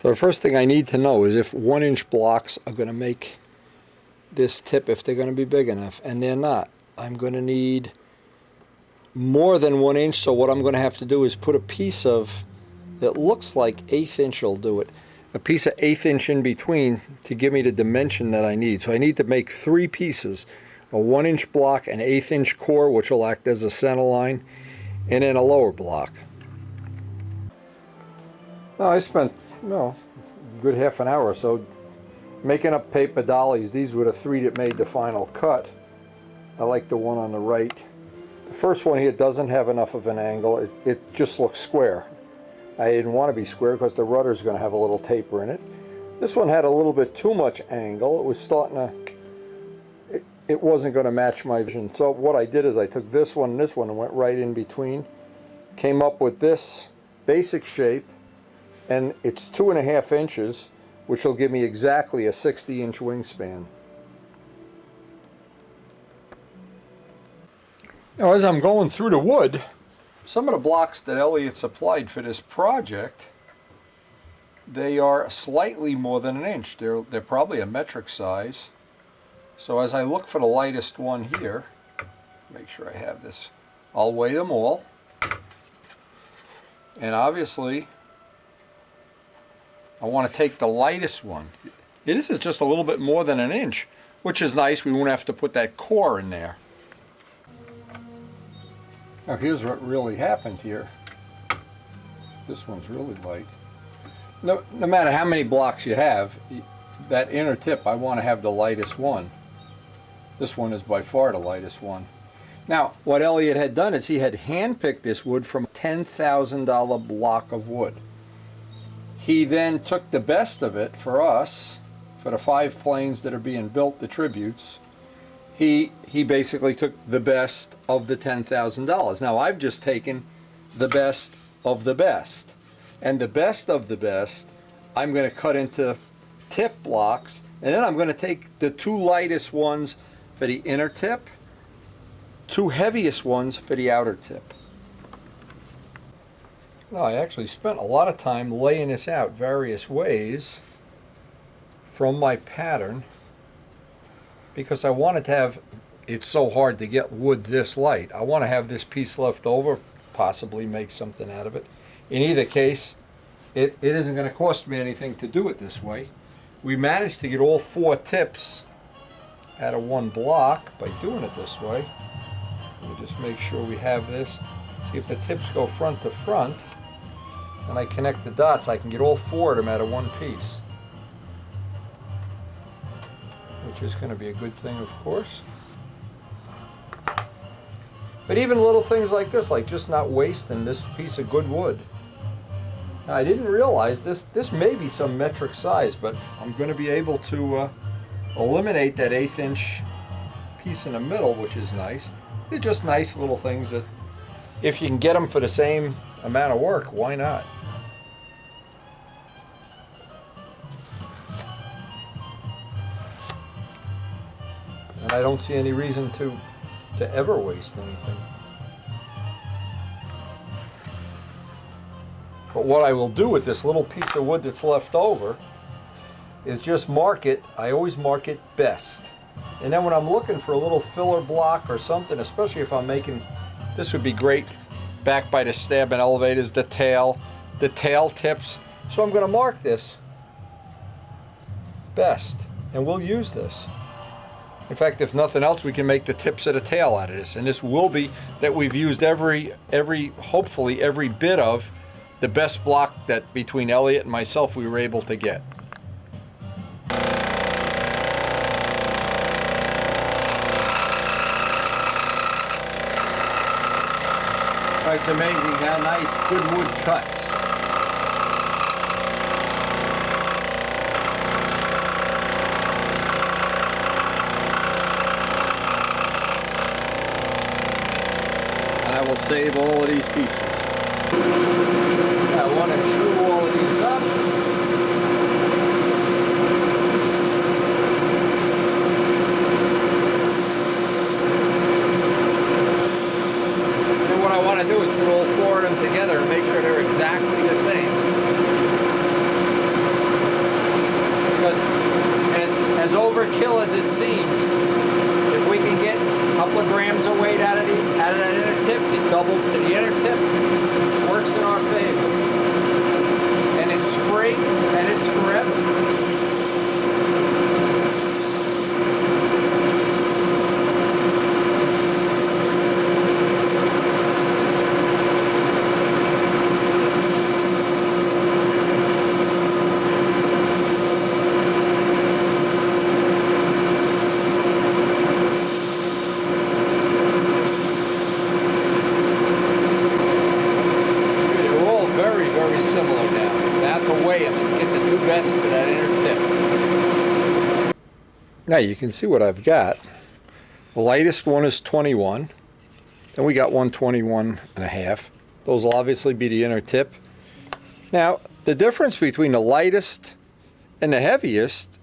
So the first thing I need to know is if 1-inch blocks are going to make this tip, if they're going to be big enough, and they're not. I'm going to need more than 1 inch, so what I'm going to have to do is put a piece of, that looks like 1/8 inch will do it, a piece of 1/8 inch in between to give me the dimension that I need. So I need to make 3 pieces, a 1-inch block, an 1/8 inch core, which will act as a center line, and then a lower block. Now, I spent, a good half an hour or so making up paper dollies. These were the 3 that made the final cut. I like the one on the right. The first one here doesn't have enough of an angle. It just looks square. I didn't want to be square because the rudder is going to have a little taper in it. This one had a little bit too much angle. It was starting to, it wasn't going to match my vision. So what I did is I took this one and went right in between. Came up with this basic shape, and it's 2.5 inches, which will give me exactly a 60-inch wingspan. Now, as I'm going through the wood, some of the blocks that Elliot supplied for this project, they are slightly more than an inch. They're probably a metric size. So as I look for the lightest one here, make sure I have this, I'll weigh them all. And obviously, I want to take the lightest one. This is just a little bit more than an inch, which is nice. We won't have to put that core in there. Now here's what really happened here. This one's really light. No matter how many blocks you have, that inner tip, I want to have the lightest one. This one is by far the lightest one. Now, what Elliot had done is he had handpicked this wood from a $10,000 block of wood. He then took the best of it for us, for the 5 planes that are being built, the tributes. He basically took the best of the $10,000. Now, I've just taken the best of the best. And the best of the best, I'm going to cut into tip blocks, and then I'm going to take the 2 lightest ones for the inner tip, 2 heaviest ones for the outer tip. Now, I actually spent a lot of time laying this out various ways from my pattern because I wanted to have, it's so hard to get wood this light. I want to have this piece left over, possibly make something out of it. In either case, it isn't going to cost me anything to do it this way. We managed to get all 4 tips out of one block by doing it this way. Let me just make sure we have this. See if the tips go front to front, and I connect the dots, I can get all 4 of them out of one piece. Which is going to be a good thing, of course. But even little things like this, like just not wasting this piece of good wood. Now, I didn't realize this may be some metric size, but I'm going to be able to eliminate that 1/8 inch piece in the middle, which is nice. They're just nice little things that if you can get them for the same amount of work, why not? And I don't see any reason to ever waste anything. But what I will do with this little piece of wood that's left over is just mark it. I always mark it best. And then when I'm looking for a little filler block or something, especially if I'm making, this would be great back by the stab and elevators, the tail tips. So I'm going to mark this best, and we'll use this. In fact, if nothing else, we can make the tips of the tail out of this. And this will be that we've used hopefully every bit of the best block that between Elliot and myself we were able to get. It's amazing how nice good wood cuts. And I will save all of these pieces. I want to chew all of these up. And what I want to do is put all 4 of them together and make sure they're exactly the same. Because as overkill as it seems, if we can get a couple of grams of weight out of that inner tip, it doubles to the inner tip. It works in our favor. And it's free and it's forever. Now you can see what I've got. The lightest one is 21. Then we got 121.5. Those will obviously be the inner tip. Now, the difference between the lightest And the heaviest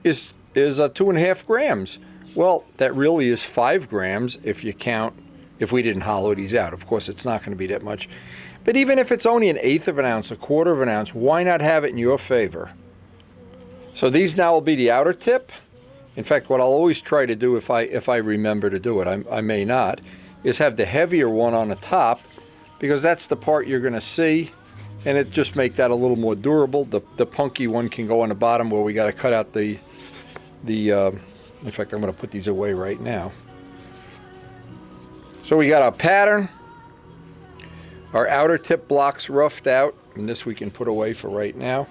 is 2.5 grams. Well, that really is 5 grams if you count, if we didn't hollow these out. Of course, it's not going to be that much. But even if it's only 1/8 of an ounce, 1/4 of an ounce, why not have it in your favor? So these now will be the outer tip. In fact, what I'll always try to do if I remember to do it, I may not, is have the heavier one on the top, because that's the part you're going to see, and it just make that a little more durable. The punky one can go on the bottom where we got to cut out the in fact, I'm going to put these away right now. So we got our pattern, our outer tip blocks roughed out, and this we can put away for right now.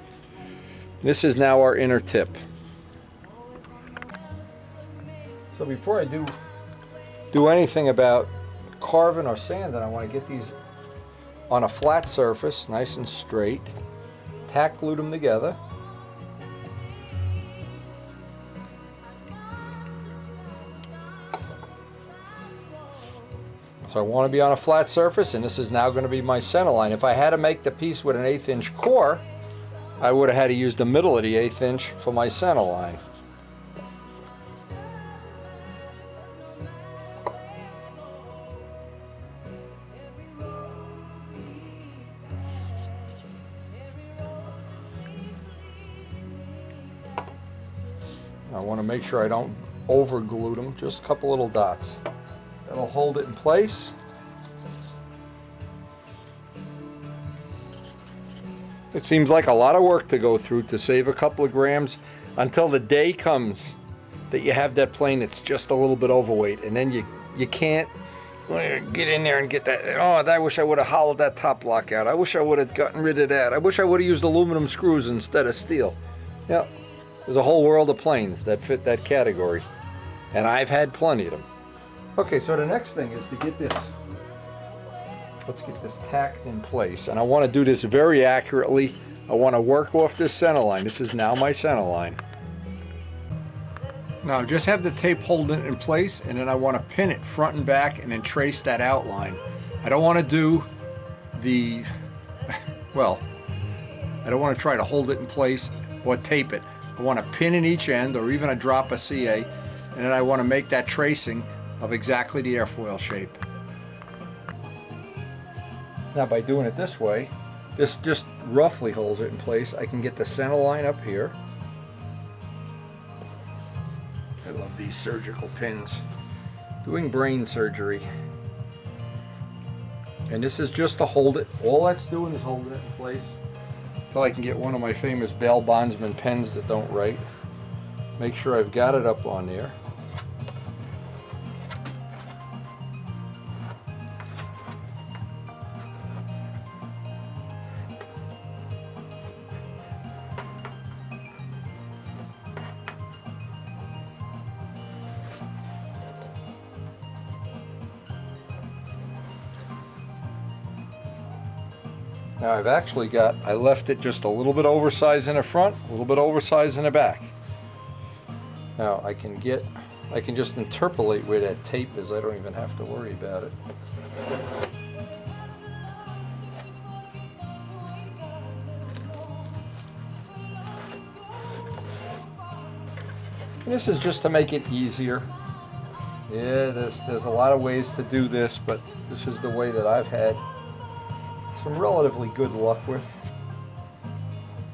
This is now our inner tip. So before I do anything about carving or sanding, I want to get these on a flat surface, nice and straight, tack glue them together. So I want to be on a flat surface, and this is now going to be my center line. If I had to make the piece with an 1/8 inch core, I would have had to use the middle of the 1/8 inch for my center line. I want to make sure I don't over glue them, just a couple little dots. That'll hold it in place. It seems like a lot of work to go through to save a couple of grams until the day comes that you have that plane that's just a little bit overweight, and then you can't get in there and get that. Oh, I wish I would have hollowed that top block out. I wish I would have gotten rid of that. I wish I would have used aluminum screws instead of steel. Yeah, there's a whole world of planes that fit that category, and I've had plenty of them. Okay, so the next thing is to get this, let's get this tacked in place. And I want to do this very accurately. I want to work off this center line. This is now my center line. Now just have the tape holding it in place, and then I want to pin it front and back and then trace that outline. I don't want to do the, well, I don't want to try to hold it in place or tape it. I want to pin in each end, or even a drop of CA, and then I want to make that tracing of exactly the airfoil shape. Now by doing it this way, this just roughly holds it in place. I can get the center line up here. I love these surgical pins. Doing brain surgery. And this is just to hold it. All that's doing is holding it in place until I can get one of my famous bail bondsman pens that don't write. Make sure I've got it up on there. Now I've actually got, I left it just a little bit oversized in the front, a little bit oversized in the back. Now I can just interpolate where that tape is. I don't even have to worry about it. And this is just to make it easier. Yeah, there's a lot of ways to do this, but this is the way that I've had some relatively good luck with.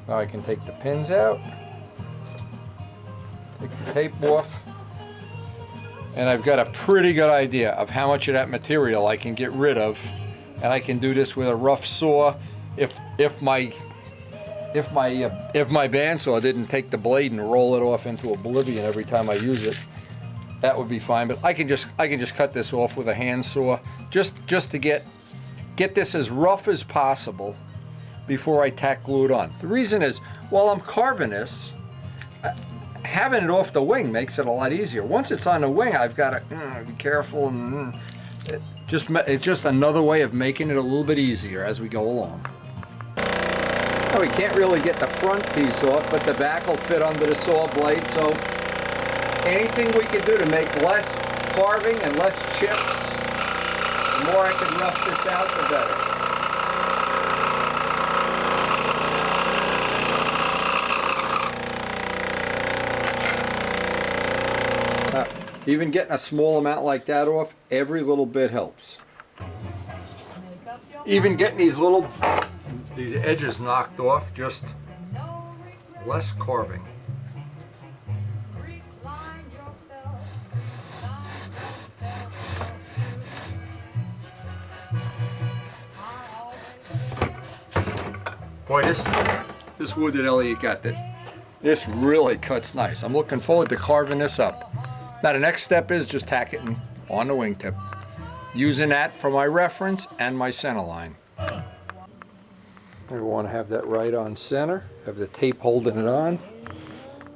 Now I can take the pins out, take the tape off, and I've got a pretty good idea of how much of that material I can get rid of, and I can do this with a rough saw. If my bandsaw didn't take the blade and roll it off into oblivion every time I use it, that would be fine. But I can just cut this off with a hand saw, just to get this as rough as possible before I tack glue it on. The reason is, while I'm carving this, having it off the wing makes it a lot easier. Once it's on the wing, I've got to be careful, and it's just another way of making it a little bit easier as we go along. Now we can't really get the front piece off, but the back will fit under the saw blade, so anything we can do to make less carving and less chips, the more I can rough this out, the better. Even getting a small amount like that off, every little bit helps. Even getting these edges knocked off, just less carving. Boy, this wood that Elliot got, this really cuts nice. I'm looking forward to carving this up. Now the next step is just tacking on the wingtip, using that for my reference and my center line. We want to have that right on center, have the tape holding it on,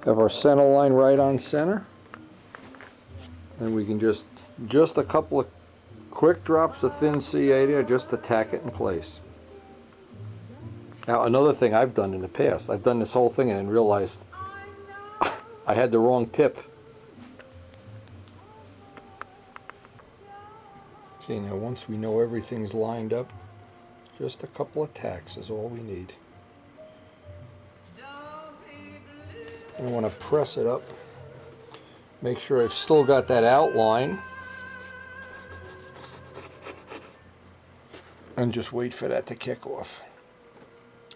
have our center line right on center, and we can just a couple of quick drops of thin CA there just to tack it in place. Now another thing I've done in the past, I've done this whole thing and then realized I had the wrong tip. See, now once we know everything's lined up, just a couple of tacks is all we need. I want to press it up, make sure I've still got that outline, and just wait for that to kick off.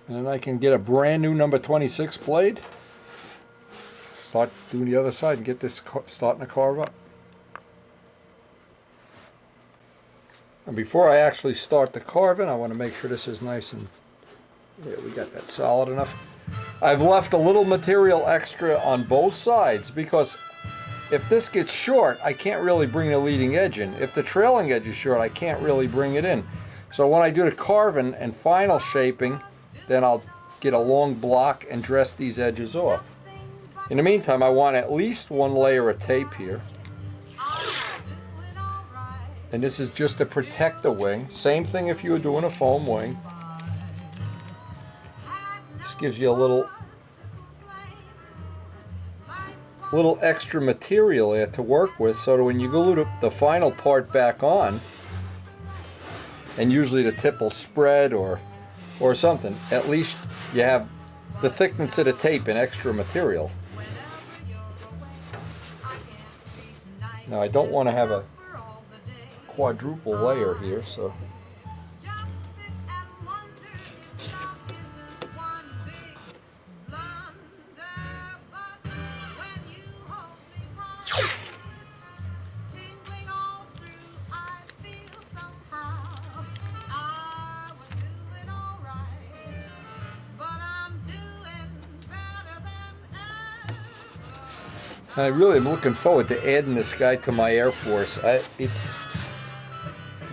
And then I can get a brand new number 26 blade, start doing the other side and get this starting to carve up. And before I actually start the carving, I want to make sure this is nice and, yeah, we got that solid enough. I've left a little material extra on both sides because if this gets short, I can't really bring the leading edge in. If the trailing edge is short, I can't really bring it in. So when I do the carving and final shaping, then I'll get a long block and dress these edges off. In the meantime, I want at least one layer of tape here. And this is just to protect the wing. Same thing if you were doing a foam wing. This gives you a little extra material there to work with, so that when you glue the final part back on, and usually the tip will spread or something, at least you have the thickness of the tape and extra material. Now I don't want to have a quadruple layer here, so I really am looking forward to adding this guy to my Air Force.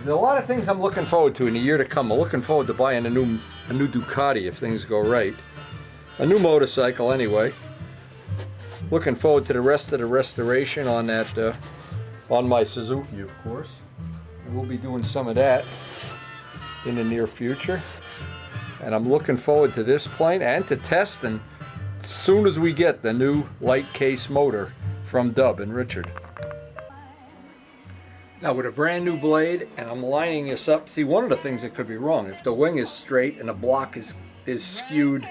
There's a lot of things I'm looking forward to in the year to come. I'm looking forward to buying a new Ducati if things go right. A new motorcycle anyway. Looking forward to the rest of the restoration on that, on my Suzuki, of course. And we'll be doing some of that in the near future. And I'm looking forward to this plane and to testing as soon as we get the new light case motor from Dub and Richard. Now with a brand new blade, and I'm lining this up. See, one of the things that could be wrong, if the wing is straight and the block is skewed,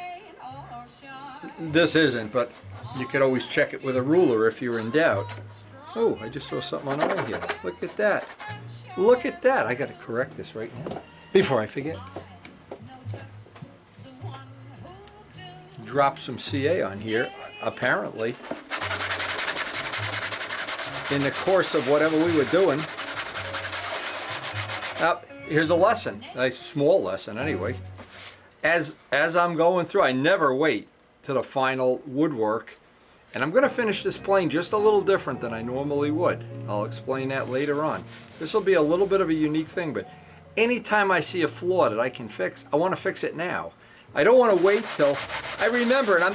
this isn't, but you could always check it with a ruler if you're in doubt. Oh, I just saw something on eye here. Look at that. Look at that. I got to correct this right now before I forget. Drop some CA on here, apparently. In the course of whatever we were doing. Now, here's a lesson, a small lesson anyway. As I'm going through, I never wait to the final woodwork. And I'm going to finish this plane just a little different than I normally would. I'll explain that later on. This will be a little bit of a unique thing, but anytime I see a flaw that I can fix, I want to fix it now. I don't want to wait till, I remember, and I'm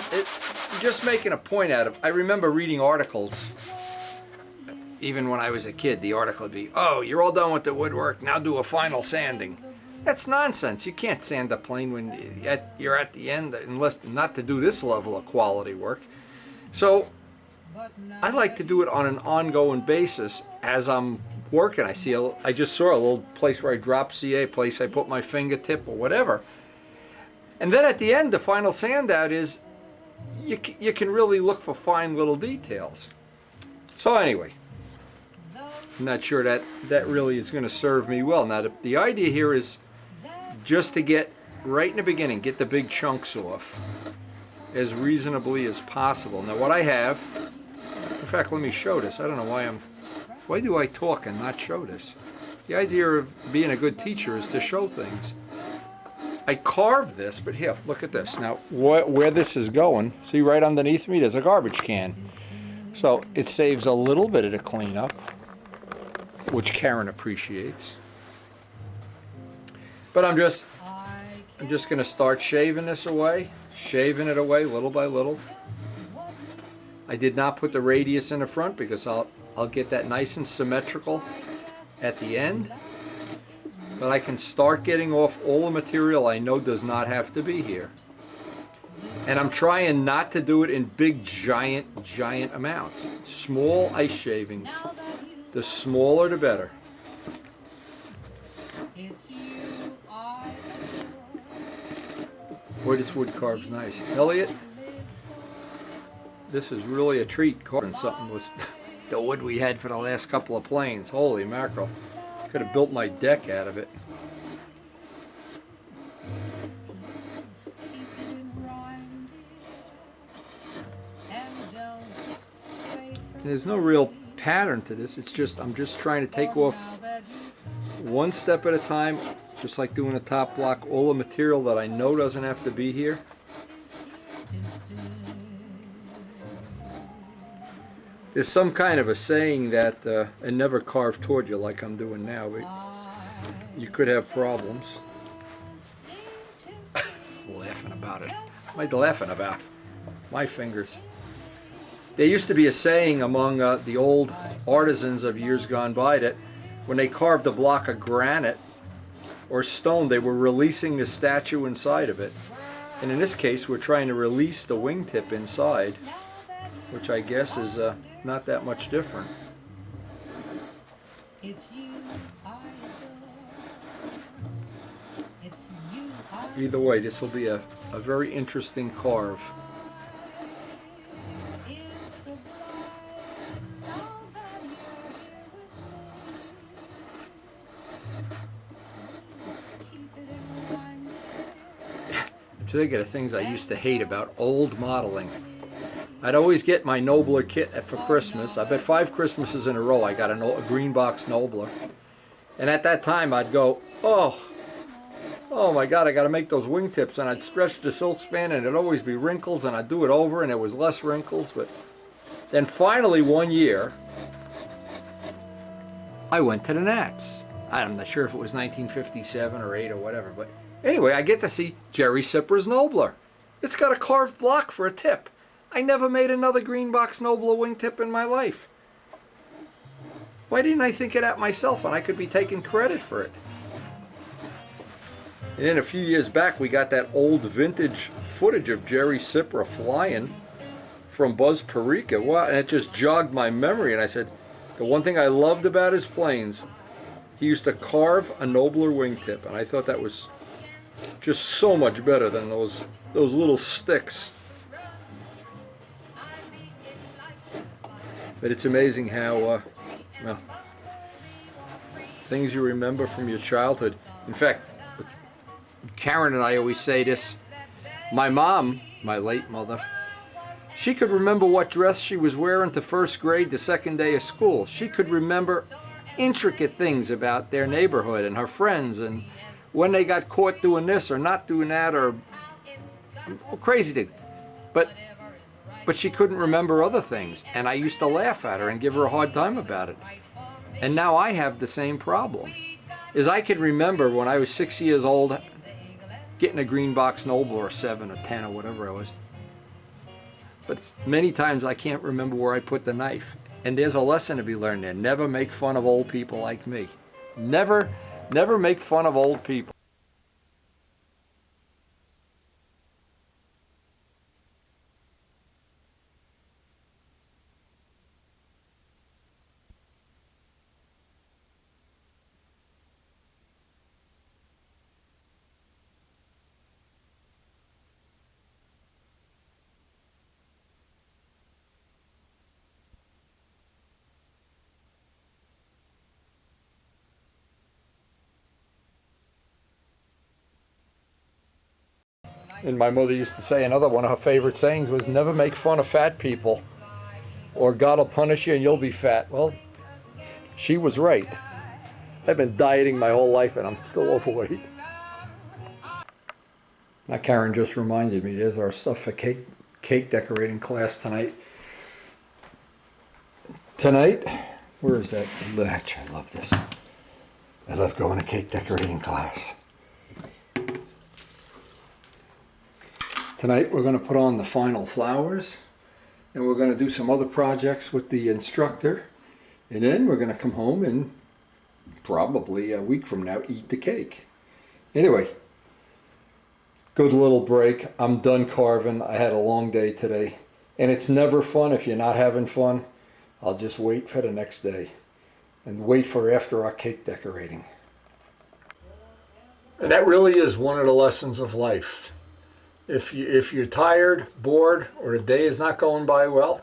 just making a point out of, I remember reading articles, even when I was a kid, the article would be, oh, you're all done with the woodwork, now do a final sanding. That's nonsense. You can't sand a plane when you're at the end, unless not to do this level of quality work. So I like to do it on an ongoing basis as I'm working. I just saw a little place where I drop CA, place I put my fingertip or whatever. And then at the end, the final sand out is, you can really look for fine little details. So anyway, I'm not sure that really is going to serve me well. Now the idea here is just to get right in the beginning, get the big chunks off as reasonably as possible. Now what I have, in fact, let me show this. I don't know why do I talk and not show this? The idea of being a good teacher is to show things. I carved this, but here, look at this. Now where this is going, see right underneath me, there's a garbage can. So it saves a little bit of the cleanup, which Karen appreciates. But I'm just going to start shaving this away, shaving it away little by little. I did not put the radius in the front because I'll get that nice and symmetrical at the end. But I can start getting off all the material I know does not have to be here. And I'm trying not to do it in big, giant amounts. Small ice shavings. The smaller the better. Boy, this wood carves nice. Elliot, this is really a treat carving something with the wood we had for the last couple of planes. Holy mackerel. Could have built my deck out of it. There's no real pattern to this. It's just, I'm just trying to take off one step at a time, just like doing a top block, all the material that I know doesn't have to be here. There's some kind of a saying that and never carve toward you like I'm doing now, but you could have problems. Laughing about it. What am I laughing about? My fingers. There used to be a saying among the old artisans of years gone by that when they carved a block of granite or stone, they were releasing the statue inside of it. And in this case, we're trying to release the wingtip inside, which I guess is not that much different. Either way, this will be a very interesting carve. I'm thinking of things I used to hate about old modeling. I'd always get my Nobler kit for Christmas. I bet 5 Christmases in a row I got a green box Nobler. And at that time I'd go, oh my God, I got to make those wingtips. And I'd stretch the silk span and it'd always be wrinkles, and I'd do it over and it was less wrinkles. But then finally one year, I went to the Nats. I'm not sure if it was 1957 or 8 or whatever, but anyway, I get to see Jerry Sipra's Nobler. It's got a carved block for a tip. I never made another green box Nobler wingtip in my life. Why didn't I think of that myself when I could be taking credit for it? And then a few years back, we got that old vintage footage of Jerry Sipra flying from Buzz Perica. Wow, and it just jogged my memory. And I said, the one thing I loved about his planes, he used to carve a Nobler wingtip. And I thought that was just so much better than those little sticks. But it's amazing how, well, things you remember from your childhood. In fact, Karen and I always say this. My mom, my late mother, she could remember what dress she was wearing to first grade, the second day of school. She could remember intricate things about their neighborhood and her friends and when they got caught doing this or not doing that or crazy things. But she couldn't remember other things, and I used to laugh at her and give her a hard time about it. And now I have the same problem. Is I can remember when I was 6 years old getting a green box Nobler or 7 or 10 or whatever I was. But many times I can't remember where I put the knife. And there's a lesson to be learned there. Never make fun of old people like me. Never make fun of old people. And my mother used to say another one of her favorite sayings was, never make fun of fat people or God will punish you and you'll be fat. Well, she was right. I've been dieting my whole life and I'm still overweight. Now Karen just reminded me, there's our stuff for cake decorating class tonight. Tonight, where is that latch? I love this. I love going to cake decorating class. Tonight we're going to put on the final flowers and we're going to do some other projects with the instructor, and then we're going to come home and probably a week from now eat the cake. Anyway, good little break. I'm done carving. I had a long day today and it's never fun if you're not having fun. I'll just wait for the next day and wait for after our cake decorating. And that really is one of the lessons of life. If you're tired, bored, or the day is not going by well,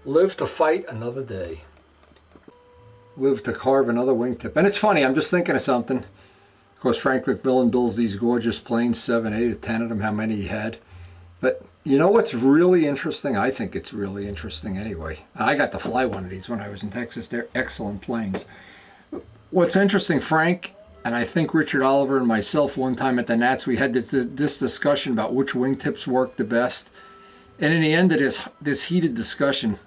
live to fight another day. Live to carve another wingtip. And it's funny, I'm just thinking of something. Of course, Frank McMillan builds these gorgeous planes, 7, 8, or 10 of them, how many he had. But you know what's really interesting? I think it's really interesting anyway. I got to fly one of these when I was in Texas. They're excellent planes. What's interesting, Frank, and I think Richard Oliver and myself one time at the Nats, we had this discussion about which wingtips work the best. And in the end of this heated discussion,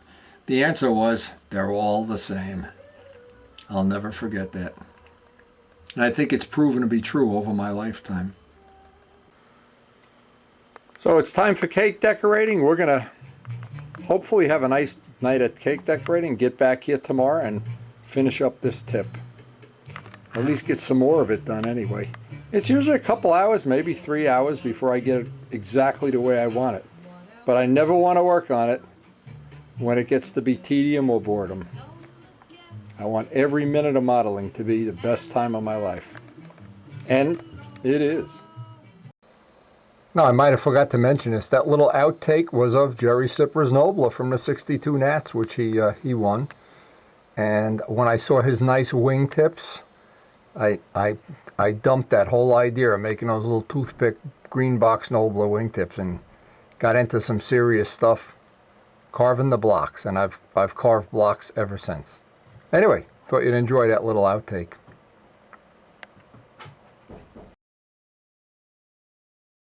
the answer was, they're all the same. I'll never forget that. And I think it's proven to be true over my lifetime. So it's time for cake decorating. We're going to hopefully have a nice night at cake decorating, get back here tomorrow and finish up this tip. At least get some more of it done anyway. It's usually a couple hours, maybe 3 hours before I get it exactly the way I want it. But I never want to work on it when it gets to be tedium or boredom. I want every minute of modeling to be the best time of my life. And it is. Now, I might have forgot to mention this. That little outtake was of Jerry Sipra's Nobler from the 62 Nats, which he won. And when I saw his nice wingtips, I dumped that whole idea of making those little toothpick green box Nobler wingtips and got into some serious stuff, carving the blocks. And I've carved blocks ever since. Anyway, thought you'd enjoy that little outtake.